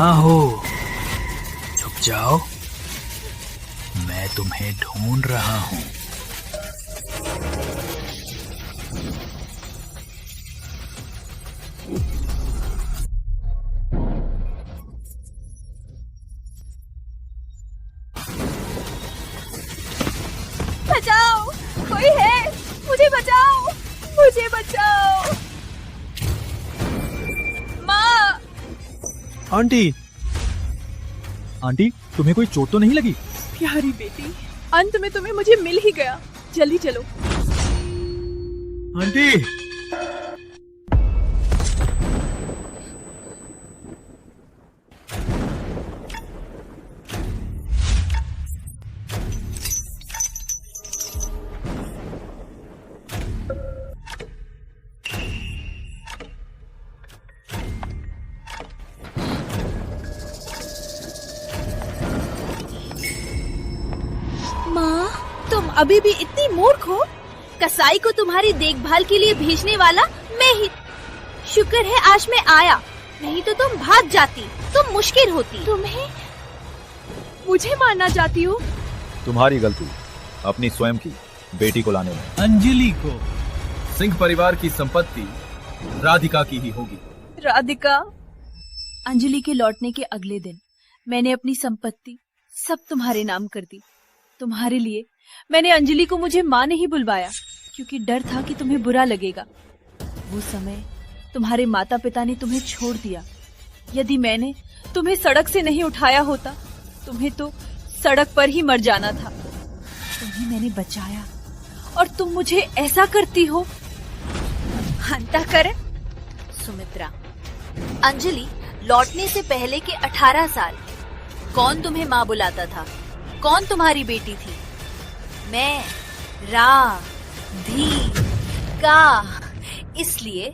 कहाँ हो? छुप जाओ, मैं तुम्हें ढूंढ रहा हूँ। बचाओ, कोई है? मुझे बचाओ, मुझे बचाओ। माँ! आंटी, आंटी, तुम्हें कोई चोट तो नहीं लगी? प्यारी बेटी, अंत में तुम्हें मुझे मिल ही गया। जल्दी चलो। आंटी, माँ, तुम अभी भी इतनी मूर्ख हो? कसाई को तुम्हारी देखभाल के लिए भेजने वाला मैं ही। शुक्र है आज मैं आया, नहीं तो तुम भाग जाती, तुम मुश्किल होती। तुम्हें मुझे मारना चाहती हो? तुम्हारी गलती अपनी स्वयं की बेटी को लाने में। अंजलि को सिंह परिवार की संपत्ति राधिका की ही होगी। राधिका? अंजलि के लौटने के अगले दिन मैंने अपनी संपत्ति सब तुम्हारे नाम कर दी। तुम्हारे लिए मैंने अंजलि को मुझे माँ नहीं बुलवाया, क्योंकि डर था कि तुम्हें बुरा लगेगा। वो समय तुम्हारे माता पिता ने तुम्हें छोड़ दिया। यदि मैंने तुम्हें सड़क से नहीं उठाया होता, तुम्हें तो सड़क पर ही मर जाना था। तुम्हें मैंने बचाया और तुम मुझे ऐसा करती हो। अंतःकरण? सुमित्रा, अंजलि लौटने से पहले के 18 साल कौन तुम्हें माँ बुलाता था? कौन तुम्हारी बेटी थी? मैं, राधिका। इसलिए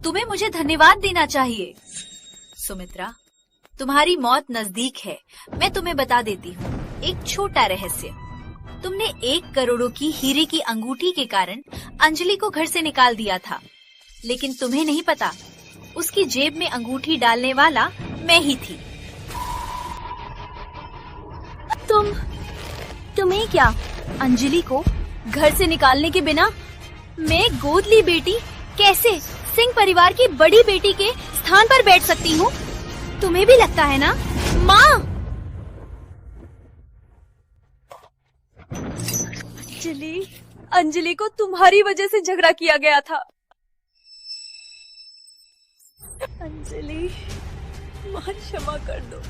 तुम्हें मुझे धन्यवाद देना चाहिए। सुमित्रा, तुम्हारी मौत नजदीक है। मैं तुम्हें बता देती हूँ एक छोटा रहस्य। तुमने 1 करोड़ की हीरे की अंगूठी के कारण अंजलि को घर से निकाल दिया था, लेकिन तुम्हें नहीं पता उसकी जेब में अंगूठी डालने वाला मैं ही थी। तुम्हें क्या? अंजलि को घर से निकालने के बिना मैं गोद ली बेटी कैसे सिंह परिवार की बड़ी बेटी के स्थान पर बैठ सकती हूँ? तुम्हें भी लगता है ना? माँ! अंजलि को तुम्हारी वजह से झगड़ा किया गया था। अंजलि, माँ क्षमा कर दो,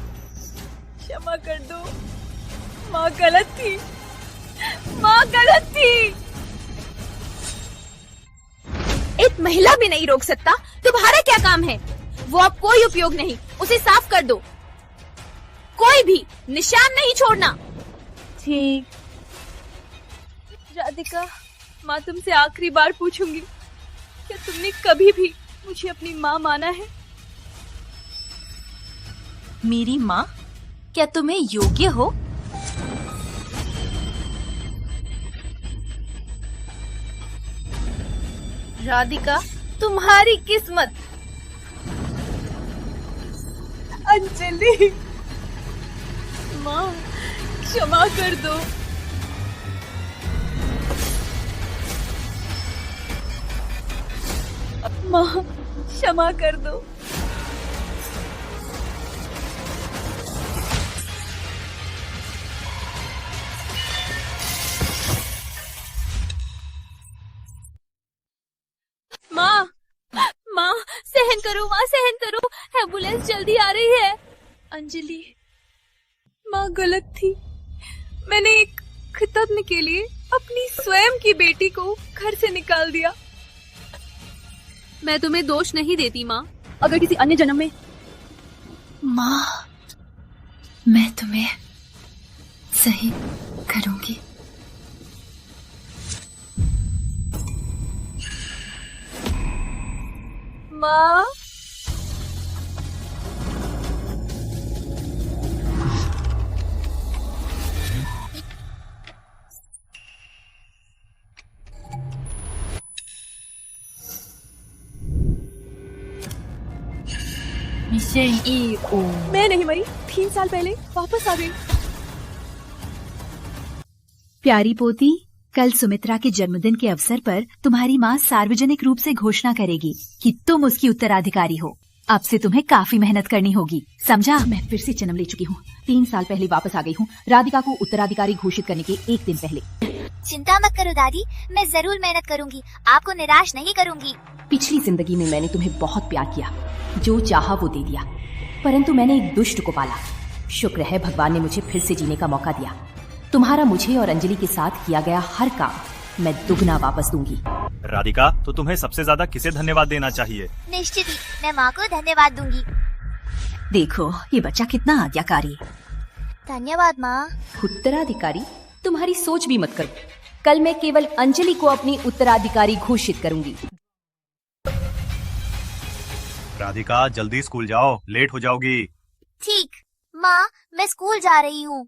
क्षमा कर दो। माँ गलत थी, माँ गलत थी। एक महिला भी नहीं रोक सकता, तुम्हारा क्या काम है? वो अब कोई उपयोग नहीं, उसे साफ कर दो। कोई भी निशान नहीं छोड़ना। ठीक। राधिका, माँ तुमसे आखिरी बार पूछूंगी, क्या तुमने कभी भी मुझे अपनी माँ माना है? मेरी माँ? क्या तुम्हें योग्य हो? राधिका, तुम्हारी किस्मत। अंजलि, माँ क्षमा कर दो। माँ क्षमा कर दो। माँ, माँ सहन करो, माँ सहन करो, एम्बुलेंस जल्दी आ रही है। अंजलि, माँ गलत थी। मैंने एक खिताब के लिए अपनी स्वयं की बेटी को घर से निकाल दिया। मैं तुम्हें दोष नहीं देती माँ। अगर किसी अन्य जन्म में। माँ, मैं तुम्हें सही करूंगी। माँ, मिशन ए ओ। मैं नहीं मरी, 3 साल पहले वापस आ गई। प्यारी पोती, कल सुमित्रा के जन्मदिन के अवसर पर तुम्हारी माँ सार्वजनिक रूप से घोषणा करेगी कि तुम उसकी उत्तराधिकारी हो। अब से तुम्हें काफी मेहनत करनी होगी, समझा? मैं फिर से जन्म ले चुकी हूँ। 3 साल पहले वापस आ गई हूँ, राधिका को उत्तराधिकारी घोषित करने के 1 दिन पहले। चिंता मत करो दादी, मैं जरूर मेहनत करूंगी, आपको निराश नहीं करूंगी। पिछली जिंदगी में मैंने तुम्हें बहुत प्यार किया, जो चाहा वो दे दिया, परंतु मैंने एक दुष्ट को पाला। शुक्र है भगवान ने मुझे फिर से जीने का मौका दिया। तुम्हारा मुझे और अंजलि के साथ किया गया हर काम मैं दुगना वापस दूंगी। राधिका, तो तुम्हें सबसे ज्यादा किसे धन्यवाद देना चाहिए? निश्चित ही मैं माँ को धन्यवाद दूंगी। देखो ये बच्चा कितना आज्ञाकारी है। धन्यवाद माँ। उत्तराधिकारी? तुम्हारी सोच भी मत करो, कल मैं केवल अंजलि को अपनी उत्तराधिकारी घोषित करूंगी। राधिका, जल्दी स्कूल जाओ, लेट हो जाओगी। ठीक माँ, मैं स्कूल जा रही हूँ।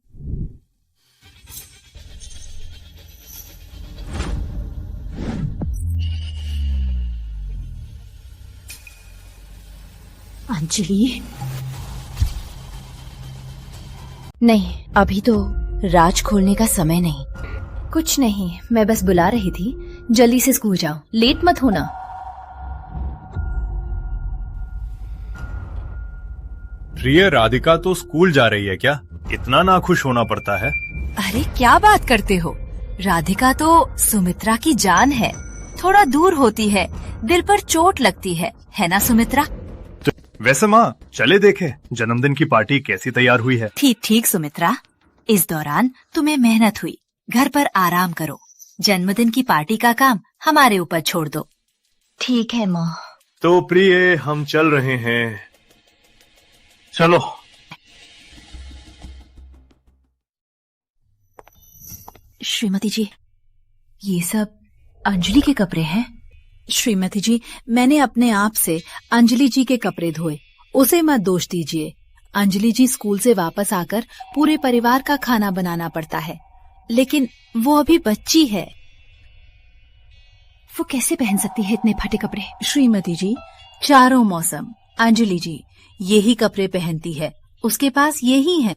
अंजलि? नहीं, अभी तो राज खोलने का समय नहीं। कुछ नहीं, मैं बस बुला रही थी। जल्दी से स्कूल जाओ, लेट मत होना। प्रिय, राधिका तो स्कूल जा रही है क्या? इतना नाखुश होना पड़ता है? अरे क्या बात करते हो, राधिका तो सुमित्रा की जान है। थोड़ा दूर होती है, दिल पर चोट लगती है ना सुमित्रा? वैसे माँ, चले देखें जन्मदिन की पार्टी कैसी तैयार हुई है। ठीक ठीक सुमित्रा, इस दौरान तुम्हें मेहनत हुई, घर पर आराम करो। जन्मदिन की पार्टी का काम हमारे ऊपर छोड़ दो। ठीक है माँ। तो प्रिय, हम चल रहे हैं, चलो। श्रीमती जी, ये सब अंजलि के कपड़े हैं। श्रीमती जी, मैंने अपने आप से अंजलि जी के कपड़े धोए, उसे मत दोष दीजिए। अंजलि जी स्कूल से वापस आकर पूरे परिवार का खाना बनाना पड़ता है, लेकिन वो अभी बच्ची है, वो कैसे पहन सकती है इतने फटे कपड़े? श्रीमती जी, चारों मौसम अंजलि जी यही कपड़े पहनती है, उसके पास यही है।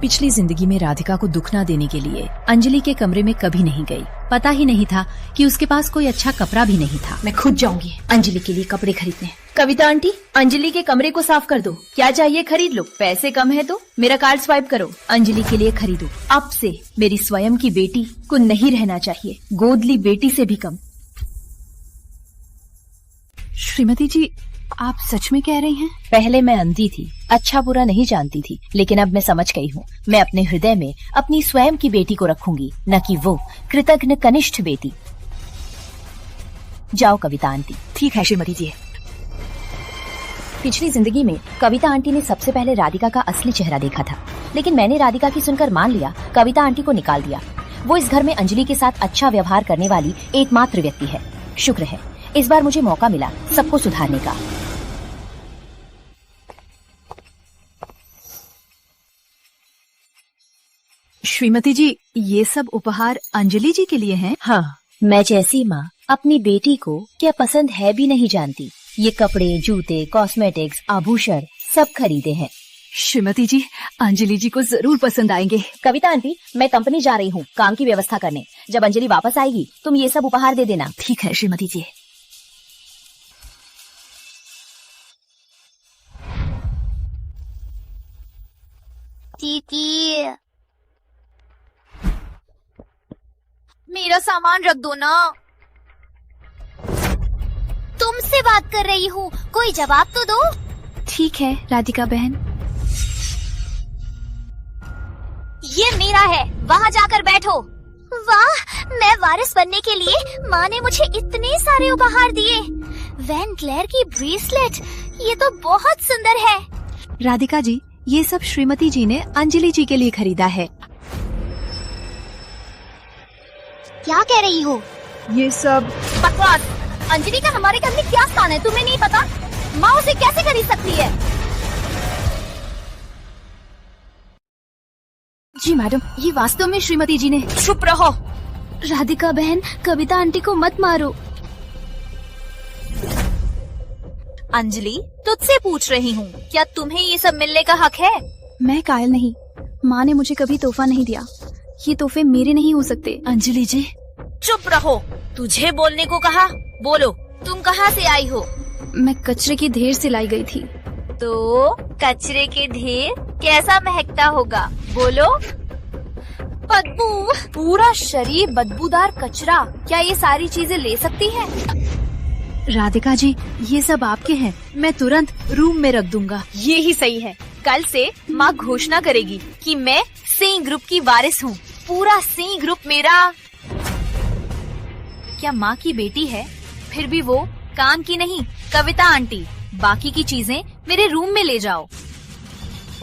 पिछली जिंदगी में राधिका को दुख न देने के लिए अंजलि के कमरे में कभी नहीं गई। पता ही नहीं था कि उसके पास कोई अच्छा कपड़ा भी नहीं था। मैं खुद जाऊंगी अंजलि के लिए कपड़े खरीदने। कविता आंटी, अंजलि के कमरे को साफ कर दो। क्या चाहिए खरीद लो, पैसे कम है तो मेरा कार्ड स्वाइप करो। अंजलि के लिए खरीदो। अब से मेरी स्वयं की बेटी को नहीं रहना चाहिए, गोदली बेटी से भी कम। श्रीमती जी, आप सच में कह रही हैं? पहले मैं अंधी थी, अच्छा बुरा नहीं जानती थी, लेकिन अब मैं समझ गई हूँ। मैं अपने हृदय में अपनी स्वयं की बेटी को रखूंगी, न कि वो कृतज्ञ कनिष्ठ बेटी। जाओ कविता आंटी। ठीक है श्रीमती जी। पिछली जिंदगी में कविता आंटी ने सबसे पहले राधिका का असली चेहरा देखा था, लेकिन मैंने राधिका की सुनकर मान लिया, कविता आंटी को निकाल दिया। वो इस घर में अंजलि के साथ अच्छा व्यवहार करने वाली एकमात्र व्यक्ति है। शुक्र है इस बार मुझे मौका मिला सबको सुधारने का। श्रीमती जी, ये सब उपहार अंजलि जी के लिए हैं? हाँ, मैं जैसी माँ अपनी बेटी को क्या पसंद है भी नहीं जानती। ये कपड़े, जूते, कॉस्मेटिक्स, आभूषण सब खरीदे हैं। श्रीमती जी, अंजलि जी को जरूर पसंद आएंगे। कविता आंटी, मैं कंपनी जा रही हूँ काम की व्यवस्था करने। जब अंजलि वापस आएगी तुम ये सब उपहार दे देना। ठीक है श्रीमती जी। दीदी, मेरा सामान रख दो ना। तुमसे बात कर रही हूँ, कोई जवाब तो दो। ठीक है राधिका बहन। ये मेरा है, वहाँ जाकर बैठो। वाह, मैं वारिस बनने के लिए माँ ने मुझे इतने सारे उपहार दिए। वैन क्लेयर की ब्रेसलेट, ये तो बहुत सुंदर है। राधिका जी, ये सब श्रीमती जी ने अंजलि जी के लिए खरीदा है। क्या कह रही हो? ये सब बकवास। अंजलि का हमारे घर में क्या स्थान है तुम्हें नहीं पता? माँ उसे कैसे खरीद सकती है? जी मैडम, ये वास्तव में श्रीमती जी ने। चुप रहो। राधिका बहन, कविता आंटी को मत मारो। अंजलि, तुझसे पूछ रही हूँ, क्या तुम्हें ये सब मिलने का हक है? मैं कायल नहीं, माँ ने मुझे कभी तोहफा नहीं दिया। ये तोहफे मेरे नहीं हो सकते। अंजलि जी, चुप रहो, तुझे बोलने को कहा। बोलो, तुम कहाँ से आई हो? मैं कचरे की ढेर से लाई गई थी। तो कचरे के ढेर कैसा महकता होगा? बोलो। बदबू, पूरा शरीर बदबूदार कचरा, क्या ये सारी चीजें ले सकती है? राधिका जी, ये सब आपके हैं, मैं तुरंत रूम में रख दूंगा। ये ही सही है। कल से माँ घोषणा करेगी कि मैं सिंह ग्रुप की वारिस हूँ। पूरा सिंह ग्रुप मेरा। क्या माँ की बेटी है, फिर भी वो काम की नहीं। कविता आंटी, बाकी की चीजें मेरे रूम में ले जाओ।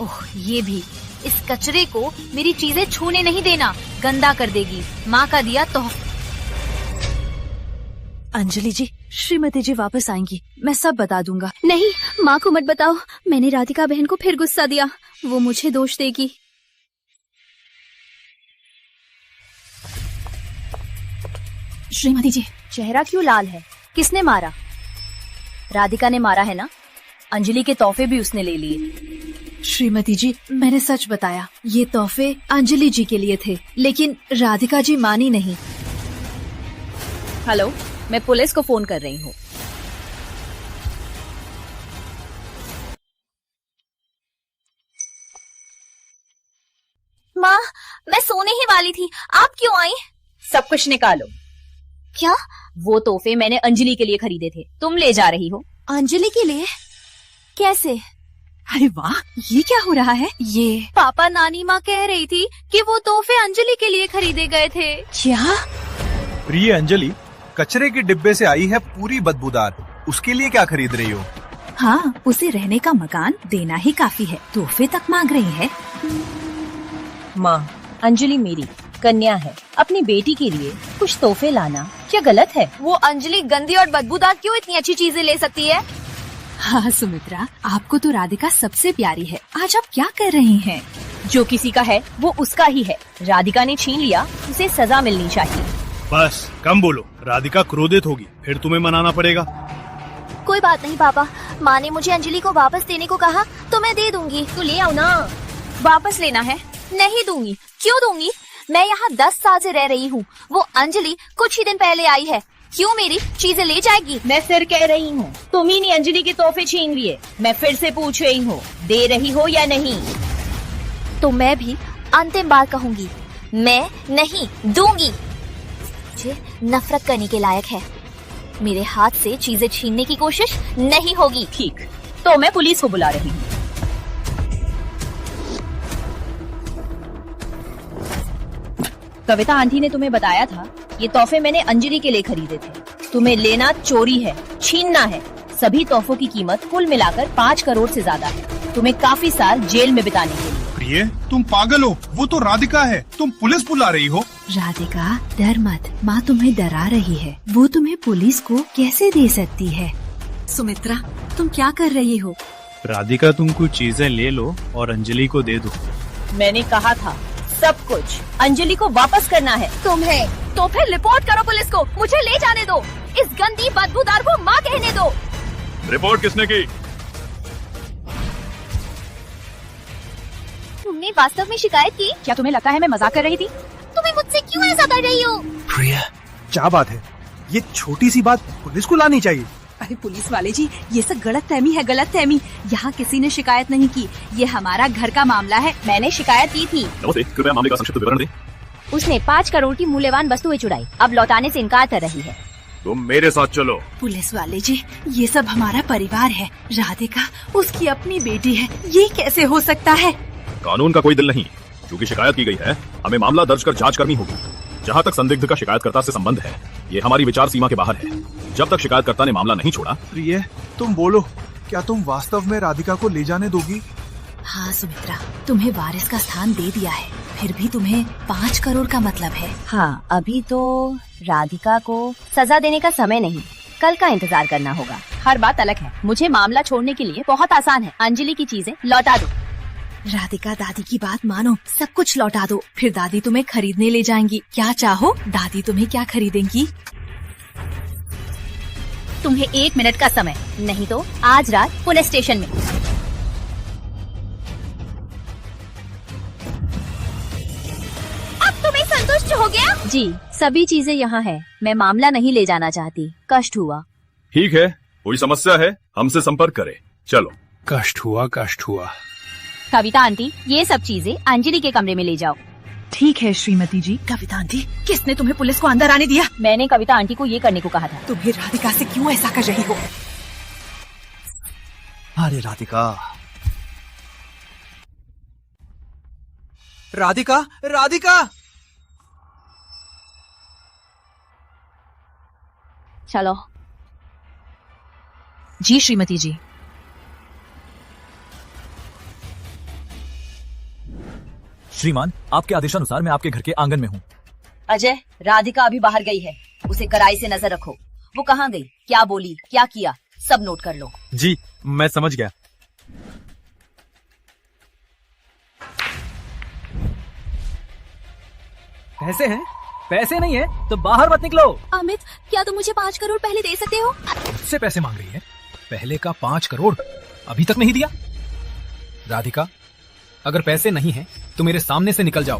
ओह, ये भी, इस कचरे को मेरी चीजें छूने नहीं देना, गंदा कर देगी। माँ का दिया तोहफा। अंजलि जी, श्रीमती जी वापस आएंगी, मैं सब बता दूंगा। नहीं, माँ को मत बताओ। मैंने राधिका बहन को फिर गुस्सा दिया, वो मुझे दोष देगी। श्रीमती जी, चेहरा क्यों लाल है? किसने मारा? राधिका ने मारा है ना? अंजलि के तोहफे भी उसने ले लिए। श्रीमती जी, मैंने सच बताया। ये तोहफे अंजलि जी के लिए थे, लेकिन राधिका जी मानी नहीं। हेलो, मैं पुलिस को फोन कर रही हूँ। माँ, मैं सोने ही वाली थी, आप क्यों आई? सब कुछ निकालो। क्या? वो तोहफे मैंने अंजलि के लिए खरीदे थे, तुम ले जा रही हो। अंजलि के लिए? कैसे? अरे वाह, ये क्या हो रहा है? ये पापा नानी माँ कह रही थी कि वो तोहफे अंजलि के लिए खरीदे गए थे। क्या? प्रिय अंजलि, कचरे के डिब्बे से आई है पूरी बदबूदार, उसके लिए क्या खरीद रही हो? हाँ, उसे रहने का मकान देना ही काफी है, तोहफे तक मांग रही है। माँ, अंजलि मेरी कन्या है, अपनी बेटी के लिए कुछ तोहफे लाना क्या गलत है? वो अंजलि गंदी और बदबूदार क्यों इतनी अच्छी चीजें ले सकती है? हाँ सुमित्रा, आपको तो राधिका सबसे प्यारी है। आज आप क्या कर रही हैं? जो किसी का है वो उसका ही है। राधिका ने छीन लिया, उसे सजा मिलनी चाहिए। बस कम बोलो, राधिका क्रोधित होगी, फिर तुम्हें मनाना पड़ेगा। कोई बात नहीं पापा, माँ ने मुझे अंजलि को वापस देने को कहा तो मैं दे दूंगी। तो ले आओ ना। वापस लेना है? नहीं दूंगी। क्यों दूंगी? मैं यहाँ 10 साल से रह रही हूँ। वो अंजलि कुछ ही दिन पहले आई है, क्यों मेरी चीजें ले जाएगी? मैं फिर कह रही हूँ, तुम ही नहीं अंजलि के तोहफे छीन लिए। मैं फिर से पूछ रही हूँ, दे रही हो या नहीं? तो मैं भी अंतिम बार कहूँगी, मैं नहीं दूंगी। मुझे नफरत करने के लायक है। मेरे हाथ से चीजें छीनने की कोशिश नहीं होगी। ठीक, तो मैं पुलिस को बुला रही हूँ। कविता आंटी ने तुम्हें बताया था, ये तोहफे मैंने अंजलि के लिए खरीदे थे। तुम्हें लेना चोरी है, छीनना है। सभी तोहफों की कीमत कुल मिलाकर 5 करोड़ से ज्यादा है। तुम्हें काफी साल जेल में बिताने के लिए। प्रिय, तुम पागल हो, वो तो राधिका है, तुम पुलिस बुला रही हो। राधिका, डर मत, माँ तुम्हें डरा रही है। वो तुम्हें पुलिस को कैसे दे सकती है? सुमित्रा, तुम क्या कर रही हो? राधिका, तुम कुछ चीजें ले लो और अंजलि को दे दो। मैंने कहा था, सब कुछ अंजलि को वापस करना है। तुम्हें तो फिर रिपोर्ट करो पुलिस को। मुझे ले जाने दो। इस गंदी बदबूदार को माँ कहने दो। रिपोर्ट किसने की? तुमने वास्तव में शिकायत की? क्या तुम्हें लगता है मैं मजाक कर रही थी? तुम्हें मुझसे क्यों ऐसा कर रही हो? प्रिया, क्या बात है? ये छोटी सी बात पुलिस को लानी चाहिए। अरे पुलिस वाले जी, ये सब गलतफहमी है, गलतफहमी। यहाँ किसी ने शिकायत नहीं की, ये हमारा घर का मामला है। मैंने शिकायत की थी। नमस्ते, कृपया मामले का संक्षिप्त विवरण दें। उसने 5 करोड़ की मूल्यवान वस्तुएं चुराई, अब लौटाने से इनकार कर रही है। तुम मेरे साथ चलो। पुलिस वाले जी, ये सब हमारा परिवार है। राधिका उसकी अपनी बेटी है, ये कैसे हो सकता है? कानून का कोई दिल नहीं, क्योंकि शिकायत की गई है, हमें मामला दर्ज कर जांच करनी होगी। जहां तक संदिग्ध का शिकायतकर्ता से संबंध है, ये हमारी विचार सीमा के बाहर है। जब तक शिकायतकर्ता ने मामला नहीं छोड़ा। प्रिय, तुम बोलो, क्या तुम वास्तव में राधिका को ले जाने दोगी? हाँ सुमित्रा, तुम्हें वारिस का स्थान दे दिया है, फिर भी तुम्हें 5 करोड़ का मतलब है। हाँ, अभी तो राधिका को सजा देने का समय नहीं, कल का इंतजार करना होगा। हर बात अलग है। मुझे मामला छोड़ने के लिए बहुत आसान है। अंजलि की चीजें लौटा दो। राधिका, दादी की बात मानो, सब कुछ लौटा दो, फिर दादी तुम्हें खरीदने ले जाएंगी। क्या चाहो, दादी तुम्हें क्या खरीदेंगी? तुम्हें 1 मिनट का समय, नहीं तो आज रात पुलिस स्टेशन में। अब तुम्हें संतुष्ट हो गया? जी, सभी चीजें यहाँ है। मैं मामला नहीं ले जाना चाहती, कष्ट हुआ। ठीक है, कोई समस्या है हमसे संपर्क करें। चलो। कष्ट हुआ, कष्ट हुआ। कविता आंटी, ये सब चीजें अंजलि के कमरे में ले जाओ। ठीक है श्रीमती जी। कविता आंटी, किसने तुम्हें पुलिस को अंदर आने दिया? मैंने कविता आंटी को ये करने को कहा था। तुम्हें राधिका से क्यों ऐसा कर रही हो? अरे राधिका, राधिका, राधिका! चलो। जी श्रीमती जी। श्रीमान, आपके आदेशानुसार मैं आपके घर के आंगन में हूँ। अजय, राधिका अभी बाहर गई है, उसे कड़ाई से नजर रखो। वो कहाँ गई, क्या बोली, क्या किया, सब नोट कर लो। जी, मैं समझ गया। पैसे हैं? पैसे नहीं है तो बाहर मत निकलो। अमित, क्या तुम मुझे 5 करोड़ पहले दे सकते हो? मुझसे पैसे मांग रही है? पहले का 5 करोड़ अभी तक नहीं दिया? राधिका, अगर पैसे नहीं हैं तो मेरे सामने से निकल जाओ।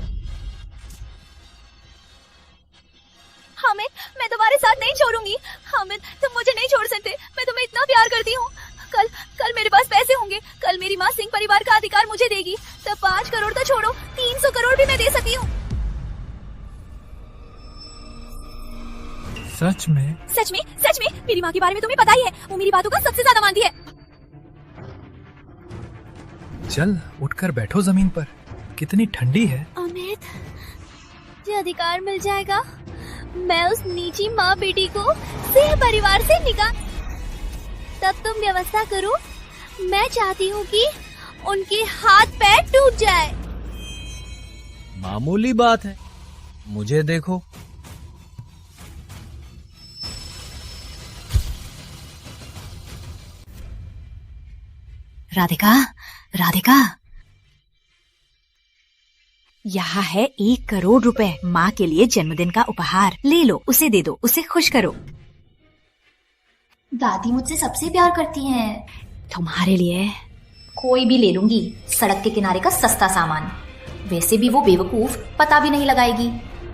अमित, मैं तुम्हारे साथ नहीं छोड़ूंगी। अमित, तुम मुझे नहीं छोड़ सकते। मैं तुम्हें इतना प्यार करती हूँ। कल मेरे पास पैसे होंगे। कल मेरी माँ सिंह परिवार का अधिकार मुझे देगी। तब 5 करोड़ तो छोड़ो, 300 करोड़ भी मैं दे सकती हूँ। सच में? सच में मेरी माँ के बारे में तुम्हें पता ही है। वो मेरी बातों का सबसे ज्यादा मानती है। चल, उठकर बैठो जमीन पर। कितनी ठंडी है। अमित, जो अधिकार मिल जाएगा, मैं उस नीची माँ बेटी को सिंह परिवार से निकाल। तब तुम व्यवस्था करो। मैं चाहती हूँ कि उनके हाथ पैर टूट जाए। मामूली बात है, मुझे देखो। राधिका, राधिका, यहाँ है 1 करोड़ रुपए माँ के लिए जन्मदिन का उपहार। ले लो, उसे दे दो, उसे खुश करो। दादी मुझसे सबसे प्यार करती हैं। तुम्हारे लिए कोई भी ले लूंगी, सड़क के किनारे का सस्ता सामान। वैसे भी वो बेवकूफ पता भी नहीं लगाएगी।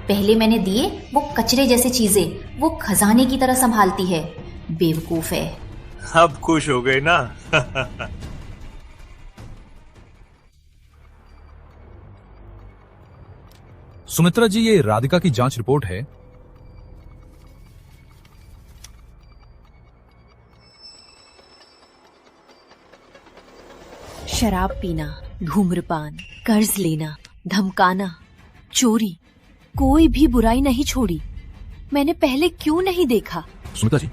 पहले मैंने दिए वो कचरे जैसे चीजें, वो खजाने की तरह संभालती है। बेवकूफ है। अब खुश हो गए ना? सुमित्रा जी, ये राधिका की जांच रिपोर्ट है। शराब पीना, धूम्रपान, कर्ज लेना, धमकाना, चोरी, कोई भी बुराई नहीं छोड़ी। मैंने पहले क्यों नहीं देखा? सुमित्रा जी,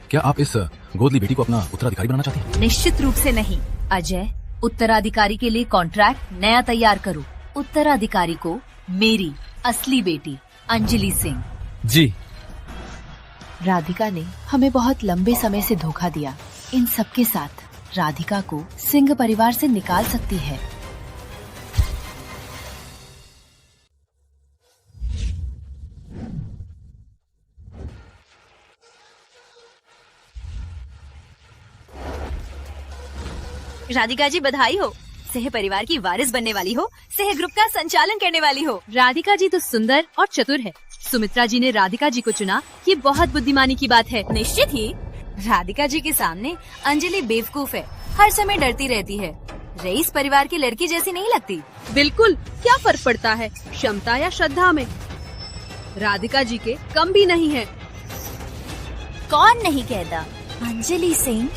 क्या आप इस गोदली बेटी को अपना उत्तराधिकारी बनाना चाहती हैं? निश्चित रूप से नहीं। अजय, उत्तराधिकारी के लिए कॉन्ट्रैक्ट नया तैयार करो। उत्तराधिकारी को मेरी असली बेटी अंजलि सिंह। जी। राधिका ने हमें बहुत लंबे समय से धोखा दिया। इन सब के साथ राधिका को सिंह परिवार से निकाल सकती है। राधिका जी, बधाई हो। सह परिवार की वारिस बनने वाली हो, सह ग्रुप का संचालन करने वाली हो। राधिका जी तो सुंदर और चतुर है। सुमित्रा जी ने राधिका जी को चुना, ये बहुत बुद्धिमानी की बात है। निश्चित ही। राधिका जी के सामने अंजलि बेवकूफ है, हर समय डरती रहती है। रईस परिवार की लड़की जैसी नहीं लगती। बिल्कुल, क्या फर्क पड़ता है क्षमता या श्रद्धा में? राधिका जी के कम भी नहीं है। कौन नहीं कहता? अंजलि सिंह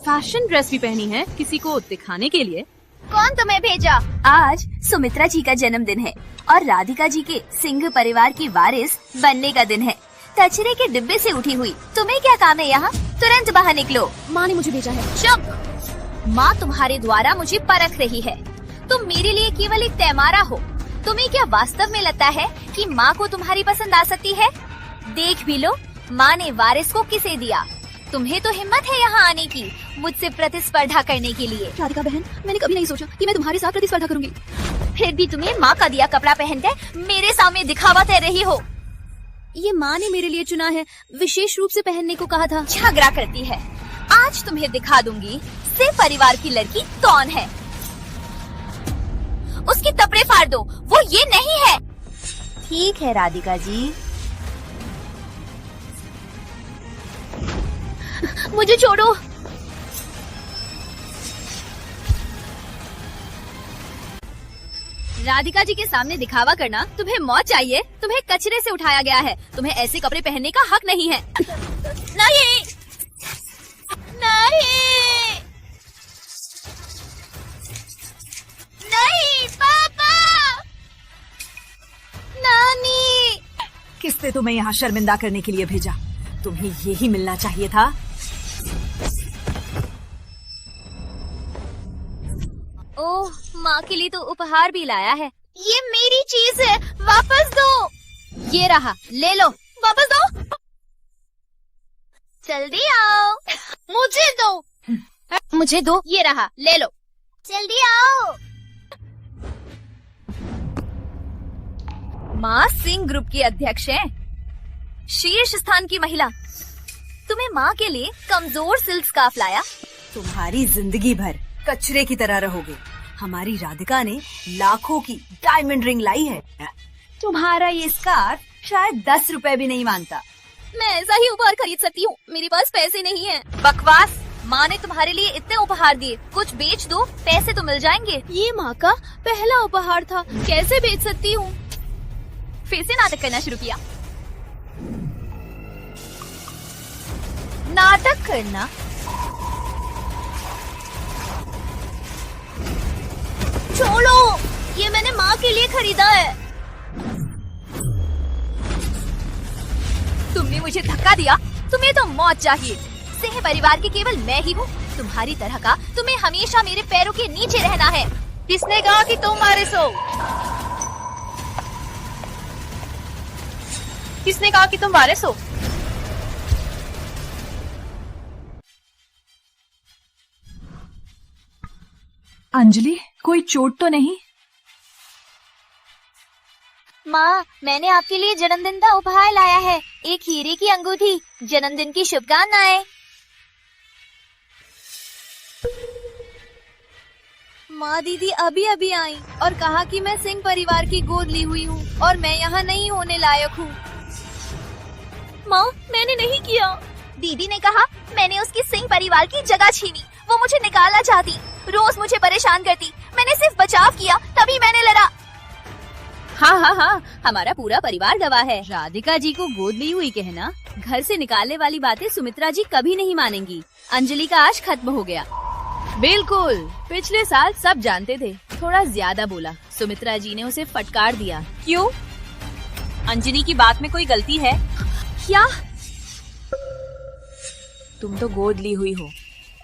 फैशन ड्रेस भी पहनी है किसी को दिखाने के लिए। कौन तुम्हें भेजा? आज सुमित्रा जी का जन्मदिन है और राधिका जी के सिंह परिवार की वारिस बनने का दिन है। कचरे के डिब्बे से उठी हुई तुम्हें क्या काम है यहाँ? तुरंत बाहर निकलो। माँ ने मुझे भेजा है। चुप! माँ तुम्हारे द्वारा मुझे परख रही है। तुम मेरे लिए केवल एक तैमारा हो। तुम्हें क्या वास्तव में लगता है कि माँ को तुम्हारी पसंद आ सकती है? देख भी लो, माँ ने वारिस को किसे दिया। तुम्हें तो हिम्मत है यहाँ आने की, मुझसे प्रतिस्पर्धा करने के लिए। राधिका बहन, मैंने कभी नहीं सोचा कि मैं तुम्हारे साथ प्रतिस्पर्धा करूंगी। फिर भी तुम्हें माँ का दिया कपड़ा पहनकर मेरे सामने दिखावा कर रही हो। ये माँ ने मेरे लिए चुना है, विशेष रूप से पहनने को कहा था। झगड़ा करती है। आज तुम्हें दिखा दूंगी सिंह परिवार की लड़की कौन है। उसकी तपड़े फाड़ दो, वो ये नहीं है। ठीक है राधिका जी। मुझे छोड़ो। राधिका जी के सामने दिखावा करना, तुम्हें मौत चाहिए। तुम्हें कचरे से उठाया गया है, तुम्हें ऐसे कपड़े पहनने का हक नहीं है। नहीं नहीं नहीं पापा, नानी। किसने तुम्हें यहाँ शर्मिंदा करने के लिए भेजा? तुम्हें यही मिलना चाहिए था। ओह, माँ के लिए तो उपहार भी लाया है। ये मेरी चीज है, वापस दो। ये रहा, ले लो। वापस दो। जल्दी आओ। मुझे दो। मुझे दो। ये रहा, ले लो। जल्दी आओ। माँ सिंह ग्रुप की अध्यक्ष हैं, शीर्ष स्थान की महिला। तुम्हें माँ के लिए कमजोर सिल्क स्कार्फ लाया। तुम्हारी जिंदगी भर कचरे की तरह रहोगे। हमारी राधिका ने लाखों की डायमंड रिंग लाई है। तुम्हारा ये स्कार्फ शायद 10 रुपए भी नहीं मांगता। मैं ऐसा ही उपहार खरीद सकती हूँ, मेरे पास पैसे नहीं हैं। बकवास। माँ ने तुम्हारे लिए इतने उपहार दिए, कुछ बेच दो, पैसे तो मिल जाएंगे। ये माँ का पहला उपहार था, कैसे बेच सकती हूँ? फिर से नाटक करना शुरू किया। नाटक करना? छोड़ो, ये मैंने माँ के लिए खरीदा है। तुमने मुझे धक्का दिया, तुम्हें तो मौत चाहिए। सिंह परिवार की केवल मैं ही हूँ, तुम्हारी तरह का तुम्हें हमेशा मेरे पैरों के नीचे रहना है। किसने कहा कि तुम मारे सो? किसने कहा कि तुम वारिस हो? अंजलि, कोई चोट तो नहीं? माँ, मैंने आपके लिए जन्मदिन का उपहार लाया है, एक हीरे की अंगूठी। जन्मदिन की शुभकामनाएं। माँ दीदी अभी अभी आई और कहा कि मैं सिंह परिवार की गोद ली हुई हूँ और मैं यहाँ नहीं होने लायक हूँ। माँ, मैंने नहीं किया। दीदी ने कहा मैंने उसकी सिंह परिवार की जगह छीनी। वो मुझे निकालना चाहती, रोज मुझे परेशान करती। मैंने सिर्फ बचाव किया, तभी मैंने लड़ा। हाँ, हमारा पूरा परिवार गवाह है। राधिका जी को गोद ली हुई कहना, घर से निकालने वाली बातें सुमित्रा जी कभी नहीं मानेंगी। अंजलि का आज खत्म हो गया। बिल्कुल, पिछले साल सब जानते थे, थोड़ा ज्यादा बोला। सुमित्रा जी ने उसे फटकार दिया। क्यों? अंजलि की बात में कोई गलती है क्या? तुम तो गोद ली हुई हो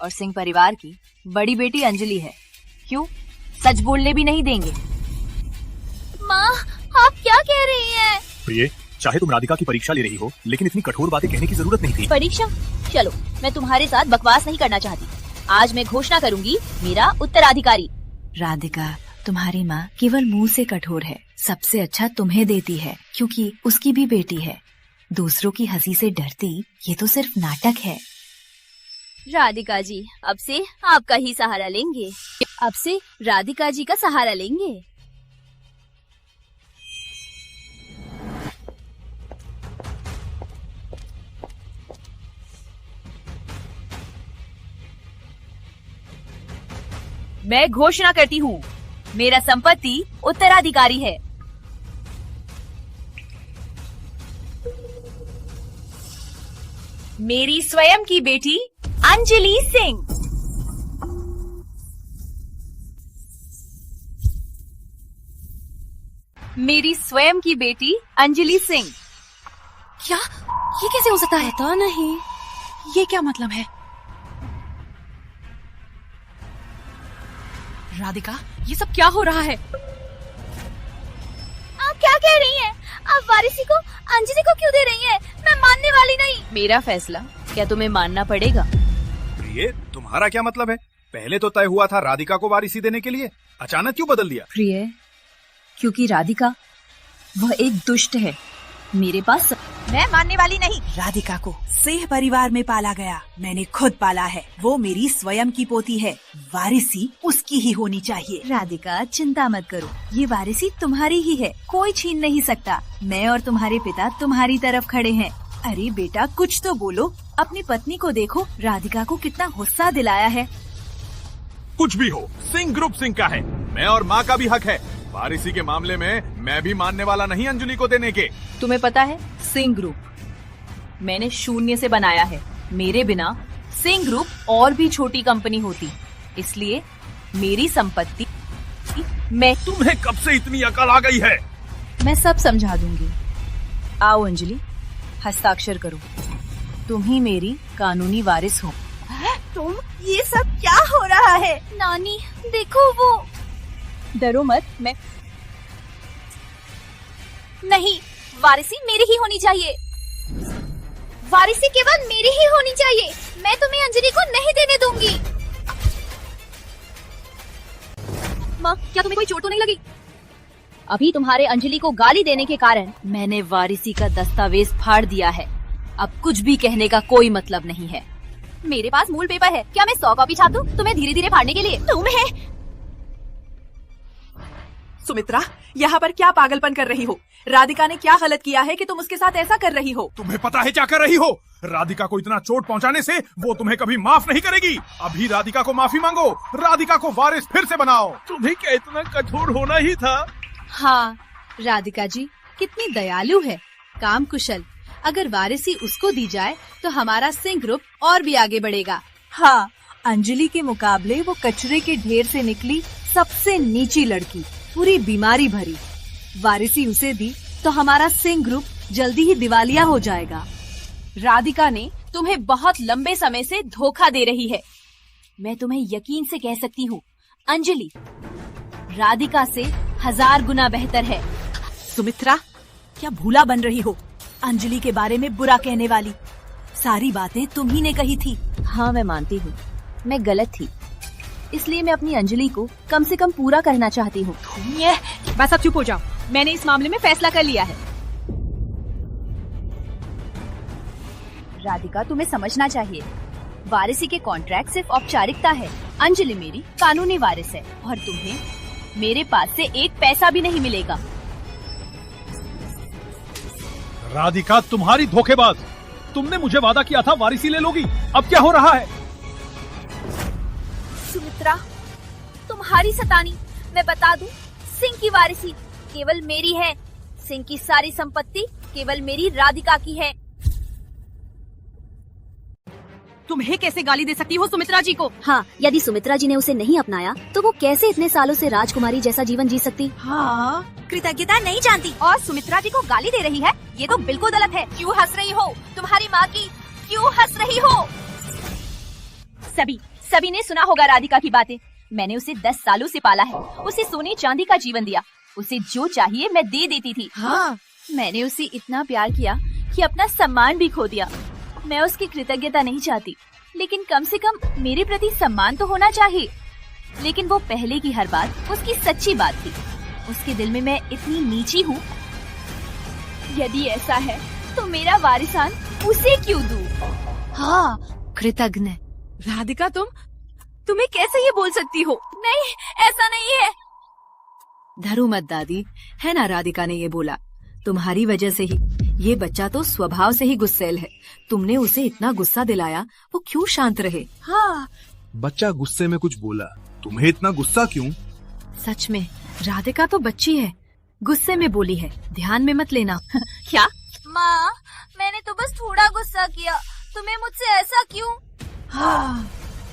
और सिंह परिवार की बड़ी बेटी अंजलि है। क्यों? सच बोलने भी नहीं देंगे। माँ, आप क्या कह रही हैं? प्रिय, चाहे तुम राधिका की परीक्षा ले रही हो, लेकिन इतनी कठोर बातें कहने की जरूरत नहीं थी। परीक्षा? चलो, मैं तुम्हारे साथ बकवास नहीं करना चाहती। आज मैं घोषणा करूंगी, मेरा उत्तराधिकारी। राधिका, तुम्हारी माँ केवल मुंह से कठोर है, सबसे अच्छा तुम्हें देती है क्योंकि उसकी भी बेटी है। दूसरों की हंसी से डरती, ये तो सिर्फ नाटक है। राधिका जी, अब से आपका ही सहारा लेंगे। अब से राधिका जी का सहारा लेंगे। मैं घोषणा करती हूँ, मेरा संपत्ति उत्तराधिकारी है। मेरी स्वयं की बेटी अंजलि सिंह। मेरी स्वयं की बेटी अंजलि सिंह। क्या? ये कैसे हो सकता है? पता नहीं, ये क्या मतलब है? राधिका, ये सब क्या हो रहा है? आप क्या कह रही हैं? आप वारिसी को अंजलि को क्यों दे रही हैं? मैं मानने वाली नहीं। मेरा फैसला क्या तुम्हें मानना पड़ेगा? प्रिय, तुम्हारा क्या मतलब है? पहले तो तय हुआ था राधिका को वारिसी देने के लिए, अचानक क्यों बदल दिया? प्रिय, क्योंकि राधिका वह एक दुष्ट है, मेरे पास मैं मानने वाली नहीं। राधिका को सेह परिवार में पाला गया, मैंने खुद पाला है। वो मेरी स्वयं की पोती है, वारिसी उसकी ही होनी चाहिए। राधिका चिंता मत करो, ये वारिसी तुम्हारी ही है, कोई छीन नहीं सकता। मैं और तुम्हारे पिता तुम्हारी तरफ खड़े हैं। अरे बेटा कुछ तो बोलो, अपनी पत्नी को देखो, राधिका को कितना गुस्सा दिलाया है। कुछ भी हो, सिंह ग्रुप सिंह का है, मैं और माँ का भी हक है। वारिसी के मामले में मैं भी मानने वाला नहीं अंजलि को देने के। तुम्हें पता है, सिंह ग्रुप मैंने शून्य से बनाया है। मेरे बिना सिंह ग्रुप और भी छोटी कंपनी होती, इसलिए मेरी संपत्ति मैं। तुम्हें कब से इतनी अकल आ गई है? मैं सब समझा दूंगी। आओ अंजलि, हस्ताक्षर करो। तुम ही मेरी कानूनी वारिस हो। तुम, ये सब क्या हो रहा है? नानी देखो वो। डरो मत, मैं नहीं, वारिसी मेरी ही होनी चाहिए। वारिसी केवल मेरी ही होनी चाहिए। मैं तुम्हें अंजलि को नहीं देने दूंगी। माँ, क्या तुम्हें कोई चोट तो नहीं लगी? अभी तुम्हारे अंजलि को गाली देने के कारण मैंने वारिसी का दस्तावेज फाड़ दिया है। अब कुछ भी कहने का कोई मतलब नहीं है। मेरे पास मूल पेपर है, क्या मैं 100 कॉपी छाप दूं तुम्हें धीरे धीरे फाड़ने के लिए? तुम्हें सुमित्रा, यहाँ पर क्या पागलपन कर रही हो? राधिका ने क्या गलत किया है कि तुम उसके साथ ऐसा कर रही हो? तुम्हें पता है क्या कर रही हो? राधिका को इतना चोट पहुँचाने से वो तुम्हें कभी माफ नहीं करेगी। अभी राधिका को माफी मांगो, राधिका को वारिस फिर से बनाओ। तुम्हें क्या इतना कठोर होना ही था? हाँ, राधिका जी कितनी दयालु है, काम कुशल। अगर वारिसी उसको दी जाए तो हमारा सिंह ग्रुप और भी आगे बढ़ेगा। हाँ, अंजलि के मुकाबले वो कचरे के ढेर से निकली सबसे नीची लड़की, पूरी बीमारी भरी। वारिसी उसे दी तो हमारा सिंह ग्रुप जल्दी ही दिवालिया हो जाएगा। राधिका ने तुम्हें बहुत लंबे समय से धोखा दे रही है। मैं तुम्हें यकीन से कह सकती हूँ, अंजलि राधिका से 1000 गुना बेहतर है। सुमित्रा, क्या भूला बन रही हो? अंजलि के बारे में बुरा कहने वाली सारी बातें तुम ही ने कही थी। हाँ, मैं मानती हूँ, मैं गलत थी। इसलिए मैं अपनी अंजलि को कम से कम पूरा करना चाहती हूँ। बस अब चुप हो जाओ, मैंने इस मामले में फैसला कर लिया है। राधिका, तुम्हें समझना चाहिए, वारिसी के कॉन्ट्रैक्ट सिर्फ औपचारिकता है। अंजलि मेरी कानूनी वारिस है और तुम्हें मेरे पास से एक पैसा भी नहीं मिलेगा। राधिका तुम्हारी धोखेबाज, तुमने मुझे वादा किया था वारिसी ले लोगी, अब क्या हो रहा है? सुमित्रा, तुम्हारी सतानी। मैं बता दूं, सिंह की वारिसी केवल मेरी है। सिंह की सारी संपत्ति केवल मेरी राधिका की है। तुम्हें कैसे गाली दे सकती हो सुमित्रा जी को? हाँ, यदि सुमित्रा जी ने उसे नहीं अपनाया तो वो कैसे इतने सालों से राजकुमारी जैसा जीवन जी सकती? हाँ, कृतज्ञता नहीं जानती और सुमित्रा जी को गाली दे रही है, ये तो बिल्कुल गलत है। क्यों हंस रही हो? तुम्हारी माँ की क्यों हंस रही हो? सभी ने सुना होगा राधिका की बातें। मैंने उसे 10 सालों से पाला है, उसे सोने चांदी का जीवन दिया, उसे जो चाहिए मैं दे देती थी। हाँ, मैंने उसे इतना प्यार किया कि अपना सम्मान भी खो दिया। मैं उसकी कृतज्ञता नहीं चाहती, लेकिन कम से कम मेरे प्रति सम्मान तो होना चाहिए। लेकिन वो पहले की हर बात उसकी सच्ची बात थी। उसके दिल में मैं इतनी नीची हूँ। यदि ऐसा है तो मेरा वारिसान उसे क्यों दूं? हाँ, कृतज्ञ। राधिका, तुम्हें कैसे ये बोल सकती हो? नहीं, ऐसा नहीं है। धरो मत दादी, है ना, राधिका ने ये बोला। तुम्हारी वजह से ही ये बच्चा तो स्वभाव से ही गुस्सैल है। तुमने उसे इतना गुस्सा दिलाया, वो क्यों शांत रहे? हाँ, बच्चा गुस्से में कुछ बोला, तुम्हें इतना गुस्सा क्यों? सच में राधिका तो बच्ची है, गुस्से में बोली है, ध्यान में मत लेना। क्या? माँ, मैंने तो बस थोड़ा गुस्सा किया, तुम्हें मुझसे ऐसा क्यों? हाँ,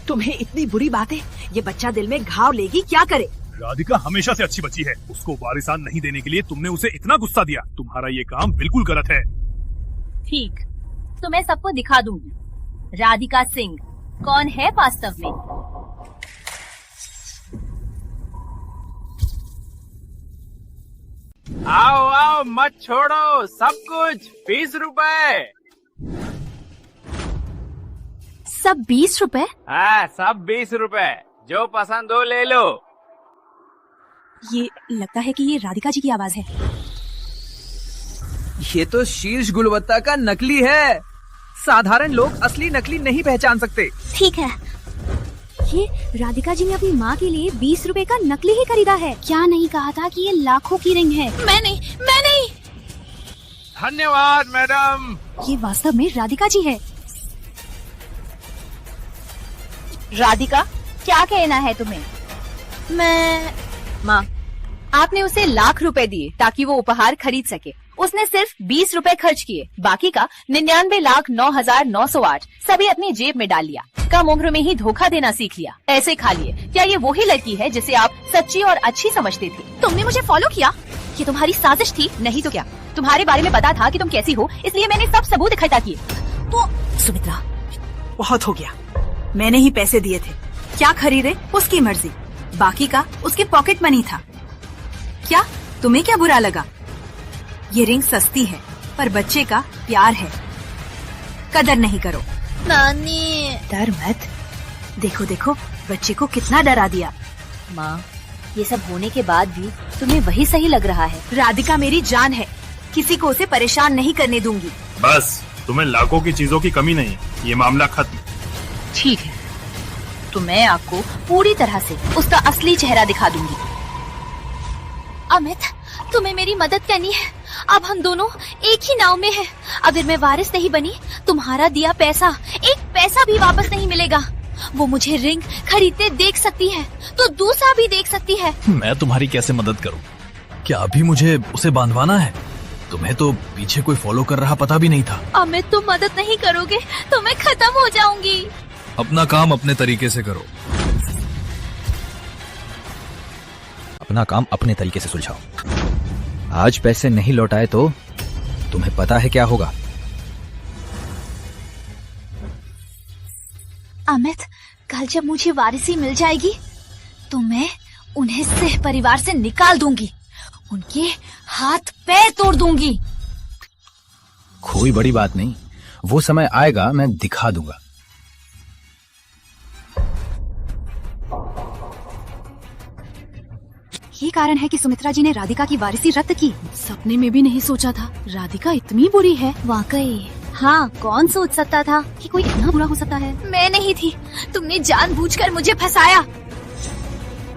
तुम्हें इतनी बुरी बातें, ये बच्चा दिल में घाव लेगी, क्या करे? राधिका हमेशा से अच्छी बच्ची है, उसको वारिसान नहीं देने के लिए तुमने उसे इतना गुस्सा दिया। तुम्हारा ये काम बिल्कुल गलत है। ठीक, तो मैं सबको दिखा दूंगी राधिका सिंह कौन है वास्तव में। आओ आओ, मत छोड़ो, सब कुछ 20 रुपए। सब 20 रुपए? हाँ, सब 20 रुपए, जो पसंद हो ले लो। ये लगता है कि ये राधिका जी की आवाज है। ये तो शीर्ष गुणवत्ता का नकली है। साधारण लोग असली नकली नहीं पहचान सकते। ठीक है। ये राधिका जी ने अपनी माँ के लिए 20 रुपए का नकली ही खरीदा है। क्या नहीं कहा था कि ये लाखों की रिंग है? मैं नहीं। धन्यवाद मैडम। ये वास्तव में राधिका जी है। राधिका, क्या कहना है तुम्हें? माँ, आपने उसे लाख रुपए दिए ताकि वो उपहार खरीद सके। उसने सिर्फ 20 रुपए खर्च किए, बाकी का 99,09,908 सभी अपनी जेब में डाल लिया। कम उम्र में ही धोखा देना सीख लिया। ऐसे खा लिए। क्या ये वही लड़की है जिसे आप सच्ची और अच्छी समझते थे? तुमने मुझे फॉलो किया? ये तुम्हारी साजिश थी। नहीं तो क्या, तुम्हारे बारे में पता था कि तुम कैसी हो, इसलिए मैंने सब सबूत इकट्ठा किए। तो सुमित्रा, बहुत हो गया। मैंने ही पैसे दिए थे। क्या खरीदे उसकी मर्जी, बाकी का उसके पॉकेट मनी था। क्या तुम्हें क्या बुरा लगा? ये रिंग सस्ती है पर बच्चे का प्यार है, कदर नहीं करो। नानी, डर मत। देखो देखो बच्चे को कितना डरा दिया। माँ, ये सब होने के बाद भी तुम्हें वही सही लग रहा है। राधिका मेरी जान है, किसी को उसे परेशान नहीं करने दूंगी। बस, तुम्हें लाखों की चीजों की कमी नहीं, ये मामला खत्म। ठीक है, तो मैं आपको पूरी तरह से उसका असली चेहरा दिखा दूंगी। अमित, तुम्हें मेरी मदद करनी है। अब हम दोनों एक ही नाव में हैं। अगर मैं वारिस नहीं बनी, तुम्हारा दिया पैसा एक पैसा भी वापस नहीं मिलेगा। वो मुझे रिंग खरीदते देख सकती है तो दूसरा भी देख सकती है। मैं तुम्हारी कैसे मदद करूं? क्या अभी मुझे उसे बांधवाना है? तुम्हें तो पीछे कोई फॉलो कर रहा पता भी नहीं था। अमित, तुम मदद नहीं करोगे तो मैं खत्म हो जाऊंगी। अपना काम अपने तरीके से करो। अपना काम अपने तरीके से सुलझाओ। आज पैसे नहीं लौटाए तो तुम्हें पता है क्या होगा। अमित, कल जब मुझे वारिसी मिल जाएगी तो मैं उन्हें सह परिवार से निकाल दूंगी, उनके हाथ पैर तोड़ दूंगी। कोई बड़ी बात नहीं, वो समय आएगा, मैं दिखा दूंगा। ये कारण है कि सुमित्रा जी ने राधिका की वारिसी रद्द की। सपने में भी नहीं सोचा था राधिका इतनी बुरी है। वाकई। हाँ, कौन सोच सकता था कि कोई इतना बुरा हो सकता है। मैं नहीं थी, तुमने जानबूझकर मुझे फंसाया।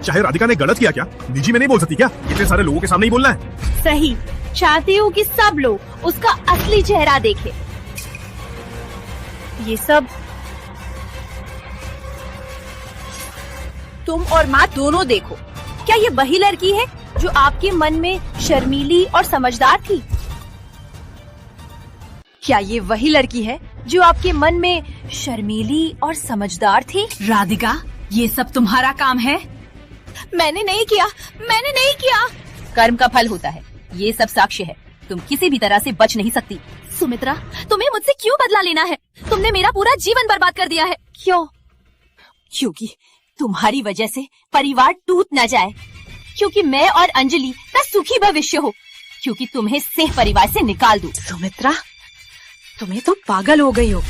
चाहे राधिका ने गलत किया क्या, निजी में नहीं बोल सकती क्या? इतने सारे लोगों के सामने ही बोलना है। सही, चाहती हूँ कि सब लोग उसका असली चेहरा देखें। ये सब तुम और माँ दोनों देखो। क्या ये वही लड़की है जो आपके मन में शर्मीली और समझदार थी? क्या ये वही लड़की है जो आपके मन में शर्मीली और समझदार थी? राधिका, ये सब तुम्हारा काम है? मैंने नहीं किया। कर्म का फल होता है, ये सब साक्ष्य है। तुम किसी भी तरह से बच नहीं सकती। सुमित्रा, तुम्हें मुझसे क्यों बदला लेना है? तुमने मेरा पूरा जीवन बर्बाद कर दिया है। क्यों? क्योंकि तुम्हारी वजह से परिवार टूट न जाए, क्योंकि मैं और अंजलि का सुखी भविष्य हो, क्योंकि तुम्हें सेह परिवार से निकाल दूं। सुमित्रा, तुम्हें तो पागल हो गई हो।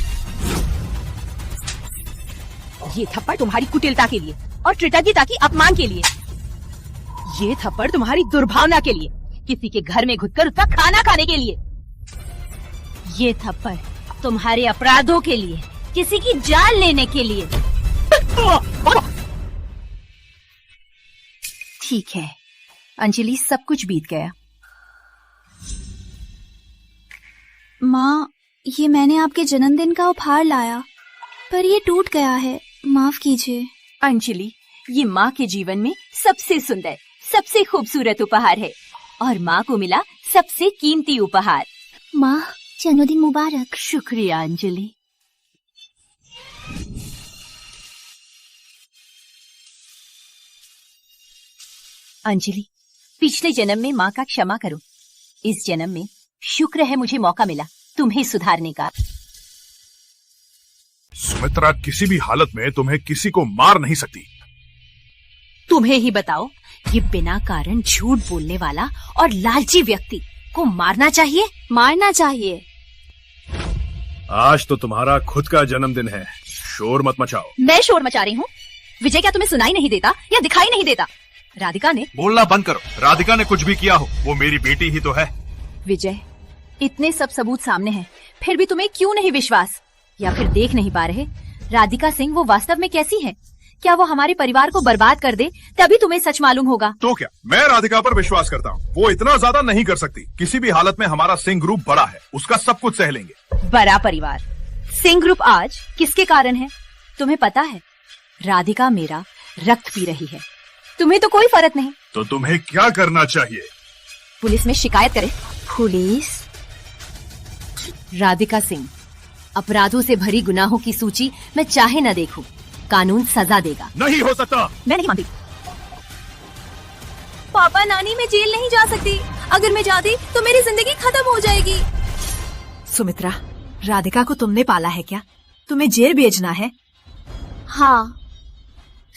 ये थप्पड़ तुम्हारी कुटिलता के लिए और कृतज्ञता की अपमान के लिए। ये थप्पड़ तुम्हारी दुर्भावना के लिए, किसी के घर में घुसकर उसका खाना खाने के लिए। ये थप्पड़ तुम्हारे अपराधों के लिए, किसी की जान लेने के लिए। ठीक है अंजलि, सब कुछ बीत गया। माँ, ये मैंने आपके जन्मदिन का उपहार लाया, पर ये टूट गया है, माफ कीजिए। अंजलि, ये माँ के जीवन में सबसे सुंदर, सबसे खूबसूरत उपहार है और माँ को मिला सबसे कीमती उपहार। माँ, जन्मदिन मुबारक। शुक्रिया अंजलि। अंजलि, पिछले जन्म में माँ का क्षमा करो। इस जन्म में शुक्र है मुझे मौका मिला तुम्हें सुधारने का। सुमित्रा किसी भी हालत में तुम्हें किसी को मार नहीं सकती। तुम्हें ही बताओ, ये बिना कारण झूठ बोलने वाला और लालची व्यक्ति को मारना चाहिए? मारना चाहिए। आज तो तुम्हारा खुद का जन्मदिन है, शोर मत मचाओ। मैं शोर मचा रही हूँ? विजय, क्या तुम्हें सुनाई नहीं देता या दिखाई नहीं देता? राधिका ने बोलना बंद करो। राधिका ने कुछ भी किया हो, वो मेरी बेटी ही तो है। विजय, इतने सब सबूत सामने हैं, फिर भी तुम्हें क्यों नहीं विश्वास? या फिर देख नहीं पा रहे राधिका सिंह वो वास्तव में कैसी है? क्या वो हमारे परिवार को बर्बाद कर दे तभी तुम्हें सच मालूम होगा? तो क्या मैं राधिका पर विश्वास करता हूँ, वो इतना ज्यादा नहीं कर सकती। किसी भी हालत में हमारा सिंह ग्रुप बड़ा है, उसका सब कुछ सह लेंगे। बड़ा परिवार सिंह ग्रुप आज किसके कारण है? तुम्हें पता है राधिका मेरा रक्त पी रही है, तुम्हें तो कोई फर्क नहीं। तो तुम्हें क्या करना चाहिए? पुलिस में शिकायत करें। पुलिस? राधिका सिंह अपराधों से भरी गुनाहों की सूची मैं चाहे न देखूं, कानून सजा देगा। नहीं हो सकता। मैं नहीं मानती। पापा नानी मैं जेल नहीं जा सकती, अगर मैं जाती तो मेरी जिंदगी खत्म हो जाएगी। सुमित्रा, राधिका को तुमने पाला है क्या? तुम्हें जेल भेजना है? हाँ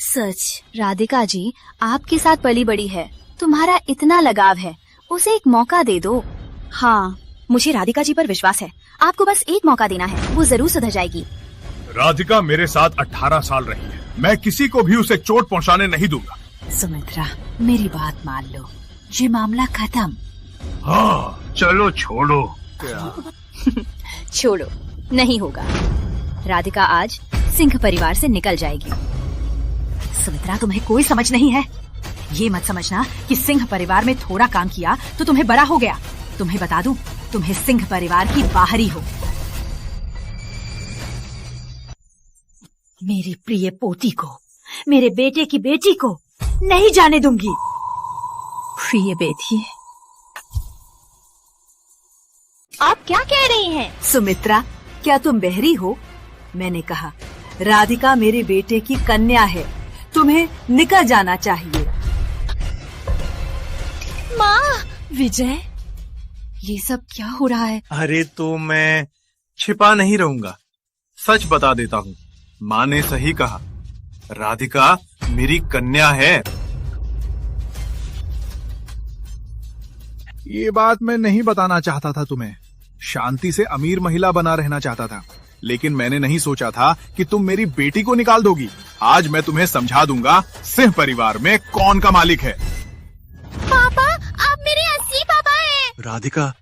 सच। राधिका जी आपके साथ पली बड़ी है, तुम्हारा इतना लगाव है, उसे एक मौका दे दो। हाँ मुझे राधिका जी पर विश्वास है, आपको बस एक मौका देना है, वो जरूर सुधर जाएगी। राधिका मेरे साथ 18 साल रही है, मैं किसी को भी उसे चोट पहुंचाने नहीं दूंगा। सुमित्रा मेरी बात मान लो, ये मामला खत्म। हाँ चलो छोड़ो। छोड़ो नहीं होगा, राधिका आज सिंह परिवार से निकल जाएगी। सुमित्रा तुम्हें कोई समझ नहीं है। ये मत समझना कि सिंह परिवार में थोड़ा काम किया तो तुम्हें बड़ा हो गया। तुम्हें बता दूं, तुम्हें सिंह परिवार की बाहरी हो। मेरी प्रिय पोती को, मेरे बेटे की बेटी को नहीं जाने दूंगी। प्रिय बेटी? आप क्या कह रही हैं? सुमित्रा क्या तुम बहरी हो? मैंने कहा राधिका मेरे बेटे की कन्या है, तुम्हें निकल जाना चाहिए। माँ! विजय ये सब क्या हो रहा है? अरे तो मैं छिपा नहीं रहूंगा, सच बता देता हूँ। माँ ने सही कहा, राधिका मेरी कन्या है। ये बात मैं नहीं बताना चाहता था तुम्हें। शांति से अमीर महिला बना रहना चाहता था, लेकिन मैंने नहीं सोचा था कि तुम मेरी बेटी को निकाल दोगी। आज मैं तुम्हें समझा दूंगा सिंह परिवार में कौन का मालिक है। पापा आप मेरे असली पापा हैं। राधिका,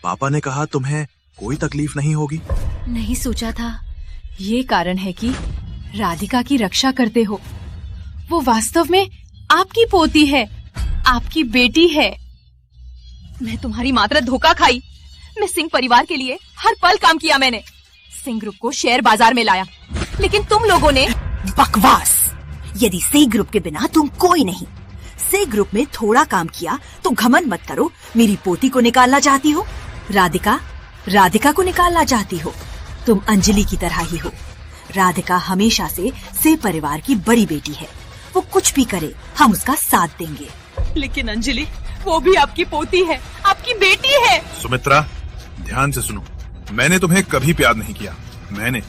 पापा ने कहा तुम्हें कोई तकलीफ नहीं होगी। नहीं सोचा था ये कारण है कि राधिका की रक्षा करते हो। वो वास्तव में आपकी पोती है, आपकी बेटी है। मैं तुम्हारी मात्र धोखा खाई। मैं सिंह परिवार के लिए हर पल काम किया। मैंने सिंह ग्रुप को शेयर बाजार में लाया, लेकिन तुम लोगों ने बकवास। यदि सिंह ग्रुप के बिना तुम कोई नहीं। सिंह ग्रुप में थोड़ा काम किया तो घमंड मत करो। मेरी पोती को निकालना चाहती हो? राधिका को निकालना चाहती हो? तुम अंजलि की तरह ही हो। राधिका हमेशा से सिंह परिवार की बड़ी बेटी है, वो कुछ भी करे हम उसका साथ देंगे। लेकिन अंजलि वो भी आपकी पोती है, आपकी बेटी है। सुमित्रा ध्यान से सुनो, मैंने तुम्हें कभी प्यार नहीं किया। मैंने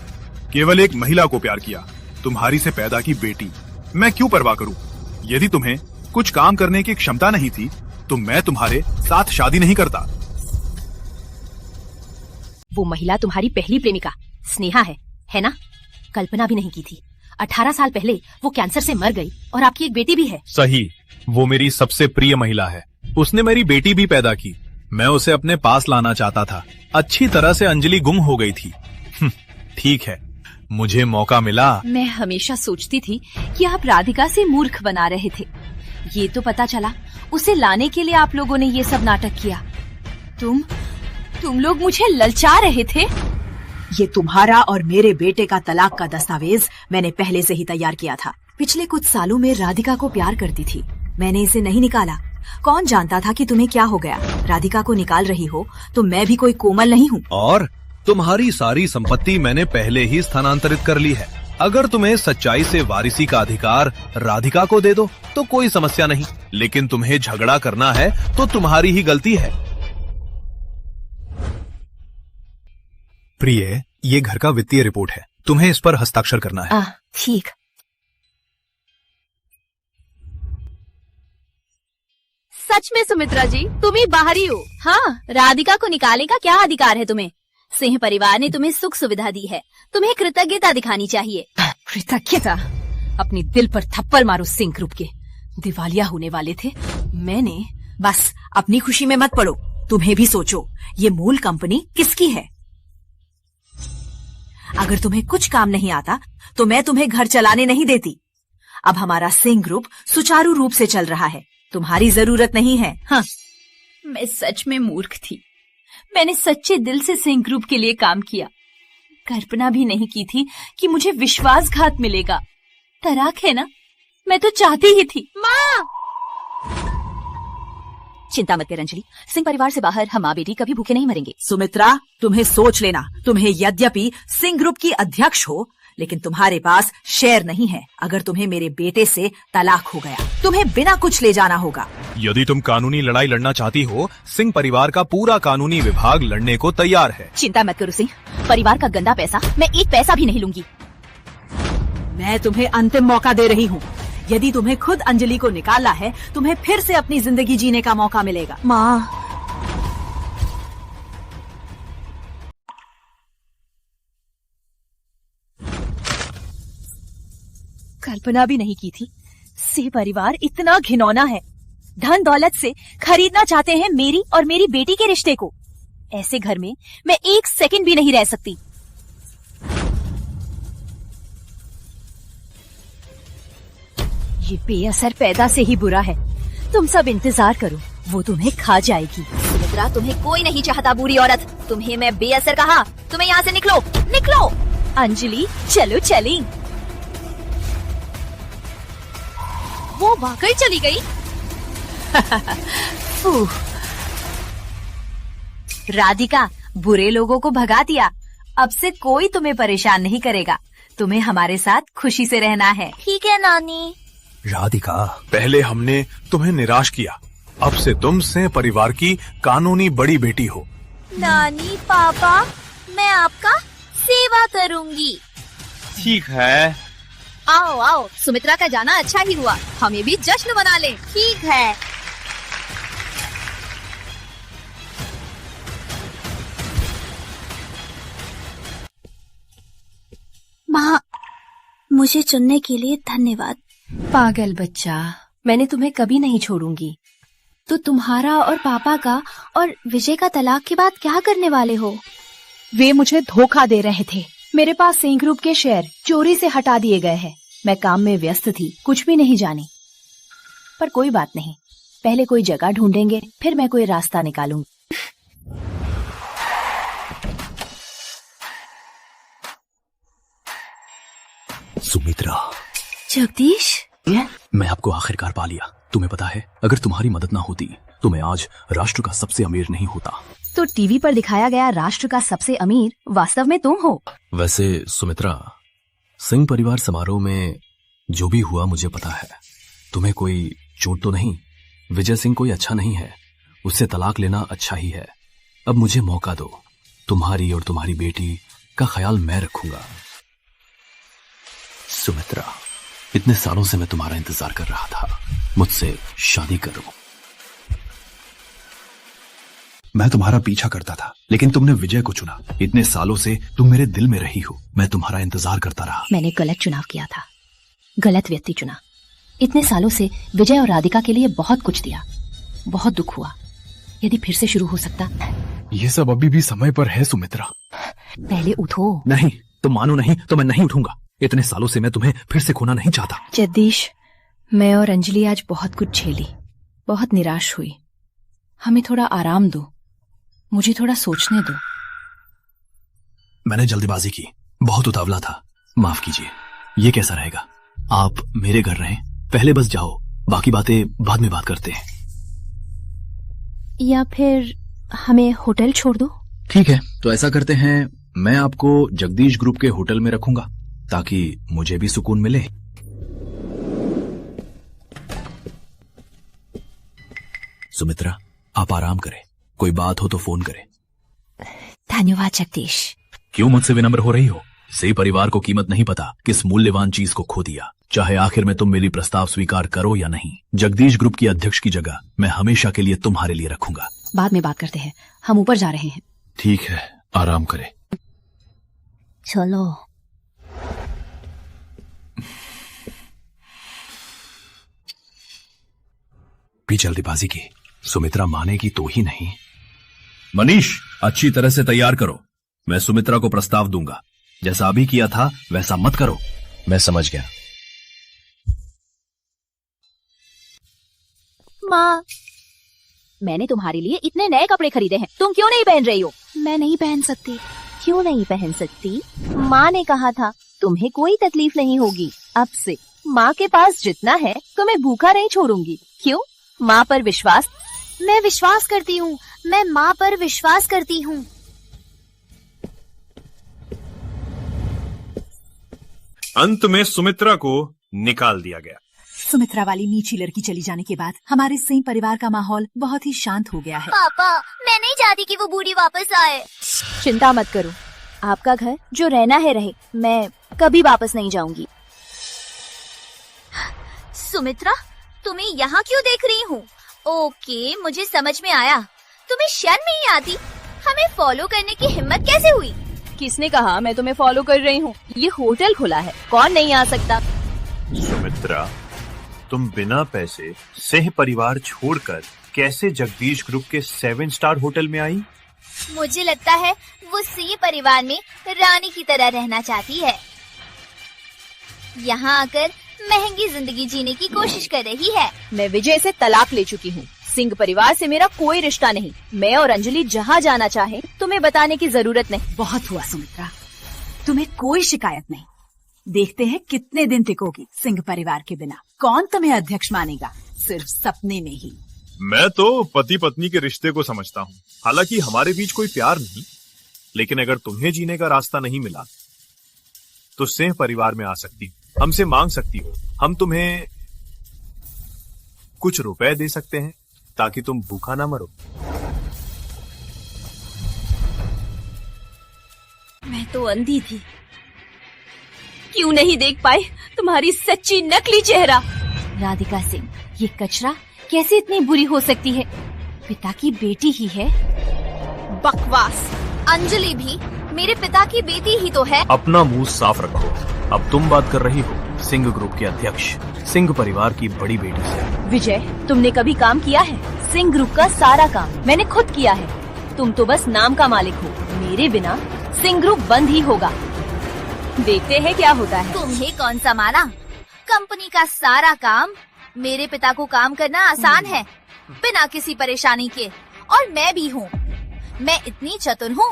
केवल एक महिला को प्यार किया, तुम्हारी से पैदा की बेटी। मैं क्यों परवाह करूं? यदि तुम्हें कुछ काम करने की क्षमता नहीं थी तो मैं तुम्हारे साथ शादी नहीं करता। वो महिला तुम्हारी पहली प्रेमिका स्नेहा है ना? कल्पना भी नहीं की थी। 18 साल पहले वो कैंसर से मर गई और आपकी एक बेटी भी है। सही, वो मेरी सबसे प्रिय महिला है। उसने मेरी बेटी भी पैदा की। मैं उसे अपने पास लाना चाहता था। अच्छी तरह से अंजलि गुम हो गई थी। ठीक है, मुझे मौका मिला। मैं हमेशा सोचती थी कि आप राधिका से मूर्ख बना रहे थे। ये तो पता चला उसे लाने के लिए आप लोगों ने ये सब नाटक किया। तुम लोग मुझे ललचा रहे थे। ये तुम्हारा और मेरे बेटे का तलाक का दस्तावेज मैंने पहले से ही तैयार किया था। पिछले कुछ सालों में राधिका को प्यार करती थी, मैंने इसे नहीं निकाला। कौन जानता था कि तुम्हें क्या हो गया? राधिका को निकाल रही हो तो मैं भी कोई कोमल नहीं हूँ। और तुम्हारी सारी संपत्ति मैंने पहले ही स्थानांतरित कर ली है। अगर तुम्हें सच्चाई से वारिसी का अधिकार राधिका को दे दो तो कोई समस्या नहीं, लेकिन तुम्हें झगड़ा करना है तो तुम्हारी ही गलती है। प्रिय, ये घर का वित्तीय रिपोर्ट है, तुम्हें इस पर हस्ताक्षर करना है। ठीक। सच में सुमित्रा जी तुम ही बाहरी हो। हाँ, राधिका को निकालने का क्या अधिकार है तुम्हें? सिंह परिवार ने तुम्हें सुख सुविधा दी है, तुम्हें कृतज्ञता दिखानी चाहिए। कृतज्ञता? अपनी दिल पर थप्पड़ मारो। सिंह ग्रुप के दिवालिया होने वाले थे। मैंने बस अपनी खुशी में मत पड़ो। तुम्हें भी सोचो, ये मूल कंपनी किसकी है? अगर तुम्हें कुछ काम नहीं आता तो मैं तुम्हें घर चलाने नहीं देती। अब हमारा सिंह ग्रुप सुचारू रूप से चल रहा है, तुम्हारी जरूरत नहीं है। हाँ, मैं सच में मूर्ख थी। मैंने सच्चे दिल से सिंह ग्रुप के लिए काम किया। कल्पना भी नहीं की थी कि मुझे विश्वासघात मिलेगा। तराक है ना, मैं तो चाहती ही थी। माँ! चिंता मत कर अंजलि, सिंह परिवार से बाहर हम माँ बेटी कभी भूखे नहीं मरेंगे। सुमित्रा, तुम्हें सोच लेना, तुम्हें यद्यपि सिंह ग्रुप की अध्यक्ष हो, लेकिन तुम्हारे पास शेयर नहीं है। अगर तुम्हें मेरे बेटे से तलाक हो गया, तुम्हें बिना कुछ ले जाना होगा। यदि तुम कानूनी लड़ाई लड़ना चाहती हो, सिंह परिवार का पूरा कानूनी विभाग लड़ने को तैयार है। चिंता मत करो सिंह, परिवार का गंदा पैसा मैं एक पैसा भी नहीं लूंगी। मैं तुम्हें अंतिम मौका दे रही हूँ। यदि तुम्हें खुद अंजलि को निकालना है, तुम्हें फिर से अपनी जिंदगी जीने का मौका मिलेगा। माँ, कल्पना भी नहीं की थी सिंह परिवार इतना घिनौना है। धन दौलत से खरीदना चाहते हैं मेरी और मेरी बेटी के रिश्ते को। ऐसे घर में मैं एक सेकंड भी नहीं रह सकती। ये बेअसर पैदा से ही बुरा है। तुम सब इंतजार करो, वो तुम्हें खा जाएगी। सुमित्रा, तुम्हें कोई नहीं चाहता बुरी औरत। तुम्हें मैं बेअसर कहा। तुम्हें यहाँ से निकलो, निकलो। अंजलि, चलो चलें। वो वाकई चली गई। राधिका, बुरे लोगों को भगा दिया। अब से कोई तुम्हें परेशान नहीं करेगा। तुम्हें हमारे साथ खुशी से रहना है। ठीक है नानी। राधिका, पहले हमने तुम्हें निराश किया, अब से तुम सिंह परिवार की कानूनी बड़ी बेटी हो। नानी, पापा, मैं आपका सेवा करूंगी। ठीक है। आओ आओ, सुमित्रा का जाना अच्छा ही हुआ। हमें भी जश्न मना लें। ठीक है। माँ, मुझे चुनने के लिए धन्यवाद। पागल बच्चा, मैंने तुम्हें कभी नहीं छोड़ूंगी। तो तुम्हारा और पापा का और विजय का तलाक के बाद क्या करने वाले हो? वे मुझे धोखा दे रहे थे। मेरे पास सिंह ग्रुप के शेयर चोरी से हटा दिए गए हैं। मैं काम में व्यस्त थी, कुछ भी नहीं जानी। पर कोई बात नहीं, पहले कोई जगह ढूंढेंगे, फिर मैं कोई रास्ता निकालूंगी। सुमित्रा। जगदीश, मैं आपको आखिरकार पा लिया। तुम्हें पता है, अगर तुम्हारी मदद ना होती तो मैं आज राष्ट्र का सबसे अमीर नहीं होता। तो टीवी पर दिखाया गया राष्ट्र का सबसे अमीर वास्तव में तुम हो। वैसे सुमित्रा, सिंह परिवार समारोह में जो भी हुआ मुझे पता है। तुम्हें कोई चोट तो नहीं? विजय सिंह कोई अच्छा नहीं है, उससे तलाक लेना अच्छा ही है। अब मुझे मौका दो, तुम्हारी और तुम्हारी बेटी का ख्याल मैं रखूंगा। सुमित्रा, इतने सालों से मैं तुम्हारा इंतजार कर रहा था। मुझसे शादी करो। मैं तुम्हारा पीछा करता था, लेकिन तुमने विजय को चुना। इतने सालों से तुम मेरे दिल में रही हो। मैं तुम्हारा इंतजार करता रहा। मैंने गलत चुनाव किया था, गलत व्यक्ति चुना। इतने सालों से विजय और राधिका के लिए बहुत कुछ दिया, बहुत दुख हुआ। यदि फिर से शुरू हो सकता। ये सब अभी भी समय पर है सुमित्रा। पहले उठो। नहीं, तुम मानो नहीं तो मैं नहीं उठूंगा। इतने सालों से मैं तुम्हें फिर से खोना नहीं चाहता। जगदीश, मैं और अंजलि आज बहुत कुछ झेली, बहुत निराश हुई। हमें थोड़ा आराम दो, मुझे थोड़ा सोचने दो। मैंने जल्दबाजी की, बहुत उतावला था, माफ कीजिए। ये कैसा रहेगा, आप मेरे घर रहें, पहले बस जाओ, बाकी बातें बाद में बात करते हैं। या फिर हमें होटल छोड़ दो। ठीक है, तो ऐसा करते हैं, मैं आपको जगदीश ग्रुप के होटल में रखूंगा ताकि मुझे भी सुकून मिले। सुमित्रा, आप आराम करें, कोई बात हो तो फोन करें। धन्यवाद जगदीश। क्यों मुझसे विनम्र हो रही हो? सिंह परिवार को कीमत नहीं पता किस मूल्यवान चीज को खो दिया। चाहे आखिर में तुम मेरी प्रस्ताव स्वीकार करो या नहीं, जगदीश ग्रुप की अध्यक्ष की जगह मैं हमेशा के लिए तुम्हारे लिए रखूंगा। बाद में बात करते हैं, हम ऊपर जा रहे हैं। ठीक है, आराम करें। चलो। भी जल्दबाजी की। सुमित्रा मानेगी तो ही नहीं। मनीष, अच्छी तरह से तैयार करो। मैं सुमित्रा को प्रस्ताव दूंगा। जैसा अभी किया था वैसा मत करो। मैं समझ गया। माँ, मैंने तुम्हारे लिए इतने नए कपड़े खरीदे हैं, तुम क्यों नहीं पहन रही हो? मैं नहीं पहन सकती। क्यों नहीं पहन सकती? माँ ने कहा था तुम्हें कोई तकलीफ नहीं होगी। अब से माँ के पास जितना है तुम्हें भूखा नहीं छोड़ूंगी। क्यों? माँ पर विश्वास। मैं विश्वास करती हूँ, मैं माँ पर विश्वास करती हूँ। अंत में सुमित्रा को निकाल दिया गया। सुमित्रा वाली नीची लड़की चली जाने के बाद हमारे सिंह परिवार का माहौल बहुत ही शांत हो गया है। पापा, मैं नहीं चाहती कि वो बूढ़ी वापस आए। चिंता मत करो, आपका घर जो रहना है रहे, मैं कभी वापस नहीं जाऊंगी। सुमित्रा, तुम्हें यहाँ क्यों देख रही हूँ? ओके, मुझे समझ में आया। तुम्हें शर्म नहीं आती? हमें फॉलो करने की हिम्मत कैसे हुई? किसने कहा मैं तुम्हें फॉलो कर रही हूँ? ये होटल खुला है, कौन नहीं आ सकता। सुमित्रा, तुम बिना पैसे सिंह परिवार छोड़कर कैसे जगदीश ग्रुप के 7 स्टार होटल में आई? मुझे लगता है वो सिंह परिवार में रानी की तरह रहना चाहती है। यहाँ आकर महंगी जिंदगी जीने की कोशिश कर रही है। मैं विजय से तलाक ले चुकी हूँ। सिंह परिवार से मेरा कोई रिश्ता नहीं। मैं और अंजलि जहाँ जाना चाहे तुम्हें बताने की जरूरत नहीं। बहुत हुआ सुमित्रा, तुम्हें कोई शिकायत नहीं। देखते हैं कितने दिन टिकोगी सिंह परिवार के बिना। कौन तुम्हें अध्यक्ष मानेगा? सिर्फ सपने में ही। मैं तो पति पत्नी के रिश्ते को समझता हूँ। हालांकि हमारे बीच कोई प्यार नहीं, लेकिन अगर तुम्हें जीने का रास्ता नहीं मिला तो सिंह परिवार में आ सकती हो, हमसे मांग सकती हो। हम तुम्हें कुछ रुपए दे सकते हैं ताकि तुम भूखा ना मरो। मैं तो अंधी थी, क्यों नहीं देख पाई तुम्हारी सच्ची नकली चेहरा। राधिका सिंह, ये कचरा कैसे इतनी बुरी हो सकती है? पिता की बेटी ही है। बकवास। अंजलि भी मेरे पिता की बेटी ही तो है। अपना मुंह साफ रखो। अब तुम बात कर रही हो सिंह ग्रुप के अध्यक्ष, सिंह परिवार की बड़ी बेटी से। विजय, तुमने कभी काम किया है? सिंह ग्रुप का सारा काम मैंने खुद किया है। तुम तो बस नाम का मालिक हो। मेरे बिना सिंह ग्रुप बंद ही होगा। देखते हैं क्या होता है। तुम्हें कौन सा माना? कंपनी का सारा काम मेरे पिता को काम करना आसान है, बिना किसी परेशानी के। और मैं भी हूँ, मैं इतनी चतुर हूँ।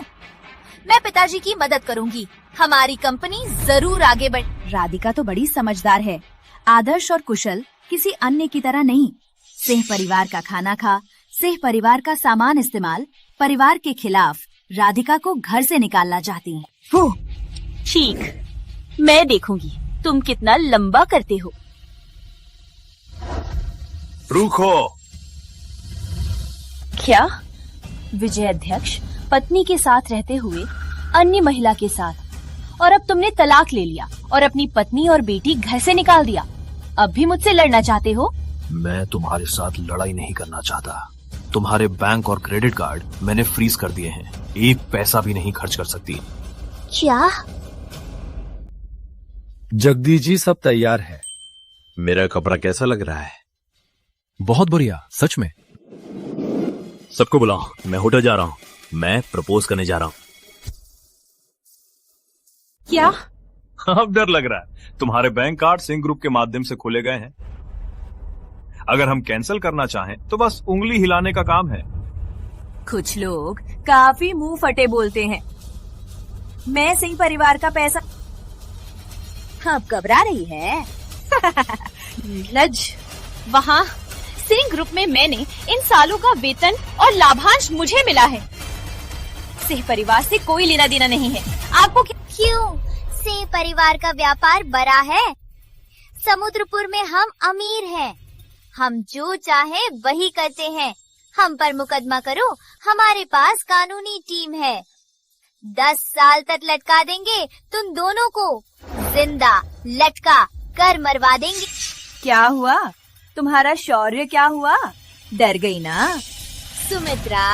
मैं पिताजी की मदद करूँगी। हमारी कंपनी जरूर आगे बढ़। राधिका तो बड़ी समझदार है। आदर्श और कुशल किसी अन्य की तरह नहीं। सिंह परिवार का खाना खा, सिंह परिवार का सामान इस्तेमाल, परिवार के खिलाफ राधिका को घर से निकालना चाहती है। वो ठीक, मैं देखूंगी तुम कितना लंबा करते हो। रुको। क्या? विजय अध्यक्ष पत्नी के साथ रहते हुए अन्य महिला के साथ, और अब तुमने तलाक ले लिया और अपनी पत्नी और बेटी घर से निकाल दिया। अब भी मुझसे लड़ना चाहते हो? मैं तुम्हारे साथ लड़ाई नहीं करना चाहता। तुम्हारे बैंक और क्रेडिट कार्ड मैंने फ्रीज कर दिए हैं। एक पैसा भी नहीं खर्च कर सकती। क्या? जगदीश जी, सब तैयार है। मेरा कपड़ा कैसा लग रहा है? बहुत बढ़िया, सच में। सबको बुलाओ, मैं होटल जा रहा हूँ। मैं प्रपोज करने जा रहा हूँ। क्या? अब डर लग रहा है। तुम्हारे बैंक कार्ड सिंह ग्रुप के माध्यम से खोले गए हैं। अगर हम कैंसिल करना चाहें तो बस उंगली हिलाने का काम है। कुछ लोग काफी मुंह फटे बोलते हैं। मैं सिंह परिवार का पैसा। अब घबरा रही है? लज, वहाँ सिंह ग्रुप में मैंने इन सालों का वेतन और लाभांश मुझे मिला है। सिंह परिवार से कोई लेना देना नहीं है। आपको क्यों? सिंह परिवार का व्यापार बड़ा है। समुद्रपुर में हम अमीर हैं। हम जो चाहे वही करते हैं। हम पर मुकदमा करो, हमारे पास कानूनी टीम है। 10 साल तक लटका देंगे तुम दोनों को। जिंदा लटका कर मरवा देंगे। क्या हुआ? तुम्हारा शौर्य क्या हुआ? डर गई ना? सुमित्रा,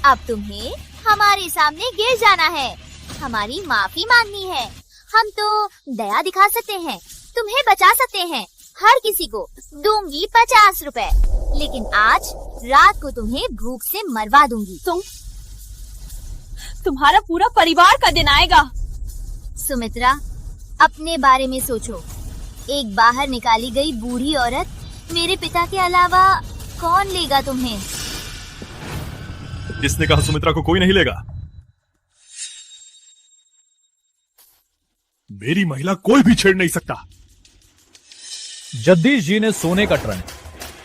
अब तुम्हें हमारे सामने गिर जाना है। हमारी माफी मांगनी है। हम तो दया दिखा सकते हैं, तुम्हें बचा सकते हैं। हर किसी को दूंगी 50 रुपए, लेकिन आज रात को तुम्हें भूख से मरवा दूंगी। तुम्हारा पूरा परिवार का दिन आएगा। सुमित्रा, अपने बारे में सोचो। एक बाहर निकाली गई बूढ़ी औरत, मेरे पिता के अलावा कौन लेगा तुम्हें? किसने कहा सुमित्रा को कोई नहीं लेगा? मेरी महिला कोई भी छेड़ नहीं सकता। जगदीश जी ने सोने का ट्रंक,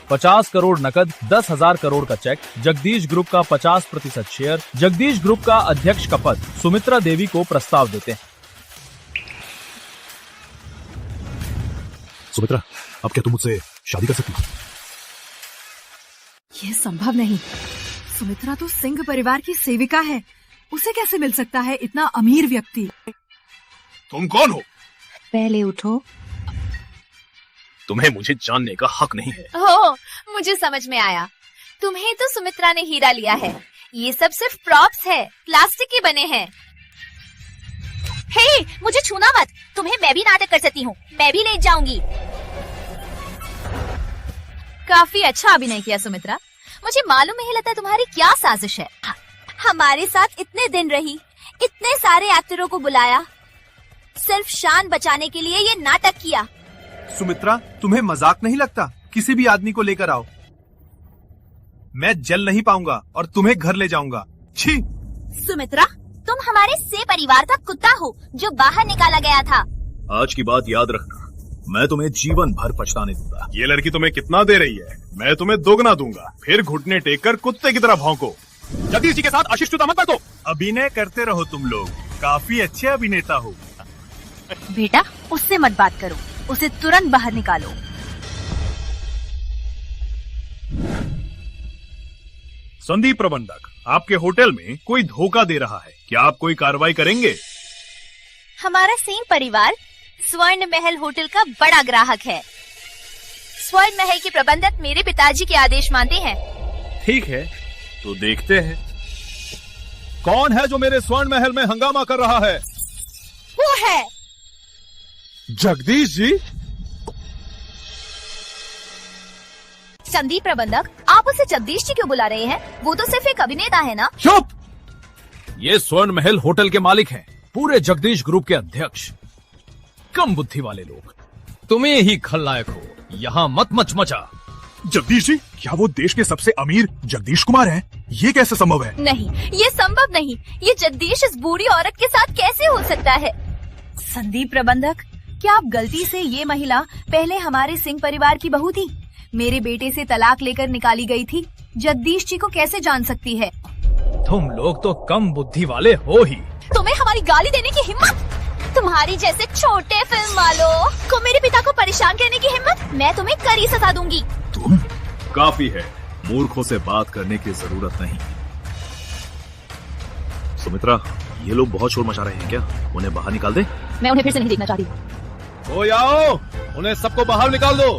50 करोड़ नकद, 10,000 करोड़ का चेक, जगदीश ग्रुप का 50% शेयर, जगदीश ग्रुप का अध्यक्ष का पद सुमित्रा देवी को प्रस्ताव देते हैं। सुमित्रा, अब क्या तुम मुझसे शादी कर सकती हो? यह संभव नहीं। सुमित्रा तो सिंह परिवार की सेविका है, उसे कैसे मिल सकता है इतना अमीर व्यक्ति? तुम कौन हो? पहले उठो। तुम्हें मुझे जानने का हक नहीं है। हो, मुझे समझ में आया। तुम्हें तो सुमित्रा ने हीरा लिया है। ये सब सिर्फ प्रॉप्स है, प्लास्टिक के बने हैं। हे, मुझे छूना मत। तुम्हें मैं भी नाटक कर सकती हूँ, मैं भी ले जाऊंगी। काफी अच्छा अभिनय किया सुमित्रा। मुझे मालूम नहीं लगता तुम्हारी क्या साजिश है। हमारे साथ इतने दिन रही, इतने सारे एक्टरों को बुलाया, सिर्फ शान बचाने के लिए ये नाटक किया। सुमित्रा, तुम्हें मजाक नहीं लगता? किसी भी आदमी को लेकर आओ, मैं जल नहीं पाऊंगा और तुम्हें घर ले जाऊंगा। छी! सुमित्रा, तुम हमारे से परिवार का कुत्ता हो जो बाहर निकाला गया था। आज की बात याद रखना, मैं तुम्हें जीवन भर पछताने दूंगा। ये लड़की तुम्हें कितना दे रही है, मैं तुम्हें दोगुना दूंगा। फिर घुटने टेक कर कुत्ते की तरह भौंको। जगदीश जी के साथ अशिष्टता मत बरतो। अभिनय करते रहो तुम लोग, काफी अच्छे अभिनेता हो। बेटा, उससे मत बात करो, उसे तुरंत बाहर निकालो। संदीप प्रबंधक, आपके होटल में कोई धोखा दे रहा है, क्या आप कोई कार्रवाई करेंगे? हमारा सिंह परिवार स्वर्ण महल होटल का बड़ा ग्राहक है। स्वर्ण महल के प्रबंधक मेरे पिताजी के आदेश मानते हैं। ठीक है, तो देखते हैं कौन है जो मेरे स्वर्ण महल में हंगामा कर रहा है। वो है जगदीश जी। संदीप प्रबंधक, आप उसे जगदीश जी क्यों बुला रहे हैं? वो तो सिर्फ एक अभिनेता है ना। चुप! ये स्वर्ण महल होटल के मालिक हैं, पूरे जगदीश ग्रुप के अध्यक्ष। कम बुद्धि वाले लोग, तुम्हें ही खलनायक हो, यहाँ मत मचमचा। जगदीश जी, क्या वो देश के सबसे अमीर जगदीश कुमार हैं? ये कैसे संभव है? नहीं, ये संभव नहीं। ये जगदीश इस बूढ़ी औरत के साथ कैसे हो सकता है? संदीप प्रबंधक, क्या आप गलती से ये महिला पहले हमारे सिंह परिवार की बहू थी? मेरे बेटे से तलाक लेकर निकाली गई थी, जगदीश जी को कैसे जान सकती है? तुम लोग तो कम बुद्धि वाले हो ही। तुम्हें हमारी गाली देने की हिम्मत? तुम्हारी जैसे छोटे फिल्म वालों को मेरे पिता को परेशान करने की हिम्मत? मैं तुम्हें कड़ी सजा दूंगी। तुम? काफी है, मूर्खों से बात करने की जरूरत नहीं। सुमित्रा, ये लोग बहुत शोर मचा रहे हैं क्या? उन्हें बाहर निकाल दे। मैं उन्हें फिर से नहीं देखना चाहती। कोई आओ, उन्हें सबको बाहर निकाल दो।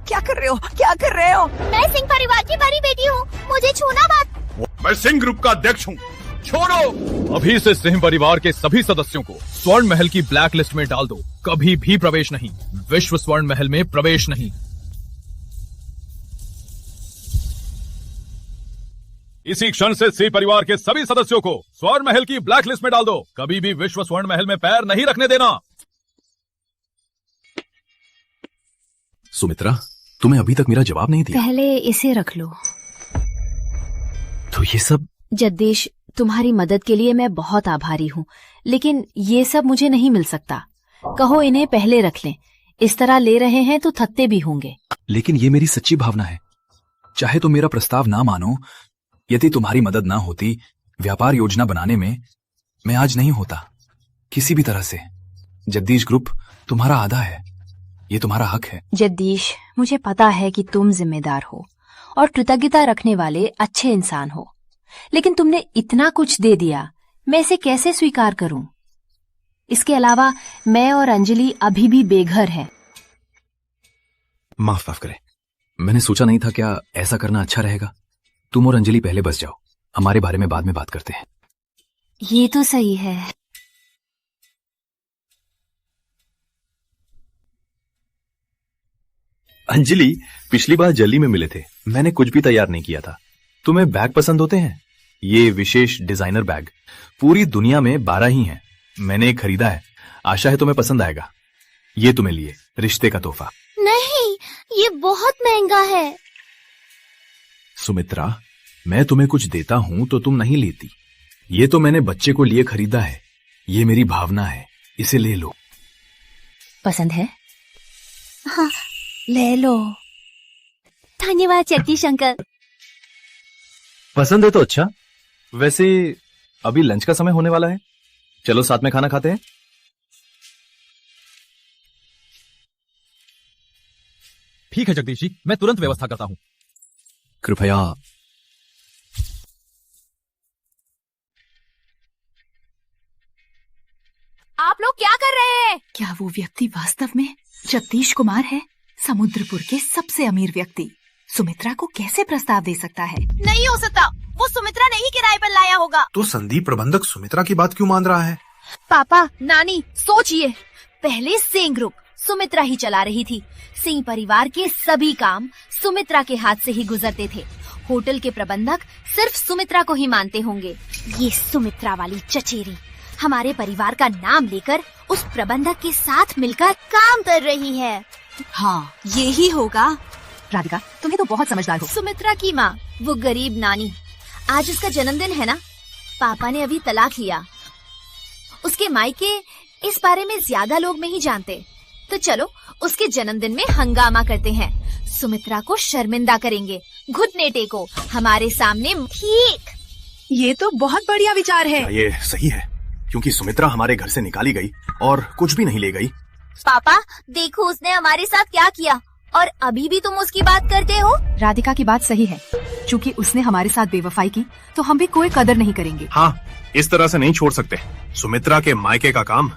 क्या कर रहे हो? क्या कर रहे हो? मैं सिंह परिवार की बड़ी बेटी हूँ, मुझे छूना मत। मैं सिंह ग्रुप का अध्यक्ष हूँ। छोड़ो! अभी से सिंह परिवार के सभी सदस्यों को स्वर्ण महल की ब्लैक लिस्ट में डाल दो। कभी भी प्रवेश नहीं, विश्व स्वर्ण महल में प्रवेश नहीं। इसी क्षण से सिंह परिवार के सभी सदस्यों को स्वर्ण महल की ब्लैक लिस्ट में डाल दो। कभी भी विश्व स्वर्ण महल में पैर नहीं रखने देना। सुमित्रा, तुम्हें अभी तक मेरा जवाब नहीं दिया। पहले इसे रख लो। तो ये सब? जगदीश, तुम्हारी मदद के लिए मैं बहुत आभारी हूँ, लेकिन ये सब मुझे नहीं मिल सकता। कहो इन्हें पहले रख लें, इस तरह ले रहे हैं तो थकते भी होंगे। लेकिन ये मेरी सच्ची भावना है। चाहे तो मेरा प्रस्ताव ना मानो, यदि तुम्हारी मदद ना होती व्यापार योजना बनाने में, मैं आज नहीं होता किसी भी तरह से। जगदीश ग्रुप तुम्हारा आधा है, ये तुम्हारा हक है। जगदीश, मुझे पता है कि तुम जिम्मेदार हो और कृतज्ञता रखने वाले अच्छे इंसान हो, लेकिन तुमने इतना कुछ दे दिया, मैं इसे कैसे स्वीकार करूं? इसके अलावा मैं और अंजलि अभी भी बेघर हैं। माफ करें, मैंने सोचा नहीं था क्या ऐसा करना अच्छा रहेगा। तुम और अंजलि पहले बस जाओ, हमारे बारे में बाद में बात करते हैं। ये तो सही है। अंजलि, पिछली बार जल्दी में मिले थे, मैंने कुछ भी तैयार नहीं किया था। तुम्हें बैग पसंद होते हैं? ये विशेष डिजाइनर बैग पूरी दुनिया में 12 ही हैं। मैंने एक खरीदा है, आशा है तुम्हें पसंद आएगा। ये तुम्हें लिए रिश्ते का तोहफा। नहीं, ये बहुत महंगा है। सुमित्रा, मैं तुम्हें कुछ देता हूं तो तुम नहीं लेती। ये तो मैंने बच्चे को लिए खरीदा है, ये मेरी भावना है, इसे ले लो। पसंद है? हाँ, ले लो। धन्यवाद जगदीश अंकल। पसंद है तो अच्छा। वैसे अभी लंच का समय होने वाला है, चलो साथ में खाना खाते हैं। ठीक है जगदीश जी, मैं तुरंत व्यवस्था करता हूं। कृपया। आप लोग क्या कर रहे हैं? क्या वो व्यक्ति वास्तव में जगदीश कुमार है? समुद्रपुर के सबसे अमीर व्यक्ति सुमित्रा को कैसे प्रस्ताव दे सकता है? नहीं हो सकता, वो सुमित्रा नहीं किराए पर लाया होगा। तो संदीप प्रबंधक सुमित्रा की बात क्यों मान रहा है? पापा, नानी, सोचिए, पहले सिंह ग्रुप सुमित्रा ही चला रही थी। सिंह परिवार के सभी काम सुमित्रा के हाथ से ही गुजरते थे। होटल के प्रबंधक सिर्फ सुमित्रा को ही मानते होंगे। ये सुमित्रा वाली चचेरी हमारे परिवार का नाम लेकर उस प्रबंधक के साथ मिलकर काम कर रही है। हाँ, ये ही होगा। राधिका, तुम्हें तो बहुत समझदार हो। सुमित्रा की माँ, वो गरीब नानी, आज उसका जन्मदिन है ना। पापा ने अभी तलाक लिया। उसके मायके इस बारे में ज्यादा लोग नहीं जानते, तो चलो उसके जन्मदिन में हंगामा करते हैं। सुमित्रा को शर्मिंदा करेंगे, घुटने टेको हमारे सामने। ठीक, ये तो बहुत बढ़िया विचार है। ये सही है, क्योंकि सुमित्रा हमारे घर से निकाली गई और कुछ भी नहीं ले गई। पापा देखो उसने हमारे साथ क्या किया, और अभी भी तुम उसकी बात करते हो। राधिका की बात सही है, चूँकि उसने हमारे साथ बेवफाई की तो हम भी कोई कदर नहीं करेंगे। हाँ, इस तरह से नहीं छोड़ सकते सुमित्रा के मायके का काम।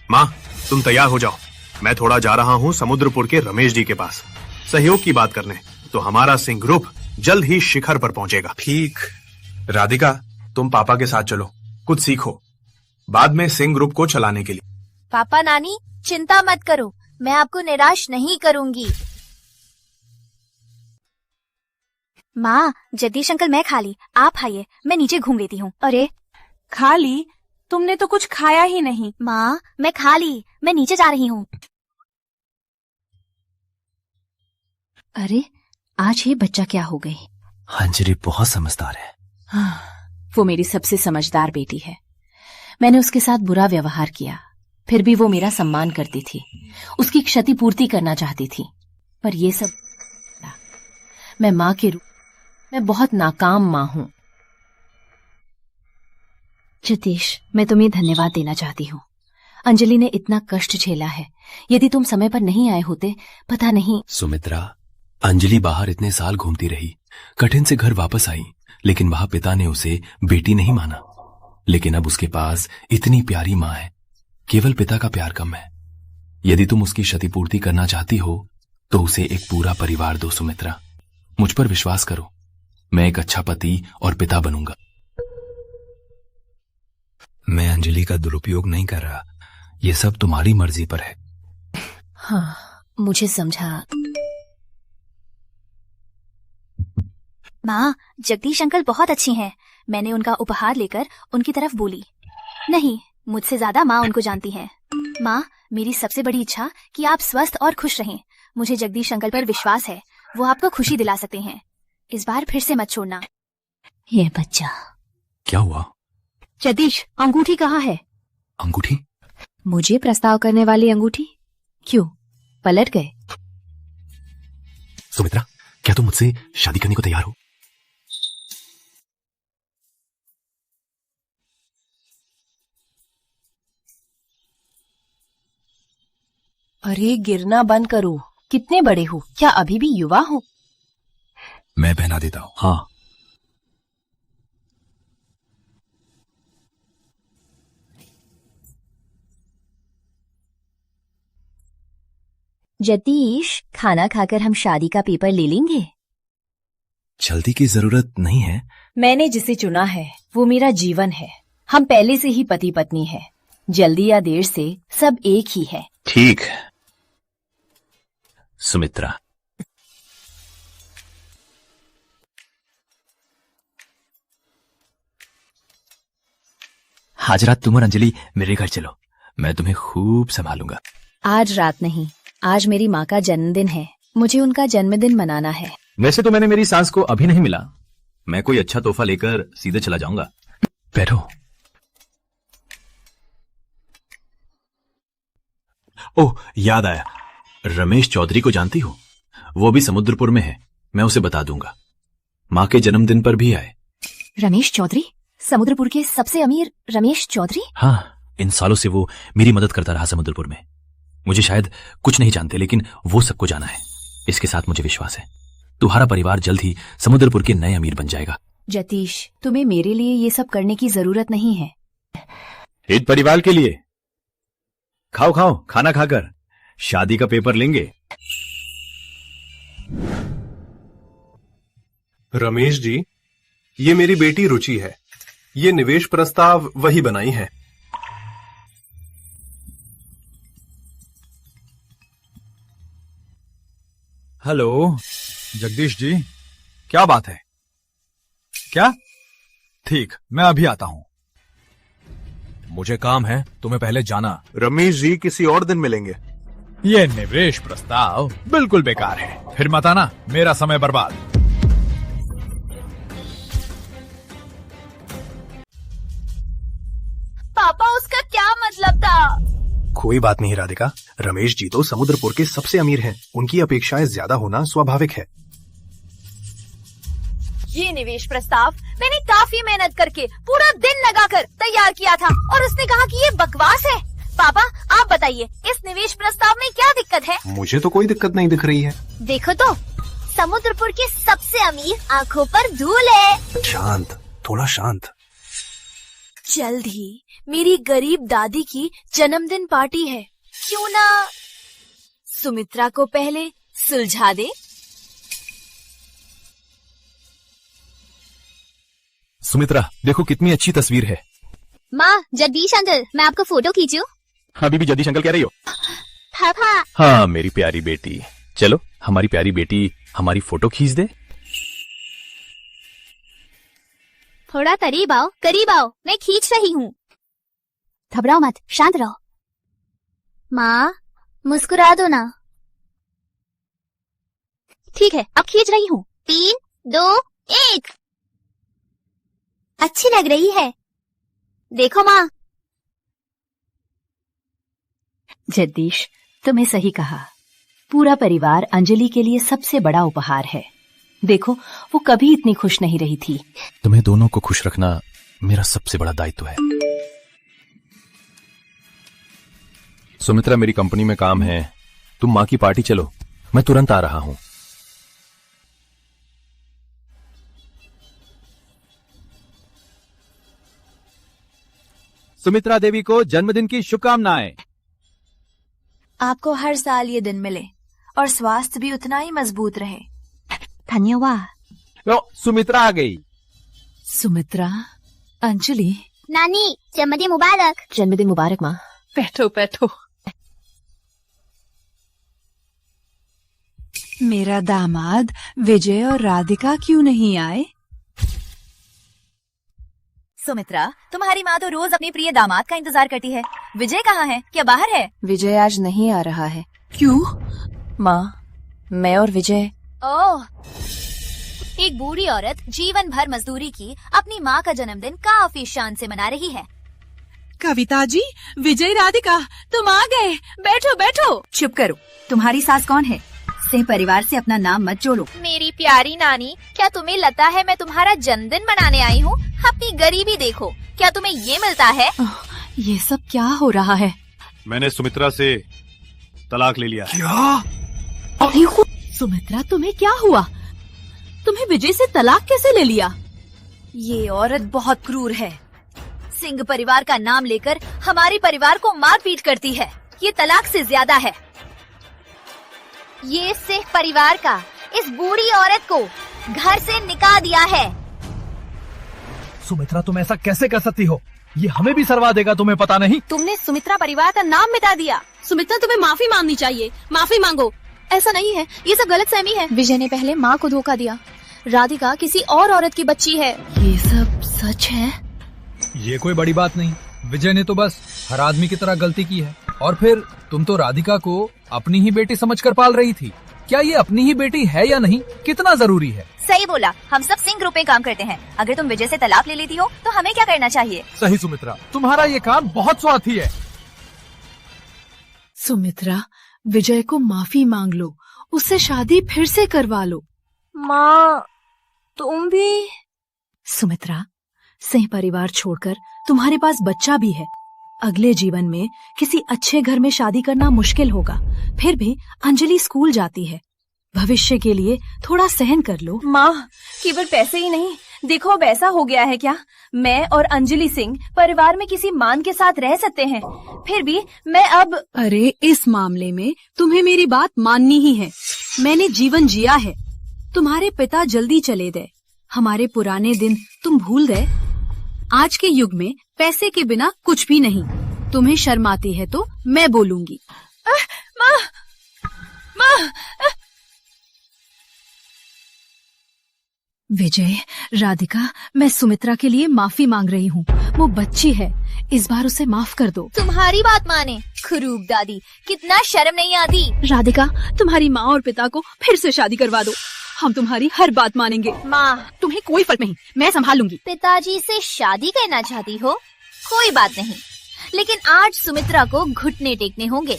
माँ, तुम तैयार हो जाओ, मैं थोड़ा जा रहा हूँ समुद्रपुर के रमेश जी के पास सहयोग की बात करने। तो हमारा सिंह ग्रुप जल्द ही शिखर पर पहुँचेगा। ठीक। राधिका, तुम पापा के साथ चलो, कुछ सीखो बाद में सिंह ग्रुप को चलाने के लिए। पापा नानी चिंता मत करो, मैं आपको निराश नहीं करूंगी। माँ, जगदीश अंकल मैं खा ली, आप खाइए, मैं नीचे घूम लेती हूँ। अरे खा ली? तुमने तो कुछ खाया ही नहीं। माँ, मैं खा ली, मैं नीचे जा रही हूँ। अरे आज ये बच्चा क्या हो गई? अंजलि बहुत समझदार है। हाँ, वो मेरी सबसे समझदार बेटी है। मैंने उसके साथ बुरा व्यवहार किया, फिर भी वो मेरा सम्मान करती थी, उसकी क्षतिपूर्ति करना चाहती थी। पर ये सब, मैं माँ के रूप मैं बहुत नाकाम माँ हूँ। जतीश, मैं तुम्हें धन्यवाद देना चाहती हूँ। अंजलि ने इतना कष्ट झेला है, यदि तुम समय पर नहीं आए होते, पता नहीं। सुमित्रा, अंजलि बाहर इतने साल घूमती रही, कठिन से घर वापस आई, लेकिन वहां पिता ने उसे बेटी नहीं माना। लेकिन अब उसके पास इतनी प्यारी माँ है, केवल पिता का प्यार कम है। यदि तुम उसकी क्षतिपूर्ति करना चाहती हो तो उसे एक पूरा परिवार दो। सुमित्रा, मुझ पर विश्वास करो, मैं एक अच्छा पति और पिता बनूंगा। मैं अंजलि का दुरुपयोग नहीं कर रहा, ये सब तुम्हारी मर्जी पर है। हाँ, मुझे समझा। माँ, जगदीश अंकल बहुत अच्छी हैं। मैंने उनका उपहार लेकर उनकी तरफ बोली। नहीं, मुझसे ज्यादा माँ उनको जानती हैं। माँ, मेरी सबसे बड़ी इच्छा कि आप स्वस्थ और खुश रहें। मुझे जगदीश अंकल पर विश्वास है, वो आपको खुशी दिला सकते हैं। इस बार फिर से मत छोड़ना। ये बच्चा। क्या हुआ? जगदीश, अंगूठी कहाँ है? अंगूठी? मुझे प्रस्ताव करने वाली अंगूठी? क्यों, पलट गए? सुमित्रा, क्या तुम मुझसे शादी करने को तैयार हो? अरे गिरना बंद करो। कितने बड़े हो? क्या अभी भी युवा हो? मैं पहना देता हूँ। हाँ। जतीश, खाना खाकर हम शादी का पेपर ले लेंगे। जल्दी की जरूरत नहीं है। मैंने जिसे चुना है वो मेरा जीवन है। हम पहले से ही पति पत्नी है। जल्दी या देर से सब एक ही है। ठीक है सुमित्रा, आज रात तुम और अंजलि मेरे घर चलो, मैं तुम्हें खूब संभालूंगा। आज रात नहीं, आज मेरी माँ का जन्मदिन है, मुझे उनका जन्मदिन मनाना है। वैसे तो मैंने मेरी सास को अभी नहीं मिला, मैं कोई अच्छा तोहफा लेकर सीधे चला जाऊंगा। बैठो। ओह, याद आया, रमेश चौधरी को जानती हो? वो भी समुद्रपुर में है, मैं उसे बता दूंगा। माँ के जन्मदिन पर भी आए। रमेश चौधरी? समुद्रपुर के सबसे अमीर रमेश चौधरी? हाँ, इन सालों से वो मेरी मदद करता रहा समुद्रपुर में। मुझे शायद कुछ नहीं जानते, लेकिन वो सबको जाना है। इसके साथ मुझे विश्वास है तुम्हारा परिवार जल्द ही समुद्रपुर के नए अमीर बन जाएगा। जतीश, तुम्हें मेरे लिए ये सब करने की जरूरत नहीं है। हित परिवार के लिए। खाओ खाओ, खाना खाकर शादी का पेपर लेंगे। रमेश जी, ये मेरी बेटी रुचि है। ये निवेश प्रस्ताव वही बनाई है। हेलो जगदीश जी, क्या बात है? क्या? ठीक, मैं अभी आता हूं। मुझे काम है, तुम्हें पहले जाना। रमेश जी, किसी और दिन मिलेंगे। ये निवेश प्रस्ताव बिल्कुल बेकार है, फिर मत आना, मेरा समय बर्बाद। पापा, उसका क्या मतलब था? कोई बात नहीं राधिका, रमेश जी तो समुद्रपुर के सबसे अमीर हैं, उनकी अपेक्षाएं ज्यादा होना स्वाभाविक है। ये निवेश प्रस्ताव मैंने काफी मेहनत करके पूरा दिन लगाकर तैयार किया था और उसने कहा कि ये बकवास है। पापा, आप बताइए, इस निवेश प्रस्ताव में क्या दिक्कत है? मुझे तो कोई दिक्कत नहीं दिख रही है। देखो तो, समुद्रपुर के सबसे अमीर आंखों पर धूल है। शांत, थोड़ा शांत। जल्द ही मेरी गरीब दादी की जन्मदिन पार्टी है, क्यों ना सुमित्रा को पहले सुलझा दे। सुमित्रा, देखो कितनी अच्छी तस्वीर है। माँ, जगदीश अंकल, मैं आपको फोटो खींचूं? अभी भी जगदीश अंकल कह रही हो? पापा। हाँ मेरी प्यारी बेटी, चलो हमारी प्यारी बेटी हमारी फोटो खींच दे। थोड़ा करीब आओ, मैं खींच रही हूँ। घबराओ मत, शांत रहो। माँ, मुस्कुरा दो ना। ठीक है, अब खींच रही हूँ। 3, 2, 1। अच्छी लग रही है, देखो माँ। जगदीश, तुम्हें सही कहा, पूरा परिवार अंजलि के लिए सबसे बड़ा उपहार है। देखो, वो कभी इतनी खुश नहीं रही थी। तुम्हें दोनों को खुश रखना मेरा सबसे बड़ा दायित्व है। सुमित्रा, मेरी कंपनी में काम है, तुम माँ की पार्टी चलो, मैं तुरंत आ रहा हूं। सुमित्रा देवी को जन्मदिन की शुभकामनाएं। आपको हर साल ये दिन मिले और स्वास्थ्य भी उतना ही मजबूत रहे। धन्यवाद। सुमित्रा आ गई। सुमित्रा, अंजलि। नानी, जन्मदिन मुबारक। जन्मदिन मुबारक माँ। बैठो बैठो। मेरा दामाद विजय और राधिका क्यों नहीं आए? सुमित्रा, तुम्हारी माँ तो रोज अपने प्रिय दामाद का इंतजार करती है। विजय कहाँ है? क्या बाहर है? विजय आज नहीं आ रहा है। क्यों? माँ, मैं और विजय। ओह, एक बूढ़ी औरत जीवन भर मजदूरी की अपनी माँ का जन्मदिन काफी शान से मना रही है। कविता जी, विजय, राधिका, तुम आ गए। बैठो बैठो। चुप करो, तुम्हारी सास कौन है? सिंह परिवार से अपना नाम मत जोड़ो। मेरी प्यारी नानी, क्या तुम्हें लगता है मैं तुम्हारा जन्मदिन मनाने आई हूँ? अपनी गरीबी देखो, क्या तुम्हें ये मिलता है? ये सब क्या हो रहा है? मैंने सुमित्रा से तलाक ले लिया। क्या? सुमित्रा, तुम्हें क्या हुआ? तुम्हें विजय से तलाक कैसे ले लिया? ये औरत बहुत क्रूर है। सिंह परिवार का नाम लेकर हमारे परिवार को मारपीट करती है। ये तलाक से ज्यादा है। ये सिंह परिवार का इस बूढ़ी औरत को घर से निकाल दिया है। सुमित्रा, तुम ऐसा कैसे कर सकती हो? ये हमें भी सरवा देगा, तुम्हें पता नहीं? तुमने सुमित्रा परिवार का नाम मिटा दिया। सुमित्रा, तुम्हें माफी मांगनी चाहिए। माफी मांगो। ऐसा नहीं है, ये सब गलतफहमी है। विजय ने पहले माँ को धोखा दिया। राधिका किसी और औरत की बच्ची है। ये सब सच है? ये कोई बड़ी बात नहीं, विजय ने तो बस हर आदमी की तरह गलती की है। और फिर तुम तो राधिका को अपनी ही बेटी समझकर पाल रही थी। क्या ये अपनी ही बेटी है या नहीं, कितना जरूरी है? सही बोला, हम सब सिंह ग्रुप में काम करते हैं। अगर तुम विजय से तलाक ले लेती हो तो हमें क्या करना चाहिए? सही सुमित्रा, तुम्हारा ये काम बहुत स्वार्थी है। सुमित्रा, विजय को माफी मांग लो, उससे शादी फिर से करवा लो। माँ, तुम भी? सुमित्रा, सिंह परिवार छोड़कर तुम्हारे पास बच्चा भी है। अगले जीवन में किसी अच्छे घर में शादी करना मुश्किल होगा। फिर भी अंजलि स्कूल जाती है, भविष्य के लिए थोड़ा सहन कर लो। माँ, केवल पैसे ही नहीं, देखो अब ऐसा हो गया है क्या, मैं और अंजलि सिंह परिवार में किसी मान के साथ रह सकते हैं। फिर भी मैं अब... अरे इस मामले में तुम्हें मेरी बात माननी ही है। मैंने जीवन जिया है। तुम्हारे पिता जल्दी चले गए, हमारे पुराने दिन तुम भूल गए। आज के युग में पैसे के बिना कुछ भी नहीं। तुम्हें शर्म आती है तो मैं बोलूंगी। माँ, माँ, विजय, राधिका, मैं सुमित्रा के लिए माफी मांग रही हूँ। वो बच्ची है, इस बार उसे माफ कर दो। तुम्हारी बात माने खरूब दादी, कितना शर्म नहीं आती। राधिका, तुम्हारी माँ और पिता को फिर से शादी करवा दो, हम तुम्हारी हर बात मानेंगे। माँ, तुम्हें कोई फर्क नहीं, मैं संभाल लूंगी। पिताजी से शादी करना चाहती हो, कोई बात नहीं, लेकिन आज सुमित्रा को घुटने टेकने होंगे,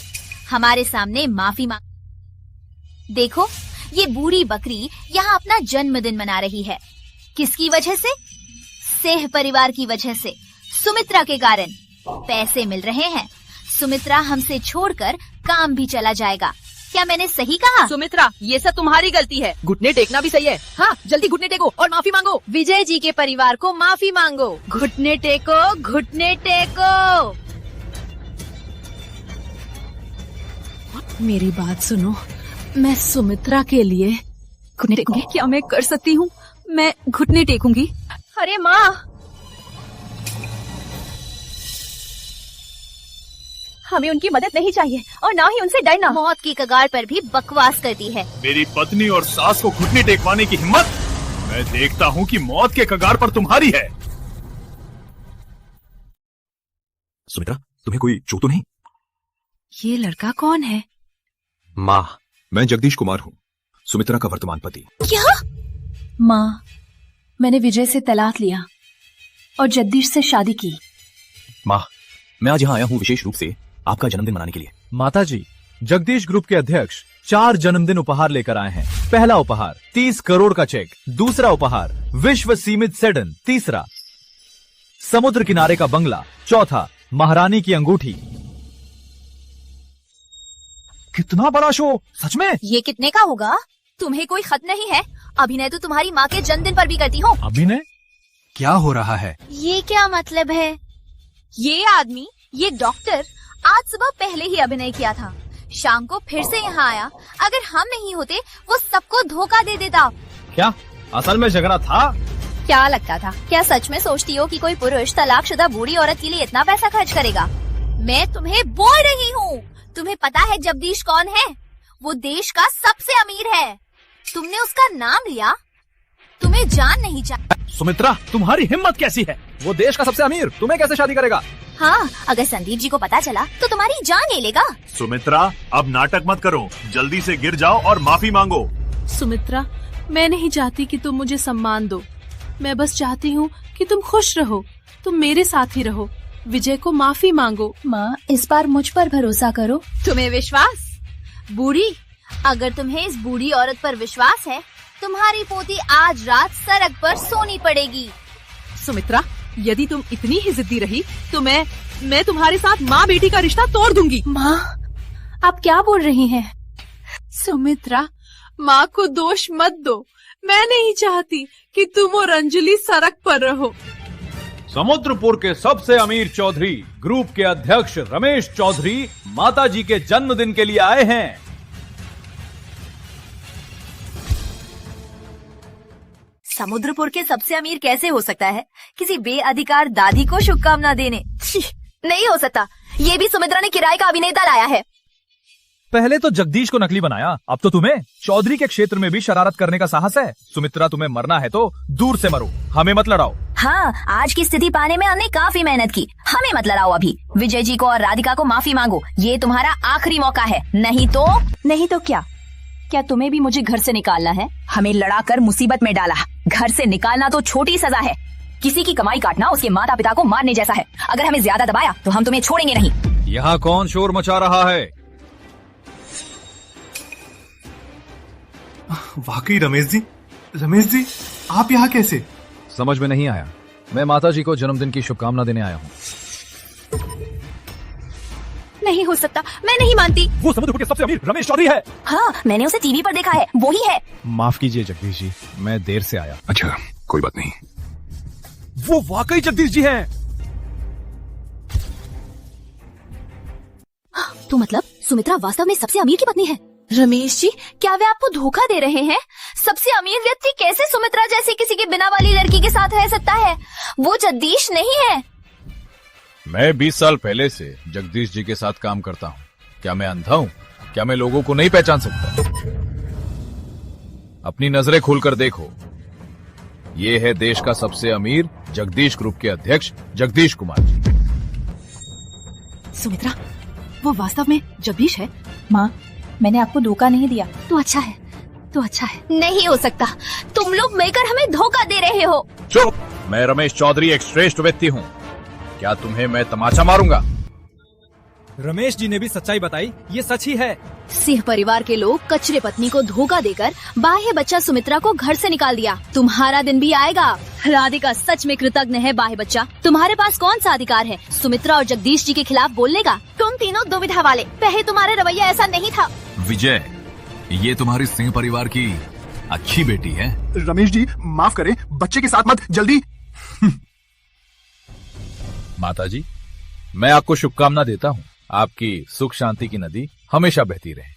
हमारे सामने माफी मांग। देखो, ये बूढ़ी बकरी यहाँ अपना जन्मदिन मना रही है। किसकी वजह से? सिंह परिवार की वजह से, सुमित्रा के कारण। पैसे मिल रहे हैं, सुमित्रा हमसे छोड़कर काम भी चला जाएगा। क्या मैंने सही कहा? सुमित्रा, ये सब तुम्हारी गलती है। घुटने टेकना भी सही है। हाँ, जल्दी घुटने टेको और माफी मांगो। विजय जी के परिवार को माफी मांगो। घुटने टेको, घुटने टेको। मेरी बात सुनो, मैं सुमित्रा के लिए घुटने टेकूंगी। क्या मैं कर सकती हूँ? मैं घुटने टेकूंगी। अरे माँ, हमें उनकी मदद नहीं चाहिए और ना ही उनसे डरना। मौत की कगार पर भी बकवास करती है। मेरी पत्नी और सास को घुटने टेकवाने की हिम्मत? मैं देखता हूँ कि मौत के कगार पर तुम्हारी है। सुमित्रा, तुम्हें कोई चोट तो नहीं? ये लड़का कौन है? माँ, मैं जगदीश कुमार हूँ, सुमित्रा का वर्तमान पति। क्या? माँ, मैंने विजय से तलाक लिया और जगदीश से शादी की। माँ, मैं आज यहाँ आया हूँ विशेष रूप से आपका जन्मदिन मनाने के लिए। माता जी, जगदीश ग्रुप के अध्यक्ष 4 जन्मदिन उपहार लेकर आए हैं। पहला उपहार 30 करोड़ का चेक, दूसरा उपहार विश्व सीमित सेडन, तीसरा समुद्र किनारे का बंगला, चौथा महारानी की अंगूठी। कितना बड़ा शो, सच में। ये कितने का होगा? तुम्हें कोई खत नहीं है? अभिनय तो तुम्हारी माँ के जन्मदिन पर भी करती हो। अभिनय? क्या हो रहा है? ये क्या मतलब है? ये आदमी, ये डॉक्टर आज सुबह पहले ही अभिनय किया था, शाम को फिर से यहाँ आया। अगर हम नहीं होते वो सबको धोखा दे देता। क्या असल में झगड़ा था? क्या लगता था? क्या सच में सोचती हो कि कोई पुरुष तलाकशुदा बूढ़ी औरत के लिए इतना पैसा खर्च करेगा? मैं तुम्हें बोल रही हूँ, तुम्हें पता है जगदीश कौन है? वो देश का सबसे अमीर है। तुमने उसका नाम लिया, तुम्हें जान नहीं चाहिए। सुमित्रा, तुम्हारी हिम्मत कैसी है? वो देश का सबसे अमीर तुम्हें कैसे शादी करेगा? हाँ, अगर संदीप जी को पता चला तो तुम्हारी जान ले लेगा। सुमित्रा, अब नाटक मत करो, जल्दी से गिर जाओ और माफी मांगो। सुमित्रा, मैं नहीं चाहती कि तुम मुझे सम्मान दो, मैं बस चाहती हूँ कि तुम खुश रहो, तुम मेरे साथ ही रहो। विजय को माफी मांगो। माँ, इस बार मुझ पर भरोसा करो। तुम्हें विश्वास? बूढ़ी, अगर तुम्हें इस बूढ़ी औरत पर विश्वास है, तुम्हारी पोती आज रात सड़क पर सोनी पड़ेगी। सुमित्रा, यदि तुम इतनी ही जिद्दी रही तो मैं तुम्हारे साथ माँ बेटी का रिश्ता तोड़ दूंगी। माँ, आप क्या बोल रही हैं? सुमित्रा, माँ को दोष मत दो। मैं नहीं चाहती कि तुम और अंजलि सड़क पर रहो। समुद्रपुर के सबसे अमीर चौधरी ग्रुप के अध्यक्ष रमेश चौधरी माताजी के जन्मदिन के लिए आए हैं। समुद्रपुर के सबसे अमीर कैसे हो सकता है किसी बेअधिकार दादी को शुभकामना देने? नहीं हो सकता। ये भी सुमित्रा ने किराए का अभिनेता लाया है। पहले तो जगदीश को नकली बनाया, अब तो तुम्हें चौधरी के क्षेत्र में भी शरारत करने का साहस है। सुमित्रा, तुम्हें मरना है तो दूर से मरो, हमें मत लड़ाओ। हाँ, आज की स्थिति पाने में हमने काफी मेहनत की। हमें मत लड़ाओ अभी। विजय जी को और राधिका को माफी मांगो। ये तुम्हारा आखिरी मौका है। नहीं तो क्या? क्या तुम्हें भी मुझे घर से निकालना है? हमें लड़ाकर मुसीबत में डाला। घर से निकालना तो छोटी सजा है। किसी की कमाई काटना उसके माता पिता को मारने जैसा है। अगर हमें ज्यादा दबाया तो हम तुम्हें छोड़ेंगे नहीं। यहाँ कौन शोर मचा रहा है? वाकई रमेश जी, आप यहाँ कैसे? समझ में नहीं आया। मैं माताजी को जन्मदिन की शुभकामना देने आया हूँ। नहीं हो सकता, मैं नहीं मानती। वो समुद्र के सबसे अमीर रमेश चौधरी है। हाँ, मैंने उसे टीवी पर देखा है, वो ही है। माफ कीजिए जगदीश जी, मैं देर से आया। अच्छा, कोई बात नहीं। वो वाकई जगदीश जी हैं। तो मतलब सुमित्रा वास्तव में सबसे अमीर की पत्नी है? रमेश जी, क्या वे आपको धोखा दे रहे हैं? सबसे अमीर व्यक्ति कैसे सुमित्रा जैसी किसी के बिना वाली लड़की के साथ रह सकता है? वो जगदीश नहीं है। मैं 20 साल पहले से जगदीश जी के साथ काम करता हूँ। क्या मैं अंधा हूँ? क्या मैं लोगों को नहीं पहचान सकता? अपनी नजरें खोलकर देखो। ये है देश का सबसे अमीर जगदीश ग्रुप के अध्यक्ष जगदीश कुमार जी। सुमित्रा, वो वास्तव में जगदीश है? माँ, मैंने आपको धोखा नहीं दिया। तो अच्छा है। नहीं हो सकता, तुम लोग मिलकर हमें धोखा दे रहे हो। चुप! मैं रमेश चौधरी एक श्रेष्ठ व्यक्ति हूँ। क्या तुम्हें मैं तमाचा मारूंगा? रमेश जी ने भी सच्चाई बताई, ये सच ही है। सिंह परिवार के लोग कचरे पत्नी को धोखा देकर बाह्य बच्चा सुमित्रा को घर से निकाल दिया। तुम्हारा दिन भी आएगा। राधिका सच में कृतज्ञ है बाह्य बच्चा। तुम्हारे पास कौन सा अधिकार है सुमित्रा और जगदीश जी के खिलाफ बोलने का? तुम तीनों दुविधा वाले। पहले तुम्हारा रवैया ऐसा नहीं था। विजय, ये तुम्हारी सिंह परिवार की अच्छी बेटी है। रमेश जी, माफ करें, बच्चे के साथ मत, जल्दी। माताजी, मैं आपको शुभकामना देता हूँ। आपकी सुख शांति की नदी हमेशा बहती रहे।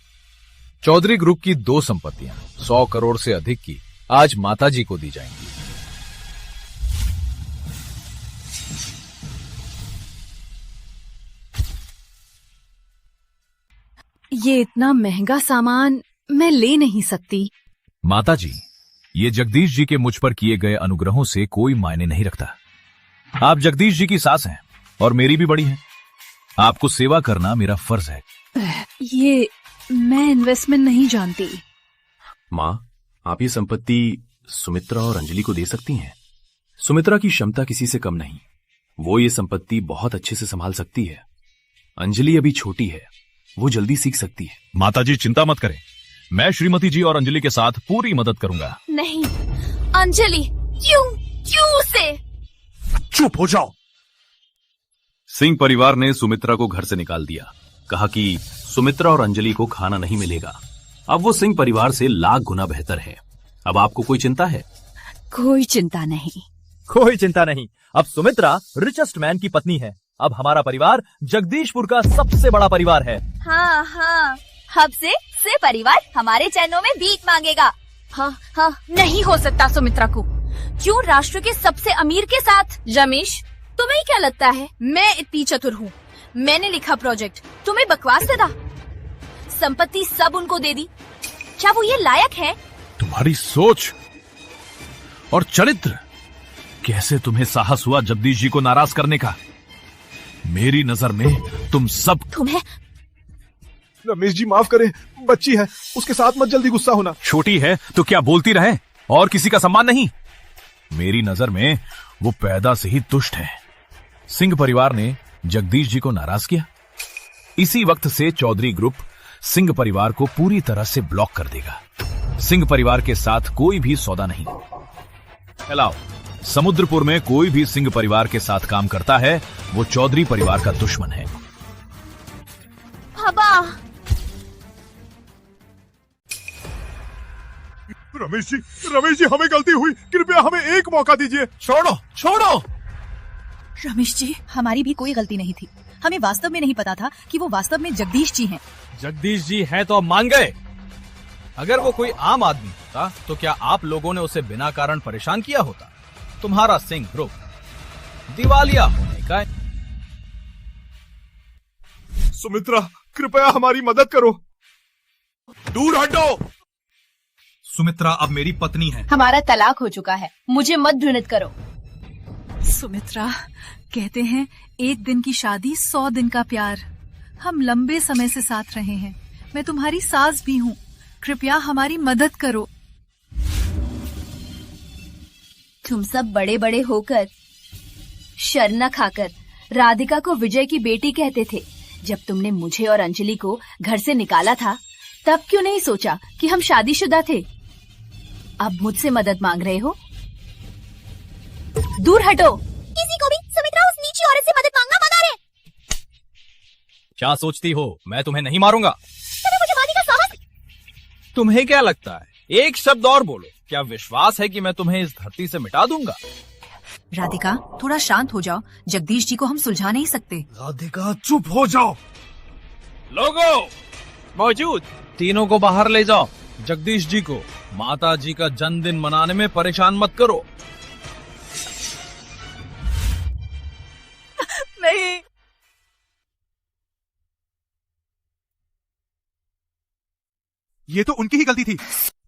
चौधरी ग्रुप की 2 संपत्तियां 100 करोड़ से अधिक की आज माताजी को दी जाएंगी। ये इतना महंगा सामान मैं ले नहीं सकती। माताजी, ये जगदीश जी के मुझ पर किए गए अनुग्रहों से कोई मायने नहीं रखता। आप जगदीश जी की सास हैं और मेरी भी बड़ी हैं। आपको सेवा करना मेरा फर्ज है। ये मैं इन्वेस्टमेंट नहीं जानती। माँ, आप ये संपत्ति सुमित्रा और अंजलि को दे सकती हैं। सुमित्रा की क्षमता किसी से कम नहीं। वो ये संपत्ति बहुत अच्छे से संभाल सकती है। अंजलि अभी छोटी है, वो जल्दी सीख सकती है। माताजी चिंता मत करें, मैं श्रीमती जी और अंजलि के साथ पूरी मदद करूंगा। नहीं, अंजलि, क्यों उसे? चुप हो जाओ। सिंह परिवार ने सुमित्रा को घर से निकाल दिया। कहा कि सुमित्रा और अंजलि को खाना नहीं मिलेगा। अब वो सिंह परिवार से लाख गुना बेहतर है। अब आपको कोई चिंता है? कोई चिंता नहीं। कोई चिंता नहीं। अब सुमित्रा रिचेस्ट मैन की पत्नी है। अब हमारा परिवार जगदीशपुर का सबसे बड़ा परिवार है। हाँ, अब से परिवार हमारे चरणों में भीख मांगेगा। हाँ, नहीं हो सकता सुमित्रा को। क्यों राष्ट्र के सबसे अमीर के साथ? रमेश, तुम्हें क्या लगता है मैं इतनी चतुर हूँ? मैंने लिखा प्रोजेक्ट, तुम्हें बकवास लगा? संपत्ति सब उनको दे दी। क्या वो ये लायक है? तुम्हारी सोच और चरित्र, कैसे तुम्हें साहस हुआ जगदीश जी को नाराज करने का? मेरी नजर में तुम सब। तुम्हें रमेश जी माफ करें, बच्ची है, उसके साथ मत जल्दी गुस्सा होना। छोटी है तो क्या बोलती रहे और किसी का सम्मान नहीं? मेरी नजर में वो पैदा से ही दुष्ट है। सिंह परिवार ने जगदीश जी को नाराज किया। इसी वक्त से चौधरी ग्रुप सिंह परिवार को पूरी तरह से ब्लॉक कर देगा। सिंह परिवार के साथ कोई भी सौदा नहीं। हेलाओ, समुद्रपुर में कोई भी सिंह परिवार के साथ काम करता है वो चौधरी परिवार का दुश्मन है। बाबा, रमेश जी हमें गलती हुई, कृपया हमें एक मौका दीजिए। छोड़ो। रमेश जी, हमारी भी कोई गलती नहीं थी। हमें वास्तव में नहीं पता था कि वो वास्तव में जगदीश जी हैं। जगदीश जी हैं तो अब मान गए। अगर वो कोई आम आदमी होता तो क्या आप लोगों ने उसे बिना कारण परेशान किया होता? तुम्हारा सिंह ग्रुप दिवालिया होने का। सुमित्रा, कृपया हमारी मदद करो। दूर हटो। सुमित्रा अब मेरी पत्नी है। हमारा तलाक हो चुका है, मुझे मत घृणित करो। सुमित्रा, कहते हैं 1 दिन की शादी 100 दिन का प्यार। हम लंबे समय से साथ रहे हैं। मैं तुम्हारी सास भी हूँ। कृपया हमारी मदद करो। तुम सब बड़े बड़े होकर शर्म न खाकर राधिका को विजय की बेटी कहते थे। जब तुमने मुझे और अंजलि को घर से निकाला था, तब क्यों नहीं सोचा कि हम शादीशुदा थे? अब मुझसे मदद मांग रहे हो? दूर हटो। किसी को भी सुमित्रा उस नीची औरत से मदद मांगना मना रहे। क्या सोचती हो मैं तुम्हें नहीं मारूंगा? तुम्हें मुझे मारने का साहस? तुम्हें क्या लगता है? एक शब्द और बोलो। क्या विश्वास है कि मैं तुम्हें इस धरती से मिटा दूंगा? राधिका, थोड़ा शांत हो जाओ। जगदीश जी को हम सुलझा नहीं सकते। राधिका, चुप हो जाओ। लोगों मौजूद, तीनों को बाहर ले जाओ। जगदीश जी को माता जी का जन्मदिन मनाने में परेशान मत करो। नहीं। ये तो उनकी ही गलती थी।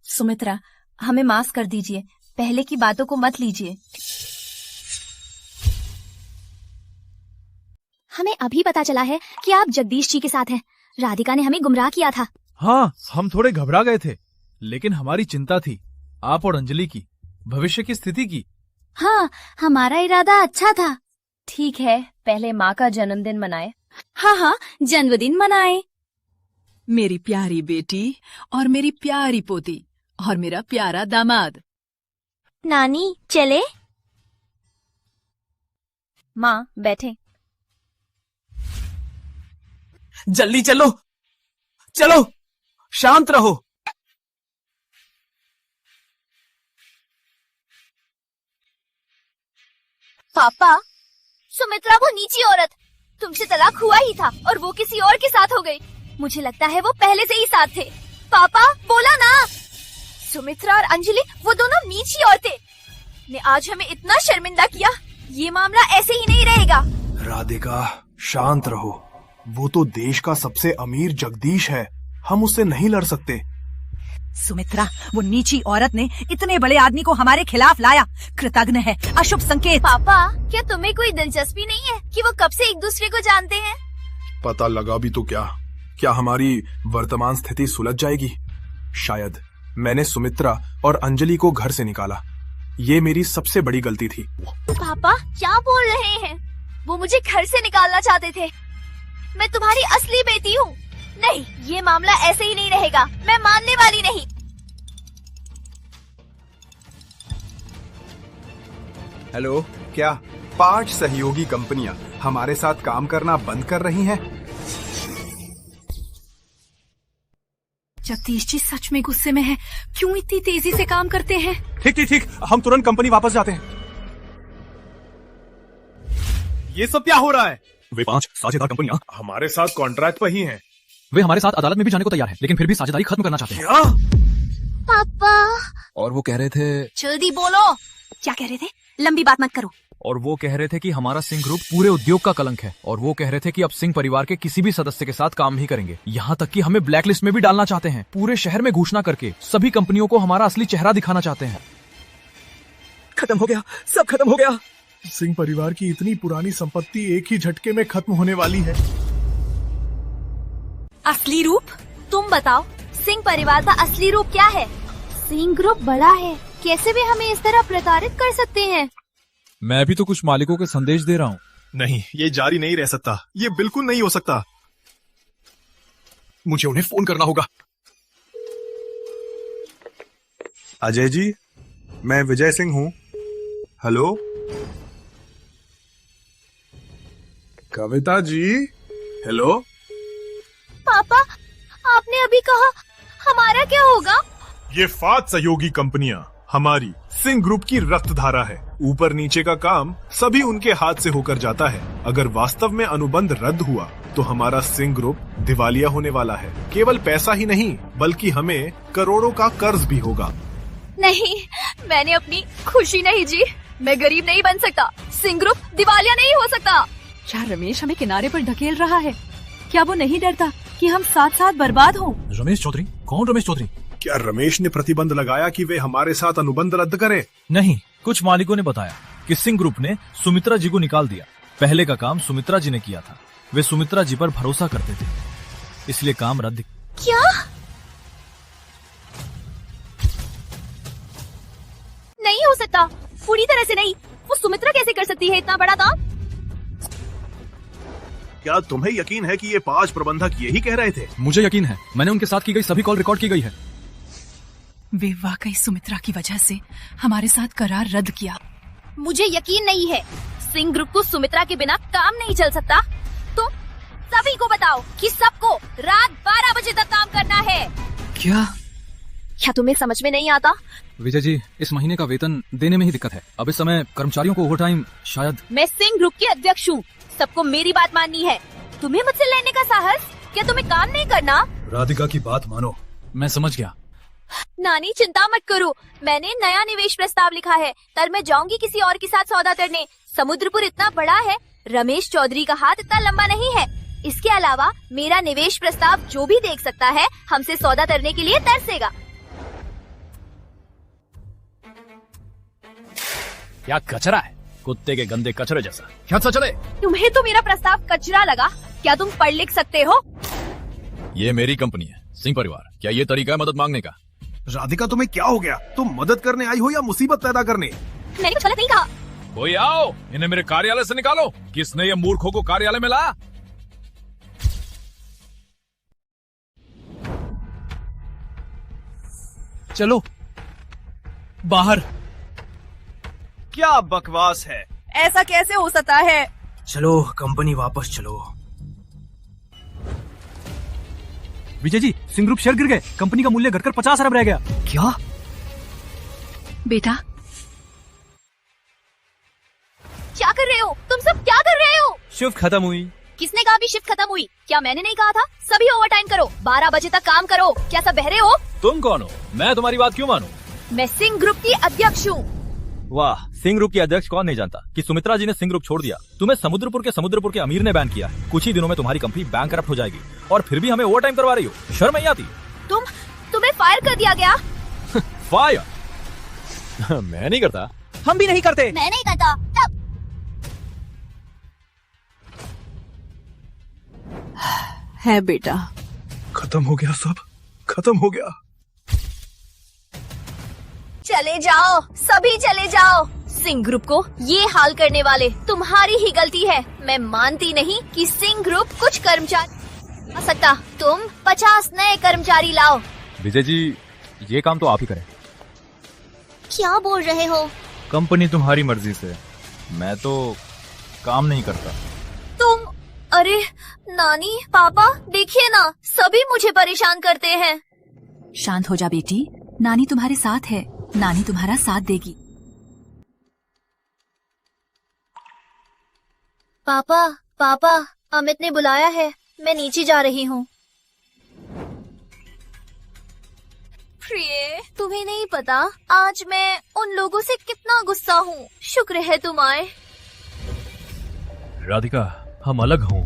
सुमित्रा, हमें माफ कर दीजिए। पहले की बातों को मत लीजिए। हमें अभी पता चला है कि आप जगदीश जी के साथ हैं। राधिका ने हमें गुमराह किया था। हाँ, हम थोड़े घबरा गए थे, लेकिन हमारी चिंता थी आप और अंजलि की भविष्य की स्थिति की। हाँ, हमारा इरादा अच्छा था। ठीक है, पहले माँ का जन्मदिन मनाए। हाँ, जन्मदिन मनाए। मेरी प्यारी बेटी और मेरी प्यारी पोती और मेरा प्यारा दामाद। नानी, चले? माँ, बैठे। जल्दी चलो, चलो, शांत रहो। पापा, सुमित्रा वो नीची औरत, तुमसे तलाक हुआ ही था और वो किसी और के साथ हो गई। मुझे लगता है वो पहले से ही साथ थे। पापा, बोला ना। सुमित्रा और अंजलि वो दोनों नीची औरतें ने आज हमें इतना शर्मिंदा किया। ये मामला ऐसे ही नहीं रहेगा। राधिका, शांत रहो। वो तो देश का सबसे अमीर जगदीश है। हम उससे नहीं लड़ सकते। सुमित्रा, वो नीची औरत ने इतने बड़े आदमी को हमारे खिलाफ लाया। कृतज्ञ है, अशुभ संकेत। पापा, क्या तुम्हें कोई दिलचस्पी नहीं है कि वो कब से एक दूसरे को जानते हैं? पता लगा भी तो क्या हमारी वर्तमान स्थिति सुलझ जाएगी? शायद मैंने सुमित्रा और अंजलि को घर से निकाला। ये मेरी सबसे बड़ी गलती थी। पापा, क्या बोल रहे हैं? वो मुझे घर से निकालना चाहते थे। मैं तुम्हारी असली बेटी हूँ। नहीं, ये मामला ऐसे ही नहीं रहेगा। मैं मानने वाली नहीं। हेलो, क्या 5 सहयोगी कंपनियां हमारे साथ काम करना बंद कर रही हैं? जगदीश जी सच में गुस्से में हैं। क्यों इतनी तेजी से काम करते हैं? ठीक, हम तुरंत कंपनी वापस जाते हैं। ये सब क्या हो रहा है? वे 5 साझेदार कंपनियां हमारे साथ कॉन्ट्रैक्ट पर ही हैं। वे हमारे साथ अदालत में भी जाने को तैयार हैं, लेकिन फिर भी साझेदारी खत्म करना चाहते हैं। पापा, और वो कह रहे थे। जल्दी बोलो, क्या कह रहे थे? लंबी बात मत करो। और वो कह रहे थे कि हमारा सिंह ग्रुप पूरे उद्योग का कलंक है। और वो कह रहे थे कि अब सिंह परिवार के किसी भी सदस्य के साथ काम नहीं करेंगे। यहाँ तक कि हमें ब्लैकलिस्ट में भी डालना चाहते हैं। पूरे शहर में घोषणा करके सभी कंपनियों को हमारा असली चेहरा दिखाना चाहते हैं। खत्म हो गया, सब खत्म हो गया। सिंह परिवार की इतनी पुरानी संपत्ति एक ही झटके में खत्म होने वाली है। असली रूप? तुम बताओ, सिंह परिवार का असली रूप क्या है? सिंह ग्रुप बड़ा है, कैसे वे हमें इस तरह प्रताड़ित कर सकते हैं? मैं भी तो कुछ मालिकों के संदेश दे रहा हूँ। नहीं, ये जारी नहीं रह सकता। ये बिल्कुल नहीं हो सकता। मुझे उन्हें फोन करना होगा। अजय जी, मैं विजय सिंह हूँ। हेलो, कविता जी। हेलो। पापा, आपने अभी कहा हमारा क्या होगा? ये 5 सहयोगी कंपनियां हमारी सिंह ग्रुप की रक्तधारा है। ऊपर नीचे का काम सभी उनके हाथ से होकर जाता है। अगर वास्तव में अनुबंध रद्द हुआ तो हमारा सिंह ग्रुप दिवालिया होने वाला है। केवल पैसा ही नहीं, बल्कि हमें करोड़ों का कर्ज भी होगा। नहीं, मैंने अपनी खुशी नहीं जी। मैं गरीब नहीं बन सकता। सिंह ग्रुप दिवालिया नहीं हो सकता। क्या रमेश हमें किनारे पर ढकेल रहा है? क्या वो नहीं डरता कि हम साथ साथ बर्बाद हों? रमेश चौधरी? कौन रमेश चौधरी? क्या रमेश ने प्रतिबंध लगाया कि वे हमारे साथ अनुबंध रद्द करें? नहीं, कुछ मालिकों ने बताया कि सिंह ग्रुप ने सुमित्रा जी को निकाल दिया। पहले का काम सुमित्रा जी ने किया था। वे सुमित्रा जी पर भरोसा करते थे, इसलिए काम रद्द। क्या? नहीं हो सकता, पूरी तरह से नहीं। वो सुमित्रा कैसे कर सकती है इतना बड़ा काम? क्या तुम्हें यकीन है कि ये 5 प्रबंधक यही कह रहे थे? मुझे यकीन है, मैंने उनके साथ की गई सभी कॉल रिकॉर्ड की गई है। वे वाकई सुमित्रा की वजह से हमारे साथ करार रद्द किया। मुझे यकीन नहीं है। सिंह ग्रुप को सुमित्रा के बिना काम नहीं चल सकता। तो सभी को बताओ कि सबको रात 12 बजे तक काम करना है। क्या तुम्हें समझ में नहीं आता? विजय जी, इस महीने का वेतन देने में ही दिक्कत है। अब इस समय कर्मचारियों को ओवरटाइम शायद। मैं सिंह ग्रुप के अध्यक्ष हूँ, सबको मेरी बात माननी है। तुम्हें मुझसे लड़ने का साहस? क्या तुम्हें काम नहीं करना? राधिका की बात मानो। मैं समझ गया। नानी चिंता मत करो, मैंने नया निवेश प्रस्ताव लिखा है। कल मैं जाऊंगी किसी और के साथ सौदा करने। समुद्रपुर इतना बड़ा है, रमेश चौधरी का हाथ इतना लंबा नहीं है। इसके अलावा मेरा निवेश प्रस्ताव जो भी देख सकता है हमसे सौदा करने के लिए तरसेगा। क्या कचरा है, कुत्ते के गंदे कचरे जैसा। क्या चले? तुम्हें तो मेरा प्रस्ताव कचरा लगा? क्या तुम पढ़ लिख सकते हो? ये मेरी कंपनी है, सिंह परिवार। क्या ये तरीका है मदद मांगने का? राधिका, तुम्हें क्या हो गया? तुम मदद करने आई हो या मुसीबत पैदा करने? मैंने कुछ गलत नहीं कहा। कोई आओ, इन्हें मेरे कार्यालय से निकालो। किसने ये मूर्खों को कार्यालय में लाया? चलो बाहर। क्या बकवास है? ऐसा कैसे हो सकता है? चलो कंपनी वापस चलो। विजय जी, सिंह ग्रुप शेयर गिर गए। कंपनी का मूल्य घटकर 50 अरब रह गया। क्या? बेटा, क्या कर रहे हो तुम सब? क्या कर रहे हो? शिफ्ट खत्म हुई। किसने कहा भी शिफ्ट खत्म हुई? क्या मैंने नहीं कहा था? सभी ओवरटाइम करो, 12 बजे तक काम करो। क्या सब बहरे हो? तुम कौन हो? मैं तुम्हारी बात क्यों मानूं? मैं सिंह ग्रुप की अध्यक्ष हूँ। वाह, सिंह ग्रुप के अध्यक्ष कौन नहीं जानता कि सुमित्रा जी ने सिंह ग्रुप छोड़ दिया। तुम्हें समुद्रपुर के अमीर ने बैन किया। कुछ ही दिनों में तुम्हारी कंपनी बैंकरप्ट हो जाएगी और फिर भी हमें ओवरटाइम करवा रही हो। शर्म नहीं आती? तुम्हें फायर कर दिया गया। फायर? मैं नहीं करता। हम भी नहीं करते। मैं नहीं करता। है बेटा, खत्म हो गया, सब खत्म हो गया। चले जाओ, सभी चले जाओ। सिंह ग्रुप को ये हाल करने वाले तुम्हारी ही गलती है। मैं मानती नहीं कि सिंह ग्रुप कुछ कर्मचारी आ सकता। तुम 50 नए कर्मचारी लाओ। विजय जी, ये काम तो आप ही करें। क्या बोल रहे हो? कंपनी तुम्हारी मर्जी से, मैं तो काम नहीं करता। तुम? अरे नानी, पापा, देखिए ना, सभी मुझे परेशान करते हैं। शांत हो जा बेटी, नानी तुम्हारे साथ है। नानी तुम्हारा साथ देगी। पापा, अमित ने बुलाया है, मैं नीचे जा रही हूँ। प्रिय, तुम्हें नहीं पता आज मैं उन लोगों से कितना गुस्सा हूँ। शुक्र है तुम आए। राधिका, हम अलग हों।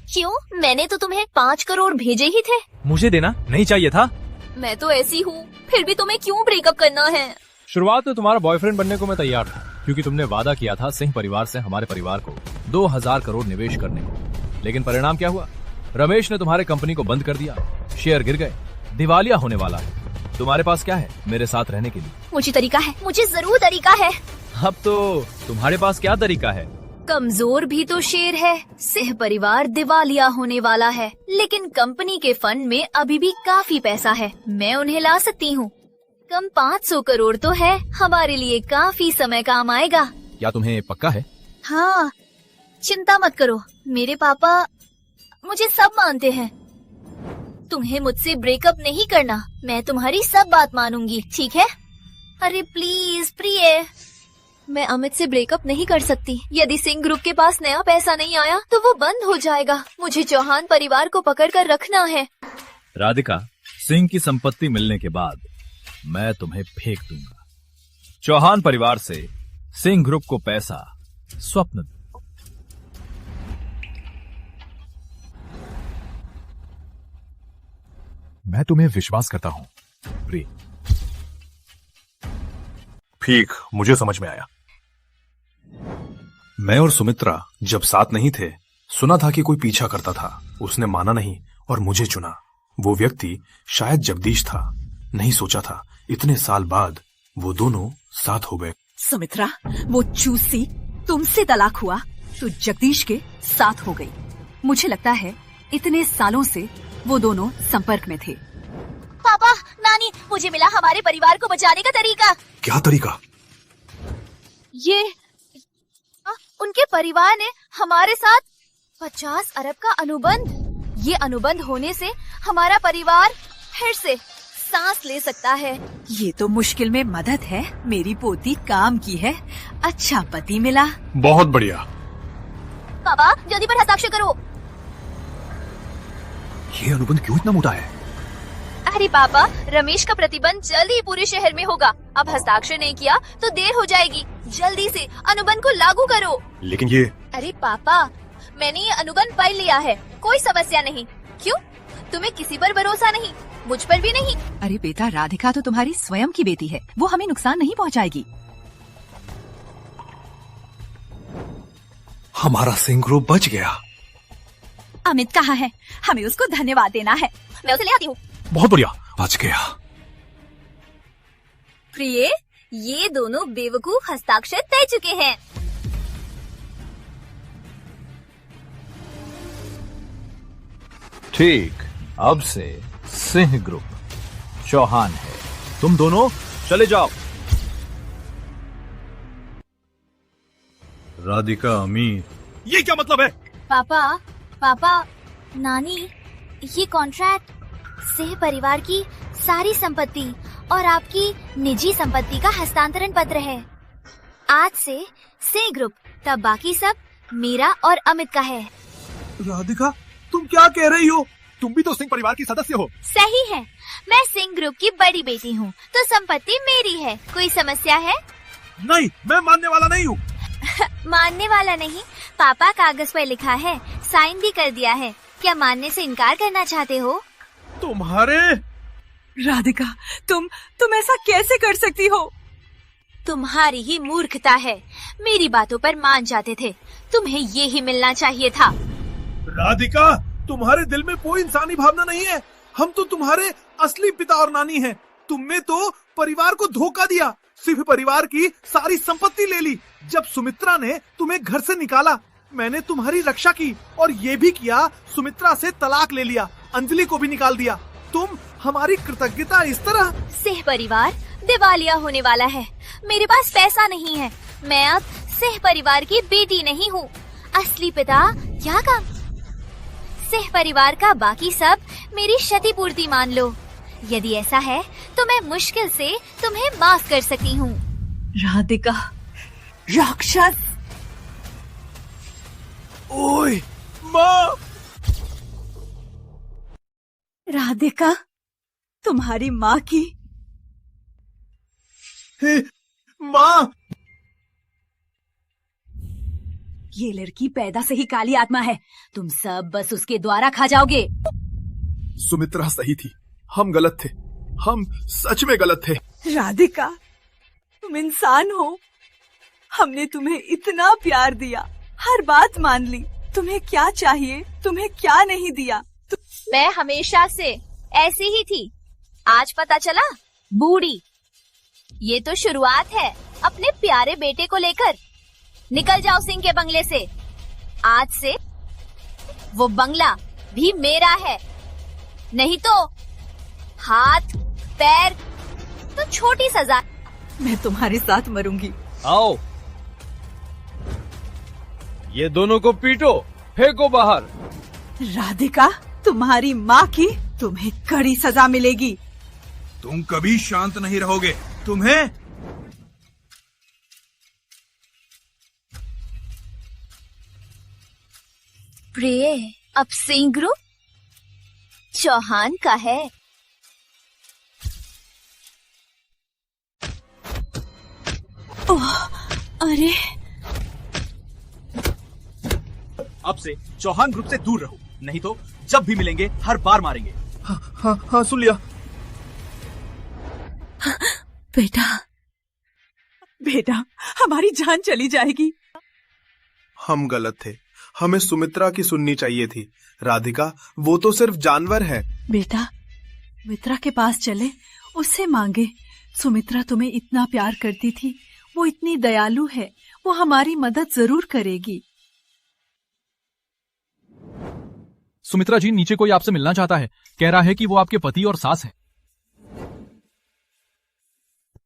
क्यों? मैंने तो तुम्हें 5 करोड़ भेजे ही थे। मुझे देना नहीं चाहिए था? मैं तो ऐसी हूँ, फिर भी तुम्हें क्यों ब्रेकअप करना है? शुरुआत में तुम्हारा बॉयफ्रेंड बनने को मैं तैयार था, क्योंकि तुमने वादा किया था सिंह परिवार से हमारे परिवार को 2000 करोड़ निवेश करने को। लेकिन परिणाम क्या हुआ? रमेश ने तुम्हारे कंपनी को बंद कर दिया, शेयर गिर गए, दिवालिया होने वाला है। तुम्हारे पास क्या है मेरे साथ रहने के लिए? मुझे तरीका है, मुझे जरूर तरीका है। अब तो तुम्हारे पास क्या तरीका है? कमजोर भी तो शेर है। सिंह परिवार दिवालिया होने वाला है, लेकिन कंपनी के फंड में अभी भी काफी पैसा है। मैं उन्हें ला सकती हूँ। कम 500 करोड़ तो है, हमारे लिए काफी समय काम आएगा। क्या तुम्हें पक्का है? हाँ, चिंता मत करो, मेरे पापा मुझे सब मानते हैं। तुम्हें मुझसे ब्रेकअप नहीं करना, मैं तुम्हारी सब बात मानूंगी, ठीक है? अरे प्लीज प्रिय, मैं अमित से ब्रेकअप नहीं कर सकती। यदि सिंह ग्रुप के पास नया पैसा नहीं आया तो वो बंद हो जाएगा। मुझे चौहान परिवार को पकड़ कर रखना है। राधिका, सिंह की संपत्ति मिलने के बाद मैं तुम्हें फेंक दूंगा। चौहान परिवार से सिंह ग्रुप को पैसा स्वप्न दो। मैं तुम्हें विश्वास करता हूं प्रिय। ठीक, मुझे समझ में आया। मैं और सुमित्रा जब साथ नहीं थे, सुना था कि कोई पीछा करता था। उसने माना नहीं और मुझे चुना। वो व्यक्ति शायद जगदीश था। नहीं सोचा था इतने साल बाद वो दोनों साथ हो गए। सुमित्रा, वो चूसी तुमसे तलाक हुआ तो जगदीश के साथ हो गई। मुझे लगता है इतने सालों से वो दोनों संपर्क में थे। पापा, नानी, मुझे मिला हमारे परिवार को बचाने का तरीका। क्या तरीका? ये उनके परिवार ने हमारे साथ 50 अरब का अनुबंध। ये अनुबंध होने से हमारा परिवार फिर से सांस ले सकता है। ये तो मुश्किल में मदद है। मेरी पोती काम की है। अच्छा पति मिला। बहुत बढ़िया। पापा, जल्दी पर हस्ताक्षर करो। ये अनुबंध क्यों इतना मोटा है? अरे पापा, रमेश का प्रतिबंध जल्द ही पूरे शहर में होगा। अब हस्ताक्षर नहीं किया तो देर हो जाएगी। जल्दी से अनुबंध को लागू करो। लेकिन ये... अरे पापा, मैंने ये अनुबंध पढ़ लिया है, कोई समस्या नहीं। क्यों? तुम्हें किसी पर भरोसा नहीं? मुझ पर भी नहीं? अरे बेटा, राधिका तो तुम्हारी स्वयं की बेटी है। वो हमें नुकसान नहीं पहुंचाएगी। हमारा सिंह ग्रुप बच गया। अमित कहाँ है? हमें उसको धन्यवाद देना है। मैं उसे ले आती हूँ। बहुत बढ़िया, बच गया। प्रिय, ये दोनों बेवकूफ हस्ताक्षर तय चुके हैं। ठीक, अब से सिंह ग्रुप चौहान है। तुम दोनों चले जाओ। राधिका, अमित, ये क्या मतलब है? पापा, नानी, ये कॉन्ट्रैक्ट सिंह परिवार की सारी संपत्ति और आपकी निजी संपत्ति का हस्तांतरण पत्र है। आज से सिंह ग्रुप, तब बाकी सब मेरा और अमित का है। राधिका, तुम क्या कह रही हो? तुम भी तो सिंह परिवार की सदस्य हो। सही है, मैं सिंह ग्रुप की बड़ी बेटी हूँ, तो संपत्ति मेरी है। कोई समस्या है? नहीं, मैं मानने वाला नहीं हूँ। मानने वाला नहीं, पापा कागज पर लिखा है, साइन भी कर दिया है। क्या मानने से इनकार करना चाहते हो? तुम्हारे... राधिका, तुम ऐसा कैसे कर सकती हो? तुम्हारी ही मूर्खता है। मेरी बातों पर मान जाते थे। तुम्हें ये ही मिलना चाहिए था। राधिका, तुम्हारे दिल में कोई इंसानी भावना नहीं है। हम तो तुम्हारे असली पिता और नानी हैं। तुमने तो परिवार को धोखा दिया, सिर्फ परिवार की सारी संपत्ति ले ली। जब सुमित्रा ने तुम्हें घर से निकाला, मैंने तुम्हारी रक्षा की और ये भी किया, सुमित्रा से तलाक ले लिया, अंजलि को भी निकाल दिया। तुम हमारी कृतज्ञता इस तरह... सिंह परिवार दिवालिया होने वाला है। मेरे पास पैसा नहीं है। मैं अब सिंह परिवार की बेटी नहीं हूँ। असली पिता क्या काम? सिंह परिवार का बाकी सब मेरी क्षतिपूर्ति मान लो। यदि ऐसा है तो मैं मुश्किल से तुम्हें माफ कर सकती हूँ। राधिका, राक्षस! ओए माँ! राधिका, तुम्हारी माँ की... माँ! ये लड़की पैदा से ही काली आत्मा है। तुम सब बस उसके द्वारा खा जाओगे। सुमित्रा सही थी, हम गलत थे। हम सच में गलत थे। राधिका, तुम इंसान हो। हमने तुम्हें इतना प्यार दिया, हर बात मान ली। तुम्हें क्या चाहिए, तुम्हें क्या नहीं दिया। मैं हमेशा से ऐसी ही थी। आज पता चला, बूढ़ी। ये तो शुरुआत है अपने प्यारे बेटे को लेकर। निकल जाओ सिंह के बंगले से। आज से वो बंगला भी मेरा है। नहीं तो हाथ पैर तो छोटी सजा। मैं तुम्हारे साथ मरूंगी। आओ, ये दोनों को पीटो, फेंको बाहर। राधिका, तुम्हारी माँ की तुम्हें कड़ी सजा मिलेगी। तुम कभी शांत नहीं रहोगे। तुम्हें... प्रिय, अब सिंह ग्रुप चौहान का है। ओह, अरे अब से चौहान ग्रुप से दूर रहो, नहीं तो जब भी मिलेंगे हर बार मारेंगे। हाँ, सुन लिया। बेटा, हमारी जान चली जाएगी। हम गलत थे, हमें सुमित्रा की सुननी चाहिए थी। राधिका, वो तो सिर्फ जानवर है। बेटा, मित्रा के पास चले, उससे मांगे। सुमित्रा तुम्हें इतना प्यार करती थी, वो इतनी दयालु है, वो हमारी मदद जरूर करेगी। सुमित्रा जी, नीचे कोई आपसे मिलना चाहता है। कह रहा है कि वो आपके पति और सास है।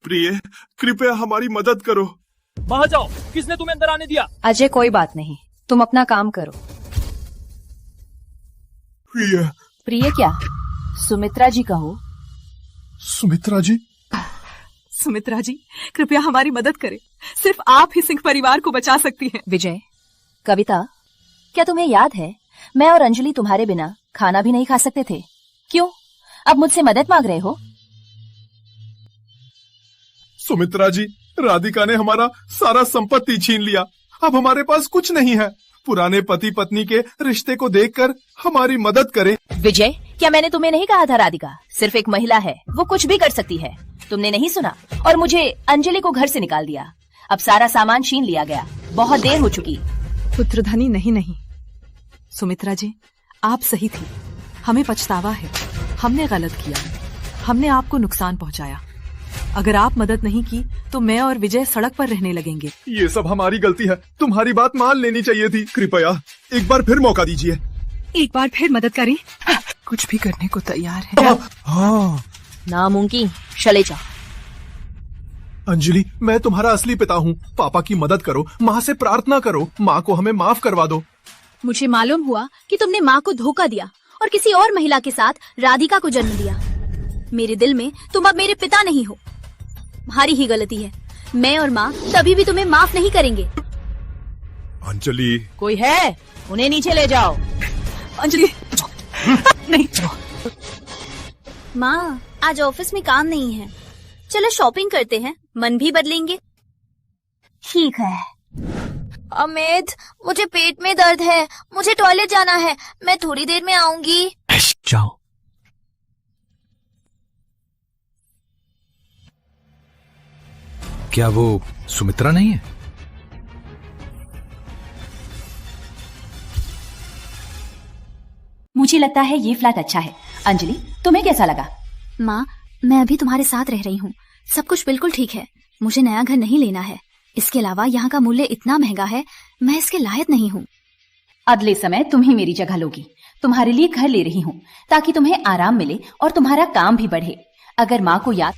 प्रिय, कृपया हमारी मदद करो। बाहर जाओ, किसने तुम्हें अंदर आने दिया? अजय, कोई बात नहीं, तुम अपना काम करो। प्रिय। प्रिय क्या? सुमित्रा जी कहो। सुमित्रा जी? सुमित्रा जी, कृपया हमारी मदद करें। सिर्फ आप ही सिंह परिवार को बचा सकती हैं। विजय, कविता, क्या तुम्हें याद है मैं और अंजलि तुम्हारे बिना खाना भी नहीं खा सकते थे? क्यों अब मुझसे मदद मांग रहे हो? सुमित्रा जी, राधिका ने हमारा सारा संपत्ति छीन लिया। अब हमारे पास कुछ नहीं है। पुराने पति पत्नी के रिश्ते को देखकर हमारी मदद करें। विजय, क्या मैंने तुम्हें नहीं कहा था राधिका सिर्फ एक महिला है, वो कुछ भी कर सकती है? तुमने नहीं सुना और मुझे अंजलि को घर से निकाल दिया। अब सारा सामान छीन लिया गया। बहुत देर हो चुकी। पुत्रधनी नहीं। सुमित्रा जी, आप सही थी। हमें पछतावा है, हमने गलत किया, हमने आपको नुकसान पहुंचाया। अगर आप मदद नहीं की तो मैं और विजय सड़क पर रहने लगेंगे। ये सब हमारी गलती है, तुम्हारी बात मान लेनी चाहिए थी। कृपया एक बार फिर मौका दीजिए। एक बार फिर मदद करें। कुछ भी करने को तैयार है। हाँ। नामुमकिन, चले जाओ। अंजलि, मैं तुम्हारा असली पिता हूँ। पापा की मदद करो, माँ से प्रार्थना करो, माँ को हमें माफ करवा दो। मुझे मालूम हुआ कि तुमने माँ को धोखा दिया और किसी और महिला के साथ राधिका को जन्म दिया। मेरे दिल में तुम अब मेरे पिता नहीं हो। तुम्हारी ही गलती है। मैं और माँ कभी भी तुम्हें माफ नहीं करेंगे। अंजलि, कोई है? उन्हें नीचे ले जाओ। अंजलि, नहीं। माँ, आज ऑफिस में काम नहीं है, चलो शॉपिंग करते हैं, मन भी बदलेंगे। ठीक है। अमित, मुझे पेट में दर्द है, मुझे टॉयलेट जाना है, मैं थोड़ी देर में आऊंगी। जाओ। क्या वो सुमित्रा नहीं है? मुझे लगता है ये फ्लैट अच्छा है। अंजलि, तुम्हें कैसा लगा? माँ, मैं अभी तुम्हारे साथ रह रही हूँ, सब कुछ बिल्कुल ठीक है। मुझे नया घर नहीं लेना है। इसके अलावा यहाँ का मूल्य इतना महंगा है, मैं इसके लायक नहीं हूँ। अगले समय तुम ही मेरी जगह लोगी। तुम्हारे लिए घर ले रही हूँ ताकि तुम्हें आराम मिले और तुम्हारा काम भी बढ़े। अगर माँ को याद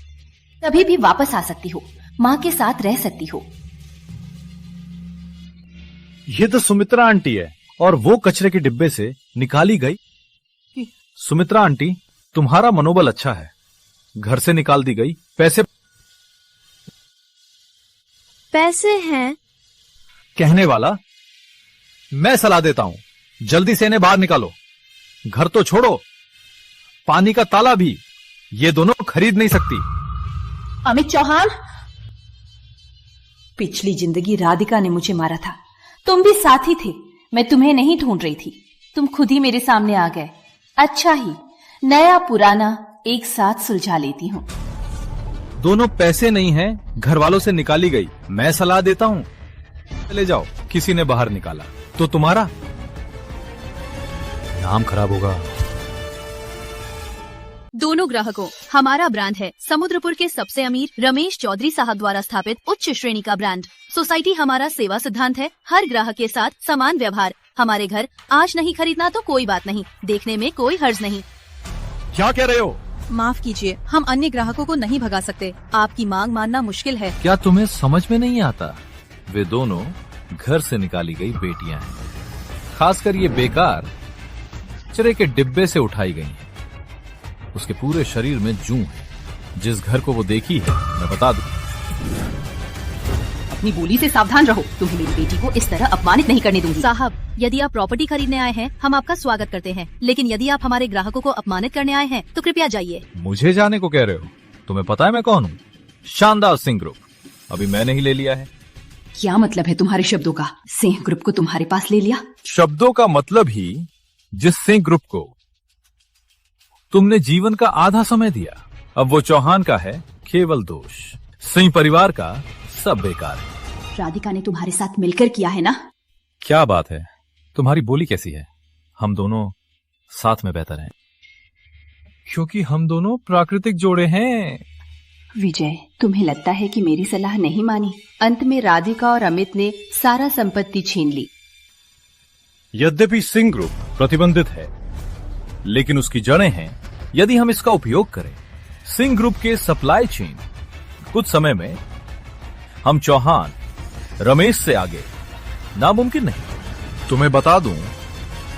कभी भी वापस आ सकती हो, माँ के साथ रह सकती हो। ये तो सुमित्रा आंटी है और वो कचरे के डिब्बे से निकाली गई। सुमित्रा आंटी, तुम्हारा मनोबल अच्छा है। घर से निकाल दी गई, पैसे हैं। कहने वाला, मैं सलाह देता हूं, जल्दी से इन्हें बाहर निकालो। घर तो छोड़ो, पानी का ताला भी ये दोनों खरीद नहीं सकती। अमित चौहान, पिछली जिंदगी राधिका ने मुझे मारा था, तुम भी साथी थे। मैं तुम्हें नहीं ढूंढ रही थी, तुम खुद ही मेरे सामने आ गए। अच्छा ही, नया पुराना एक साथ सुलझा लेती हूँ। दोनों पैसे नहीं हैं, घर वालों से निकाली गई। मैं सलाह देता हूँ, चले जाओ। किसी ने बाहर निकाला तो तुम्हारा नाम खराब होगा। दोनों ग्राहकों, हमारा ब्रांड है समुद्रपुर के सबसे अमीर रमेश चौधरी साहब द्वारा स्थापित उच्च श्रेणी का ब्रांड सोसाइटी। हमारा सेवा सिद्धांत है हर ग्राहक के साथ समान व्यवहार। हमारे घर आज नहीं खरीदना तो कोई बात नहीं, देखने में कोई हर्ज नहीं। क्या कह रहे हो? माफ कीजिए, हम अन्य ग्राहकों को नहीं भगा सकते। आपकी मांग मानना मुश्किल है। क्या तुम्हें समझ में नहीं आता? वे दोनों घर से निकाली गई बेटियां हैं। खासकर ये बेकार कचरे के डिब्बे से उठाई गई हैं। उसके पूरे शरीर में जूं है। जिस घर को वो देखी है, मैं बता दूं। अपनी बोली से सावधान रहो, तुम्हें मेरी बेटी को इस तरह अपमानित नहीं करने दूंगी। साहब, यदि आप प्रॉपर्टी खरीदने आए हैं, हम आपका स्वागत करते हैं, लेकिन यदि आप हमारे ग्राहकों को अपमानित करने आए हैं तो कृपया जाइए। मुझे जाने को कह रहे हो? तुम्हें पता है मैं कौन हूँ? शानदार सिंह ग्रुप, अभी मैंने ही ले लिया है। क्या मतलब है तुम्हारे शब्दों का? सिंह ग्रुप को तुम्हारे पास ले लिया? शब्दों का मतलब ही, जिस सिंह ग्रुप को तुमने जीवन का आधा समय दिया, अब वो चौहान का है केवल दोष। सिंह परिवार का सब बेकार है। राधिका ने तुम्हारे साथ मिलकर किया है ना? क्या बात है, तुम्हारी बोली कैसी है? हम दोनों साथ में बेहतर हैं, क्योंकि हम दोनों प्राकृतिक जोड़े हैं। विजय, तुम्हें लगता है कि मेरी सलाह नहीं मानी? अंत में राधिका और अमित ने सारा संपत्ति छीन ली। यद्यपि सिंह ग्रुप प्रतिबंधित है, लेकिन उसकी जड़ें हैं यदि हम इसका उपयोग करें। सिंह ग्रुप के सप्लाई चेन कुछ समय में हम चौहान रमेश से आगे नामुमकिन नहीं। तुम्हें बता दूं,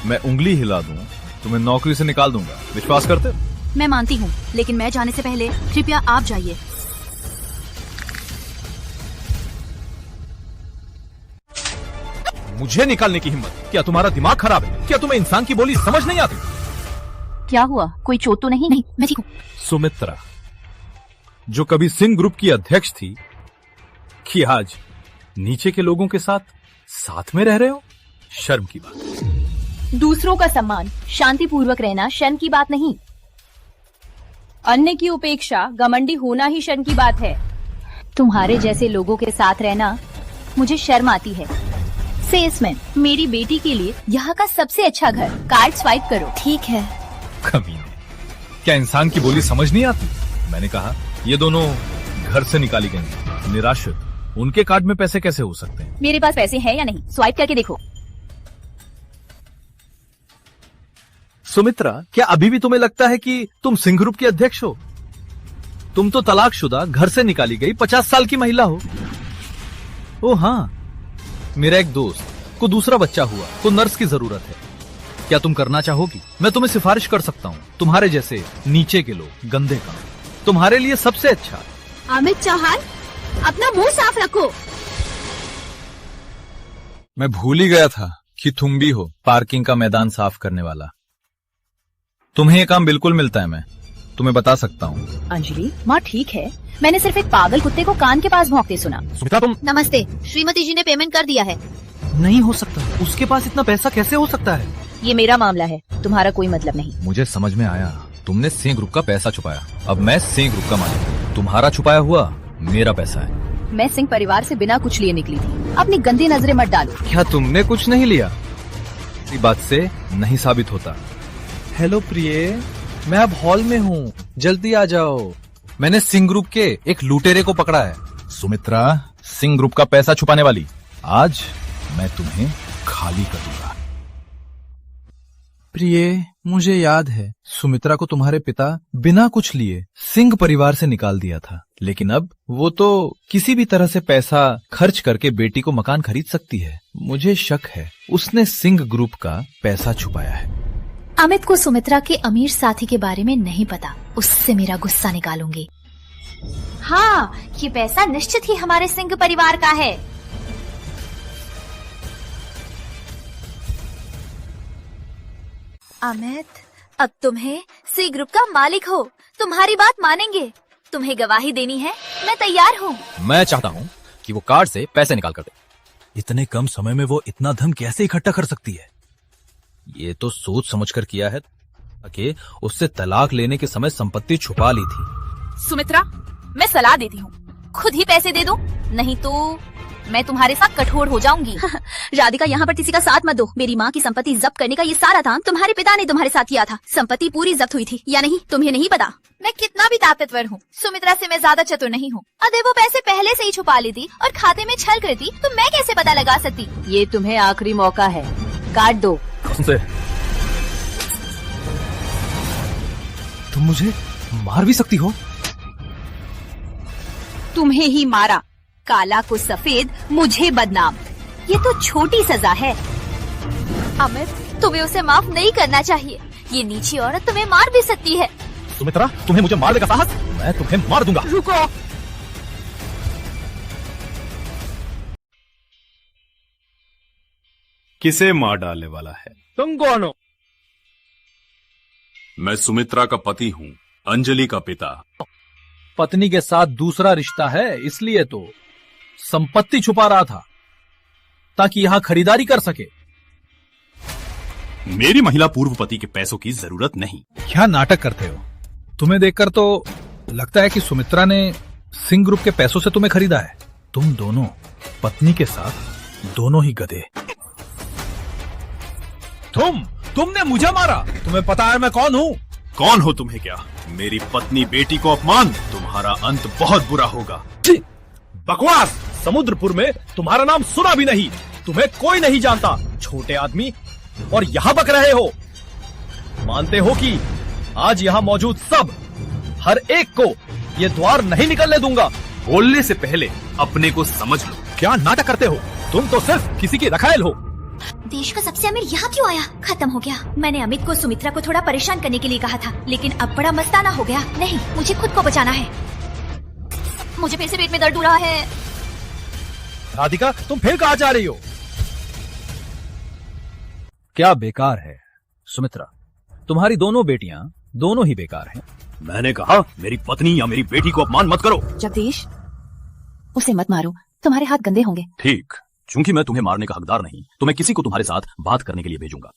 मैं उंगली हिला दूं, तुम्हें नौकरी से निकाल दूंगा। विश्वास करते? मैं मानती हूँ, लेकिन मैं जाने से पहले कृपया आप जाइए। मुझे निकालने की हिम्मत? क्या तुम्हारा दिमाग खराब है? क्या तुम्हें इंसान की बोली समझ नहीं आती? क्या हुआ? कोई चोट तो नहीं? नहीं, मैं ठीक हूँ। सुमित्रा, जो कभी सिंह ग्रुप की अध्यक्ष थी, कि आज नीचे के लोगों के साथ में रह रहे हो? शर्म की बात। दूसरों का सम्मान, शांतिपूर्वक रहना शर्म की बात नहीं। अन्य की उपेक्षा, घमंडी होना ही शर्म की बात है। तुम्हारे जैसे लोगों के साथ रहना मुझे शर्म आती है। सेल्समैन, मेरी बेटी के लिए यहाँ का सबसे अच्छा घर। कार्ड स्वाइप करो। ठीक है। कमीने, क्या इंसान की बोली समझ नहीं आती? मैंने कहा ये दोनों घर से निकाली गई, निराश्रित। उनके कार्ड में पैसे कैसे हो सकते हैं? मेरे पास पैसे हैं या नहीं, स्वाइप करके देखो। सुमित्रा, क्या अभी भी तुम्हें लगता है कि तुम सिंह ग्रुप की अध्यक्ष हो? तुम तो तलाकशुदा, घर से निकाली गई 50 साल की महिला हो। ओ हाँ, मेरा एक दोस्त को दूसरा बच्चा हुआ तो नर्स की जरूरत है। क्या तुम करना चाहोगी? मैं तुम्हें सिफारिश कर सकता हूँ। तुम्हारे जैसे नीचे के लोग, गंदे काम, तुम्हारे लिए सबसे अच्छा। अमित चौहान, अपना मुंह साफ रखो। मैं भूल ही गया था कि तुम भी हो पार्किंग का मैदान साफ करने वाला। तुम्हें ये काम बिल्कुल मिलता है, मैं तुम्हें बता सकता हूँ। अंजलि, माँ ठीक है, मैंने सिर्फ एक पागल कुत्ते को कान के पास भौंकते सुना। सुमित्रा, तुम। नमस्ते, श्रीमती जी ने पेमेंट कर दिया है। नहीं हो सकता, उसके पास इतना पैसा कैसे हो सकता है? ये मेरा मामला है, तुम्हारा कोई मतलब नहीं। मुझे समझ में आया, तुमने सिंह ग्रुप का पैसा छुपाया। अब मैं सिंह ग्रुप का मालिक हूँ, तुम्हारा छुपाया हुआ मेरा पैसा है। मैं सिंह परिवार से बिना कुछ लिए निकली थी। अपनी गंदी नजरें मत डालो। क्या तुमने कुछ नहीं लिया? इसी बात से नहीं साबित होता। हेलो प्रिय, मैं अब हॉल में हूँ, जल्दी आ जाओ। मैंने सिंह ग्रुप के एक लुटेरे को पकड़ा है। सुमित्रा, सिंह ग्रुप का पैसा छुपाने वाली, आज मैं तुम्हें खाली कर दूंगा। प्रिय, मुझे याद है सुमित्रा को तुम्हारे पिता बिना कुछ लिए सिंह परिवार से निकाल दिया था, लेकिन अब वो तो किसी भी तरह से पैसा खर्च करके बेटी को मकान खरीद सकती है। मुझे शक है उसने सिंह ग्रुप का पैसा छुपाया है। अमित को सुमित्रा के अमीर साथी के बारे में नहीं पता, उससे मेरा गुस्सा निकालूंगी। हाँ, ये पैसा निश्चित ही हमारे सिंह परिवार का है। अमित, अब तुम्हें सी ग्रुप का मालिक हो, तुम्हारी बात मानेंगे। तुम्हें गवाही देनी है, मैं तैयार हूँ। मैं चाहता हूँ कि वो कार्ड से पैसे निकाल कर दे। इतने कम समय में वो इतना धन कैसे इकट्ठा कर सकती है? ये तो सोच समझकर किया है कि उससे तलाक लेने के समय संपत्ति छुपा ली थी। सुमित्रा, मैं सलाह देती हूँ, खुद ही पैसे दे दो, नहीं तो मैं तुम्हारे साथ कठोर हो जाऊंगी। राधिका, यहाँ पर किसी का साथ मत दो। मेरी माँ की संपत्ति जब्त करने का ये सारा काम तुम्हारे पिता ने तुम्हारे साथ किया था। संपत्ति पूरी जब्त हुई थी या नहीं, तुम्हें नहीं पता। मैं कितना भी ताकतवर हूँ, सुमित्रा से मैं ज्यादा चतुर नहीं हूँ। अगर वो पैसे पहले से ही छुपा लेती और खाते में छल करती तो मैं कैसे पता लगा सकती? ये तुम्हें आखिरी मौका है, काट दो। तुम मुझे मार भी सकती हो। तुम्हें ही मारा, काला को सफेद, मुझे बदनाम। ये तो छोटी सजा है। अमित, तुम्हें उसे माफ नहीं करना चाहिए। ये नीची औरत तुम्हें मार भी सकती है। सुमित्रा, तुम्हें मुझे मारने का साहस? मैं तुम्हें मार दूंगा। रुको। किसे मार डालने वाला है? तुम कौन हो? मैं सुमित्रा का पति हूँ, अंजलि का पिता। पत्नी के साथ दूसरा रिश्ता है, इसलिए तो संपत्ति छुपा रहा था ताकि यहां खरीदारी कर सके। मेरी महिला पूर्व पति के पैसों की जरूरत नहीं। क्या नाटक करते हो? तुम्हें देखकर तो लगता है कि सुमित्रा ने सिंह ग्रुप के पैसों से तुम्हें खरीदा है। तुम दोनों पत्नी के साथ दोनों ही गधे। तुमने मुझे मारा। तुम्हें पता है मैं कौन हूँ? कौन हो तुम्हें क्या? मेरी पत्नी बेटी को अपमान, तुम्हारा अंत बहुत बुरा होगा। बकवास! समुद्रपुर में तुम्हारा नाम सुना भी नहीं, तुम्हें कोई नहीं जानता, छोटे आदमी, और यहाँ बक रहे हो। मानते हो कि आज यहाँ मौजूद सब, हर एक को ये द्वार नहीं निकलने दूंगा। बोलने से पहले अपने को समझ लो। क्या नाटक करते हो? तुम तो सिर्फ किसी की रखायल हो। देश का सबसे अमीर यहाँ क्यों आया? खत्म हो गया। मैंने अमित को सुमित्रा को थोड़ा परेशान करने के लिए कहा था, लेकिन अब बड़ा मस्ताना हो गया। नहीं, मुझे खुद को बचाना है। मुझे फिर से पेट में दर्द हो रहा है। राधिका, तुम फिर कहाँ जा रही हो? क्या बेकार है सुमित्रा, तुम्हारी दोनों बेटियां दोनों ही बेकार हैं। मैंने कहा मेरी पत्नी या मेरी बेटी को अपमान मत करो। जगदीश, उसे मत मारो, तुम्हारे हाथ गंदे होंगे। ठीक, चूंकि मैं तुम्हें मारने का हकदार नहीं, तो मैं किसी को तुम्हारे साथ बात करने के लिए भेजूंगा।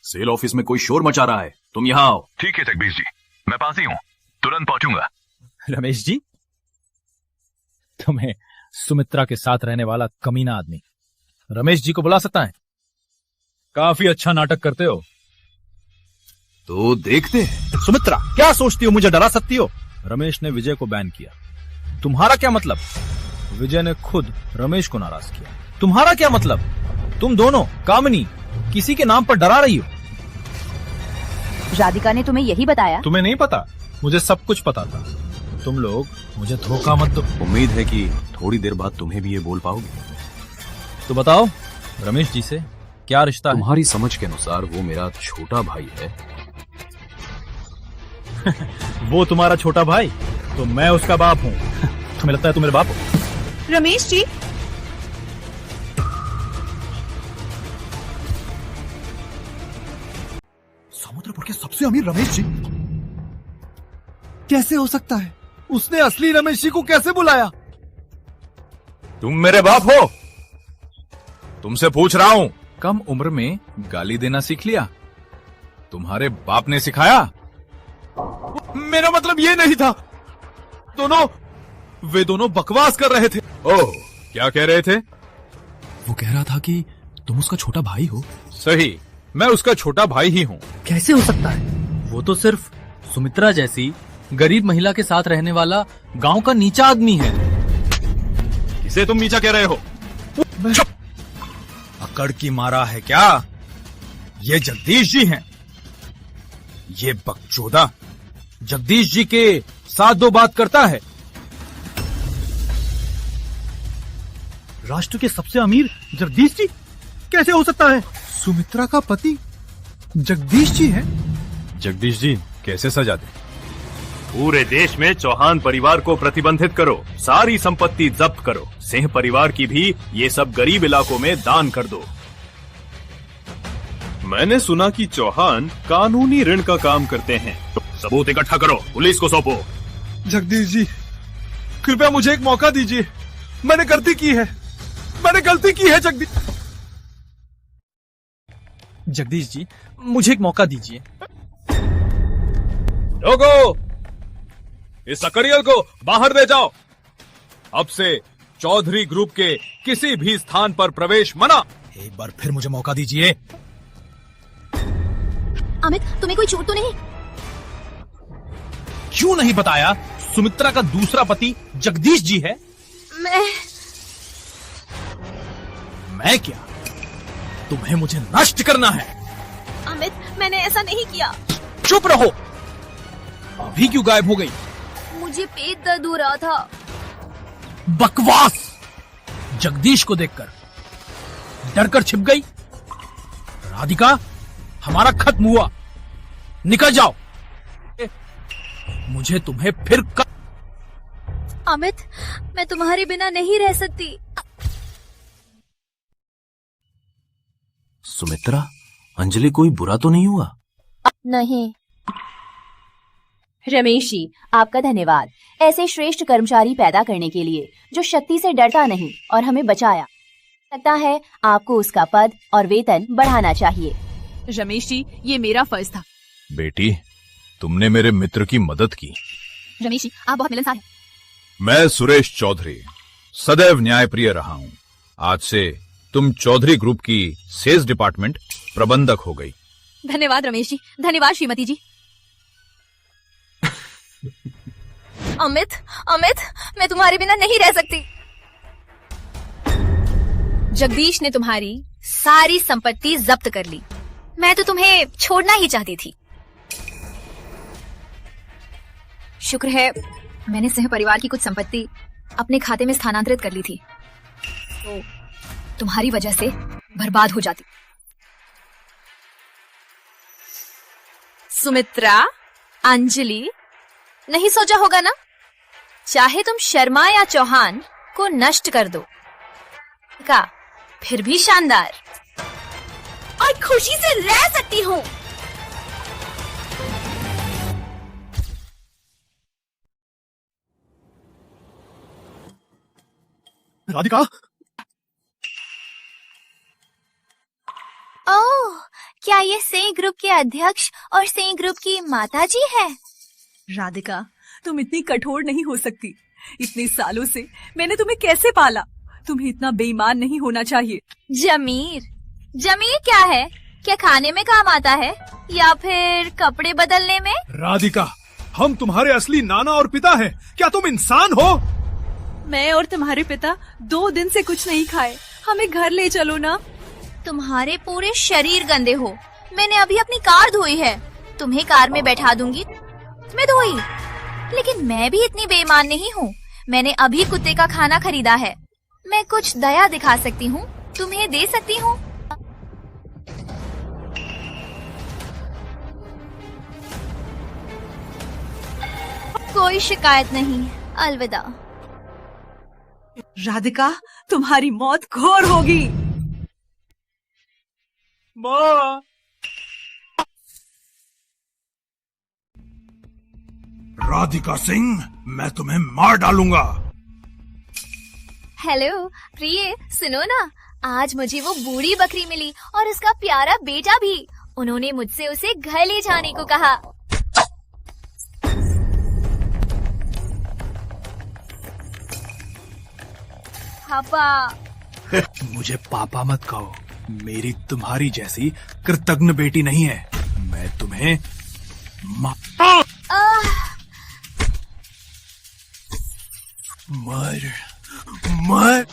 सेल ऑफिस में कोई शोर मचा रहा है, तुम यहाँ आओ। ठीक है जगदीश जी, मैं पास ही हूँ, तुरंत पहुंचूंगा। रमेश जी, तुम्हें सुमित्रा के साथ रहने वाला कमीना आदमी रमेश जी को बुला सकता है? काफी अच्छा नाटक करते हो। तो देखते हैं। सुमित्रा, क्या सोचती हो मुझे डरा सकती हो? रमेश ने विजय को बैन किया, तुम्हारा क्या मतलब? विजय ने खुद रमेश को नाराज किया, तुम्हारा क्या मतलब? तुम दोनों कामिनी किसी के नाम पर डरा रही हो। राधिका ने तुम्हें यही बताया? तुम्हें नहीं पता, मुझे सब कुछ पता था। तुम लोग मुझे धोखा मत दो। उम्मीद है कि थोड़ी देर बाद तुम्हें भी ये बोल पाओगे। तो बताओ, रमेश जी से क्या रिश्ता है? तुम्हारी समझ के अनुसार वो मेरा छोटा भाई है। वो तुम्हारा छोटा भाई, तो मैं उसका बाप हूँ। तुम्हें लगता है तुम मेरे बाप हो? रमेश जी, समुद्रपुर के सबसे अमीर रमेश जी कैसे हो सकता है? उसने असली रमेश जी को कैसे बुलाया? तुम मेरे बाप हो? तुमसे पूछ रहा हूं। कम उम्र में गाली देना सीख लिया? तुम्हारे बाप ने सिखाया? मेरा मतलब ये नहीं था। वे दोनों बकवास कर रहे थे। ओह, क्या कह रहे थे? वो कह रहा था कि तुम उसका छोटा भाई हो। सही, मैं उसका छोटा भाई ही हूँ। कैसे हो सकता है? वो तो सिर्फ सुमित्रा जैसी गरीब महिला के साथ रहने वाला गांव का नीचा आदमी है। किसे तुम नीचा कह रहे हो? चुप! अकड़ की मारा है क्या? ये जगदीश जी हैं। ये बकचोदा जगदीश जी के साथ दो बात करता है। राष्ट्र के सबसे अमीर जगदीश जी कैसे हो सकता है? सुमित्रा का पति जगदीश जी है। जगदीश जी कैसे सजा दे? पूरे देश में चौहान परिवार को प्रतिबंधित करो, सारी संपत्ति जब्त करो, सिंह परिवार की भी ये सब गरीब इलाकों में दान कर दो। मैंने सुना कि चौहान कानूनी ऋण का काम करते हैं, तो सबूत इकट्ठा करो, पुलिस को सौंपो। जगदीश जी, कृपया मुझे एक मौका दीजिए। मैंने गलती की है, जगदीश जी, मुझे एक मौका दीजिए। लोगो, इस सकरियल को बाहर ले जाओ। अब से चौधरी ग्रुप के किसी भी स्थान पर प्रवेश मना। एक बार फिर मुझे मौका दीजिए। अमित, तुम्हें कोई चोट तो नहीं? क्यों नहीं बताया? सुमित्रा का दूसरा पति जगदीश जी है। मैं क्या? तुम्हें मुझे नष्ट करना है। अमित, मैंने ऐसा नहीं किया। चुप रहो। अभी क्यों गायब हो गई? मुझे पेट दर्द हो रहा था। बकवास! जगदीश को देखकर डरकर छिप गई। राधिका, हमारा खत्म हुआ, निकल जाओ। मुझे तुम्हें फिर अमित, मैं तुम्हारे बिना नहीं रह सकती। सुमित्रा, अंजलि कोई बुरा तो नहीं हुआ? नहीं। रमेश जी, आपका धन्यवाद ऐसे श्रेष्ठ कर्मचारी पैदा करने के लिए जो शक्ति से डरता नहीं और हमें बचाया। लगता है आपको उसका पद और वेतन बढ़ाना चाहिए। रमेश जी, ये मेरा फर्ज था। बेटी, तुमने मेरे मित्र की मदद की। रमेश जी, आप बहुत मिलनसार हैं। मैं सुरेश चौधरी, सदैव न्यायप्रिय रहा हूं। आज से तुम चौधरी ग्रुप की सेल्स डिपार्टमेंट प्रबंधक हो गई। धन्यवाद रमेश जी, धन्यवाद श्रीमती जी। अमित, अमित, मैं तुम्हारे बिना नहीं रह सकती। जगदीश ने तुम्हारी सारी संपत्ति जब्त कर ली। मैं तो तुम्हें छोड़ना ही चाहती थी। शुक्र है मैंने सिंह परिवार की कुछ संपत्ति अपने खाते में स्थानांतरित कर ली थी, तो तुम्हारी वजह से बर्बाद हो जाती। सुमित्रा, अंजलि, नहीं सोचा होगा ना, चाहे तुम शर्मा या चौहान को नष्ट कर दो का फिर भी शानदार और खुशी से रह सकती हूँ। राधिका, ओह, क्या ये सेई ग्रुप के अध्यक्ष और सेई ग्रुप की माता जी है? राधिका, तुम इतनी कठोर नहीं हो सकती। इतने सालों से मैंने तुम्हें कैसे पाला? तुम्हें इतना बेईमान नहीं होना चाहिए। जमीर, जमीर क्या है? क्या खाने में काम आता है या फिर कपड़े बदलने में? राधिका, हम तुम्हारे असली नाना और पिता हैं। क्या तुम इंसान हो? मैं और तुम्हारे पिता 2 दिन से कुछ नहीं खाए। हमें घर ले चलो ना। तुम्हारे पूरे शरीर गंदे हो। मैंने अभी अपनी कार धोई है, तुम्हें कार में बैठा दूंगी। मैं धोई, लेकिन मैं भी इतनी बेईमान नहीं हूँ। मैंने अभी कुत्ते का खाना खरीदा है। मैं कुछ दया दिखा सकती हूँ, तुम्हें दे सकती हूँ। कोई शिकायत नहीं, अलविदा। राधिका, तुम्हारी मौत घोर होगी। माँ, राधिका सिंह, मैं तुम्हें मार डालूंगा। हेलो प्रिय, सुनो ना, आज मुझे वो बूढ़ी बकरी मिली और उसका प्यारा बेटा भी। उन्होंने मुझसे उसे घर ले जाने को कहा। पापा। मुझे पापा मत कहो, मेरी तुम्हारी जैसी कृतज्ञ बेटी नहीं है। मैं तुम्हें मर मर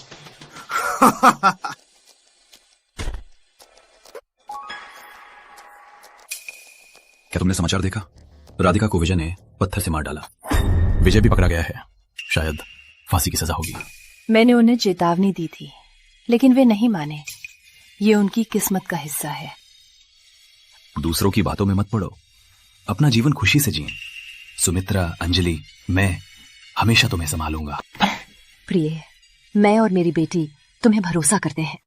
क्या तुमने समाचार देखा? राधिका को विजय ने पत्थर से मार डाला। विजय भी पकड़ा गया है। शायद फांसी की सजा होगी। मैंने उन्हें चेतावनी दी थी, लेकिन वे नहीं माने। ये उनकी किस्मत का हिस्सा है। दूसरों की बातों में मत पड़ो, अपना जीवन खुशी से जिए। सुमित्रा, अंजलि, मैं हमेशा तुम्हें संभालूंगा। प्रिय, मैं और मेरी बेटी तुम्हें भरोसा करते हैं।